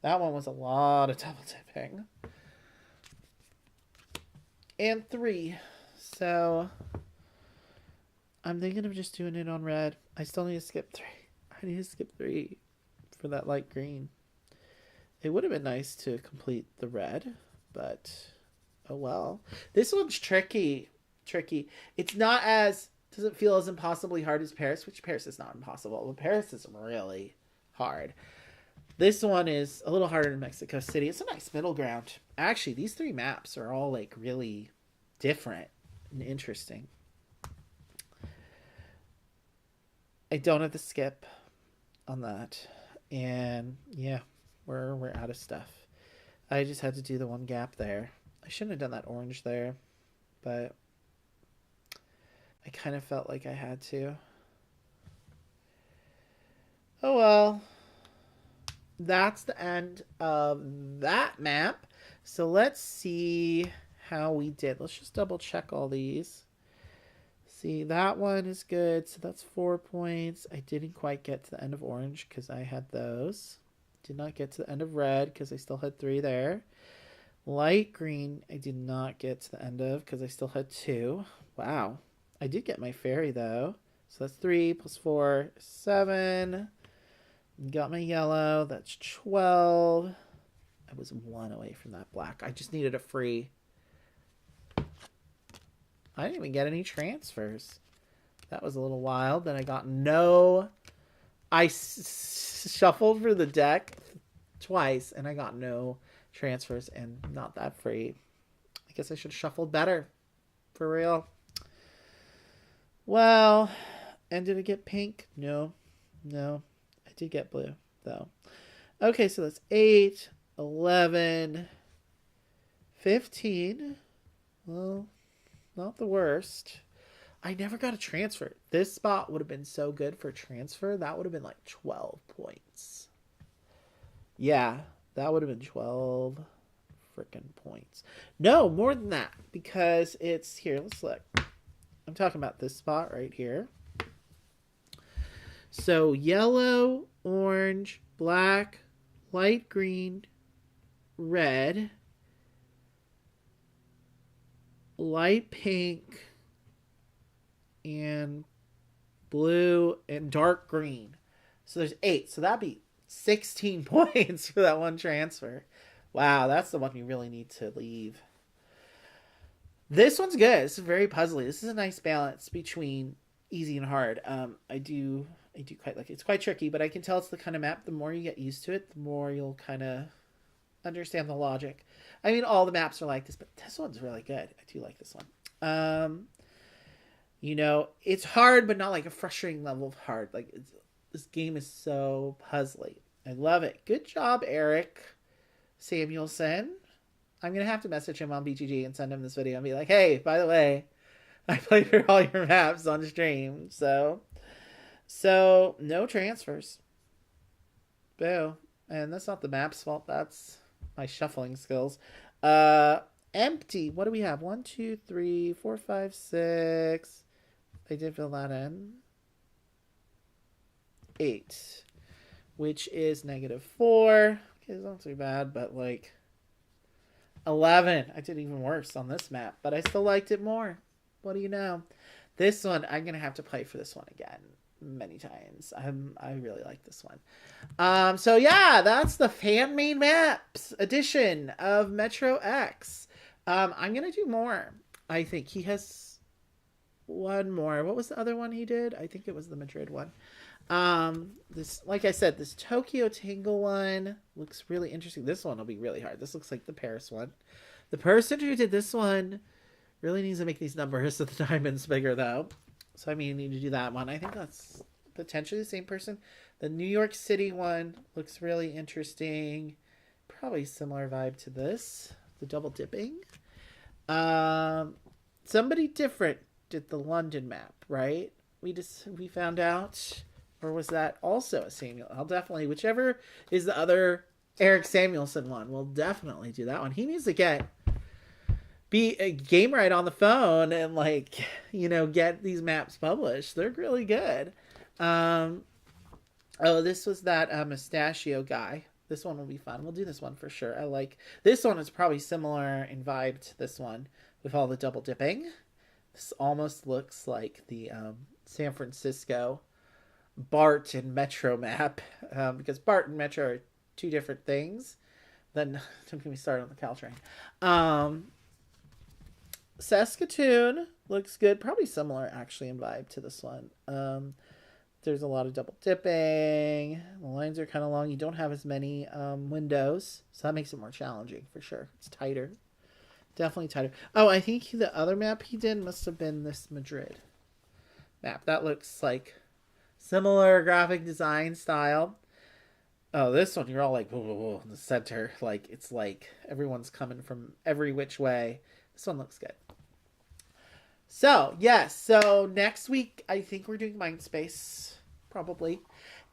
That one was a lot of double dipping. And 3. So I'm thinking of just doing it on red. I still need to skip 3. I need to skip 3 for that light green. It would have been nice to complete the red, but oh well. This one's tricky. It's not as... doesn't feel as impossibly hard as Paris, which Paris is not impossible, but Paris is really hard. This one is a little harder than Mexico City. It's a nice middle ground. Actually, these 3 maps are all like really different and interesting. I don't have the skip on that. And yeah, we're out of stuff. I just had to do the one gap there. I shouldn't have done that orange there, but I kind of felt like I had to. Oh well. That's the end of that map. So let's see how we did. Let's just double check all these. See, that one is good. So that's 4 points. I didn't quite get to the end of orange because I had those. Did not get to the end of red because I still had 3 there. Light green, I did not get to the end of because I still had 2. Wow. I did get my fairy though. So that's 3 plus 4, 7. Got my yellow. That's 12. I was 1 away from that black. I just needed a free. I didn't even get any transfers. That was a little wild. Then I got no. I shuffled for the deck twice and I got no transfers and not that free. I guess I should have shuffled better. For real. Well, and did I get pink? No. I did get blue, though. Okay, so that's 8, 11, 15. Well, not the worst. I never got a transfer. This spot would have been so good for transfer. That would have been like 12 points. Yeah, that would have been 12 freaking points. No, more than that. Because it's here. Let's look. I'm talking about this spot right here. So yellow, orange, black, light green, red, light pink, and blue, and dark green. So there's 8. So that'd be 16 points for that one transfer. Wow, that's the one you really need to leave. This one's good. This is very puzzly. This is a nice balance between easy and hard. I do quite like it. It's quite tricky, but I can tell it's the kind of map, the more you get used to it, the more you'll kind of understand the logic. I mean, all the maps are like this, but this one's really good. I do like this one. You know, it's hard, but not like a frustrating level of hard. Like, this game is so puzzly. I love it. Good job, Erik Samuelson. I'm going to have to message him on BGG and send him this video and be like, hey, by the way, I played for all your maps on stream. So no transfers. Boo. And that's not the map's fault. That's my shuffling skills. Empty. What do we have? 1, 2, 3, 4, 5, 6. I did fill that in. 8. Which is -4. Okay, it's not too bad, but like 11. I did even worse on this map, but I still liked it more. What do you know? This one, I'm going to have to play for this one again many times. I really like this one. So yeah, that's the Fanmade Maps edition of Metro X. I'm going to do more. I think he has one more. What was the other one he did? I think it was the Madrid one. This, like I said, this Tokyo Tangle one looks really interesting. This one will be really hard. This looks like the Paris one. The person who did this one really needs to make these numbers of the diamonds bigger, though. So I mean, you need to do that one. I think that's potentially the same person. The New York City one looks really interesting. Probably similar vibe to this. The double dipping. Somebody different did the London map, right? We found out. Or was that also a Samuel? I'll definitely, whichever is the other Erik Samuelson one, we'll definitely do that one. He needs to be a game right on the phone and like, you know, get these maps published. They're really good. Oh, this was that Mustachio guy. This one will be fun. We'll do this one for sure. I like this one. Is probably similar in vibe to this one with all the double dipping. This almost looks like the San Francisco BART and Metro map, because BART and Metro are two different things. Then don't get me started on the Caltrain. Saskatoon looks good, probably similar actually in vibe to this one. There's a lot of double dipping. The lines are kind of long. You don't have as many windows, so that makes it more challenging for sure. It's tighter, definitely tighter. Oh, I think the other map he did must have been this Madrid map. That looks like Similar graphic design style. Oh, this one, you're all like, whoa, whoa, whoa, in the center. Like, it's like everyone's coming from every which way. This one looks good. So, yes. So, next week, I think we're doing Mindspace. Probably.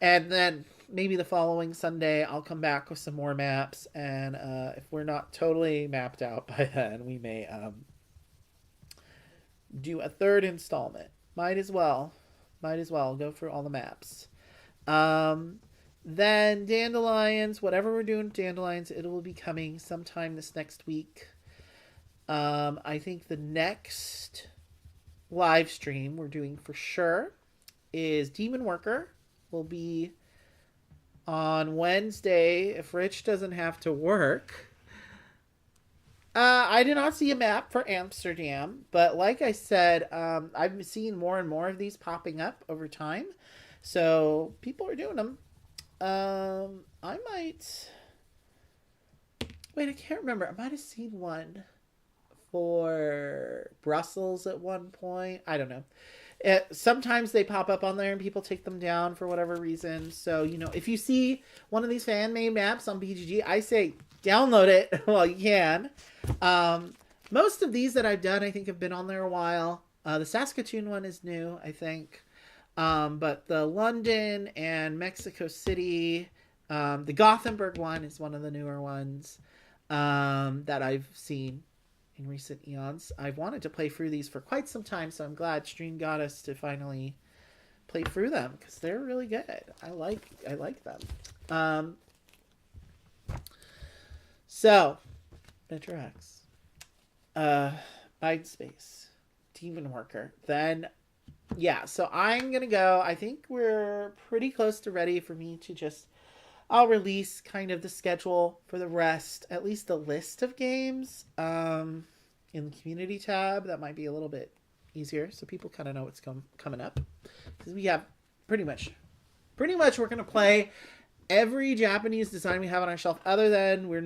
And then maybe the following Sunday, I'll come back with some more maps. And if we're not totally mapped out by then, we may do a third installment. Might as well go through all the maps. Then Dandelions, whatever we're doing with Dandelions, it will be coming sometime this next week. I think the next live stream we're doing for sure is Demon Worker. Will be on Wednesday if Rich doesn't have to work. I did not see a map for Amsterdam, but like I said, I've been seeing more and more of these popping up over time. So people are doing them. I might... Wait, I can't remember. I might have seen one for Brussels at one point. I don't know. Sometimes they pop up on there and people take them down for whatever reason. So, if you see one of these fan-made maps on BGG, I say download it while you can. Most of these that I've done, I think, have been on there a while. The Saskatoon one is new, I think. But the London and Mexico City, the Gothenburg one is one of the newer ones that I've seen in recent eons. I've wanted to play through these for quite some time, so I'm glad Stream got us to finally play through them because they're really good. I like them. So, Metro X, Mindspace, Demon Worker, then. Yeah, so I'm going to go. I think we're pretty close to ready for me to I'll release kind of the schedule for the rest, at least the list of games in the community tab. That might be a little bit easier so people kind of know what's coming up. Because we have pretty much we're going to play every Japanese design we have on our shelf, other than we're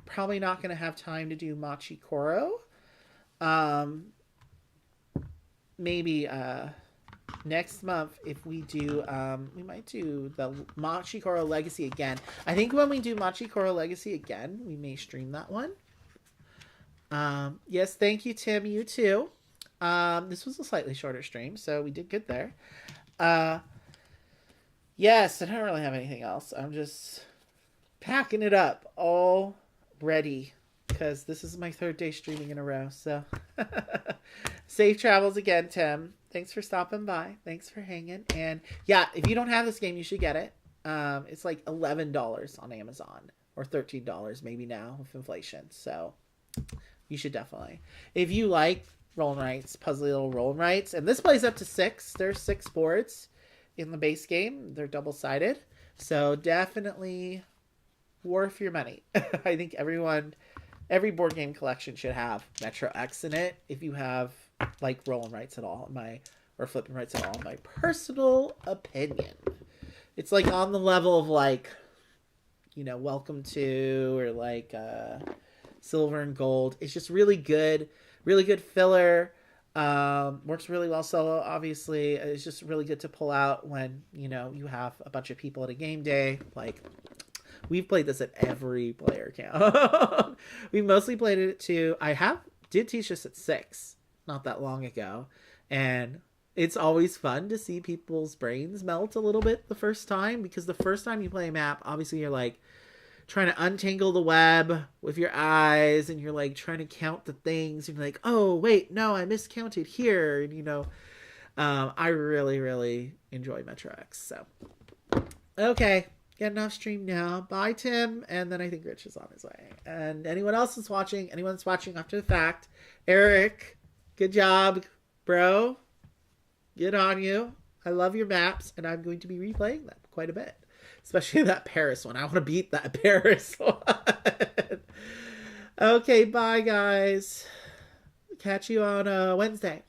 probably not going to have time to do Machi Koro. Maybe next month, if we do, we might do the Machi Koro Legacy again. I think when we do Machi Koro Legacy again, we may stream that one. Yes, thank you, Tim. You too. This was a slightly shorter stream, so we did good there. Yes, I don't really have anything else. I'm just packing it up already because this is my third day streaming in a row. So safe travels again, Tim. Thanks for stopping by. Thanks for hanging. And yeah, if you don't have this game, you should get it. It's like $11 on Amazon or $13 maybe now with inflation. So you should definitely. If you like roll and writes, puzzly little roll and writes, and this plays up to 6. There's 6 boards in the base game. They're double-sided. So definitely worth your money. I think every board game collection should have Metro X in it if you have like roll and writes at all, or flip and writes at all, in my personal opinion. It's like on the level of like, Welcome to, or like Silver and Gold. It's just really good filler. Works really well solo, obviously. It's just really good to pull out when, you have a bunch of people at a game day. Like, we've played this at every player count. We mostly played it at 2. Did teach this at 6 not that long ago, and it's always fun to see people's brains melt a little bit the first time, because the first time you play a map, obviously you're like trying to untangle the web with your eyes, and you're like trying to count the things, and you're like, oh wait, no, I miscounted here, and I really enjoy Metro X. So okay, getting off stream now. Bye, Tim. And then I think Rich is on his way, and anyone that's watching after the fact, Eric, good job, bro. Good on you. I love your maps, and I'm going to be replaying them quite a bit. Especially that Paris one. I want to beat that Paris one. Okay, bye, guys. Catch you on Wednesday.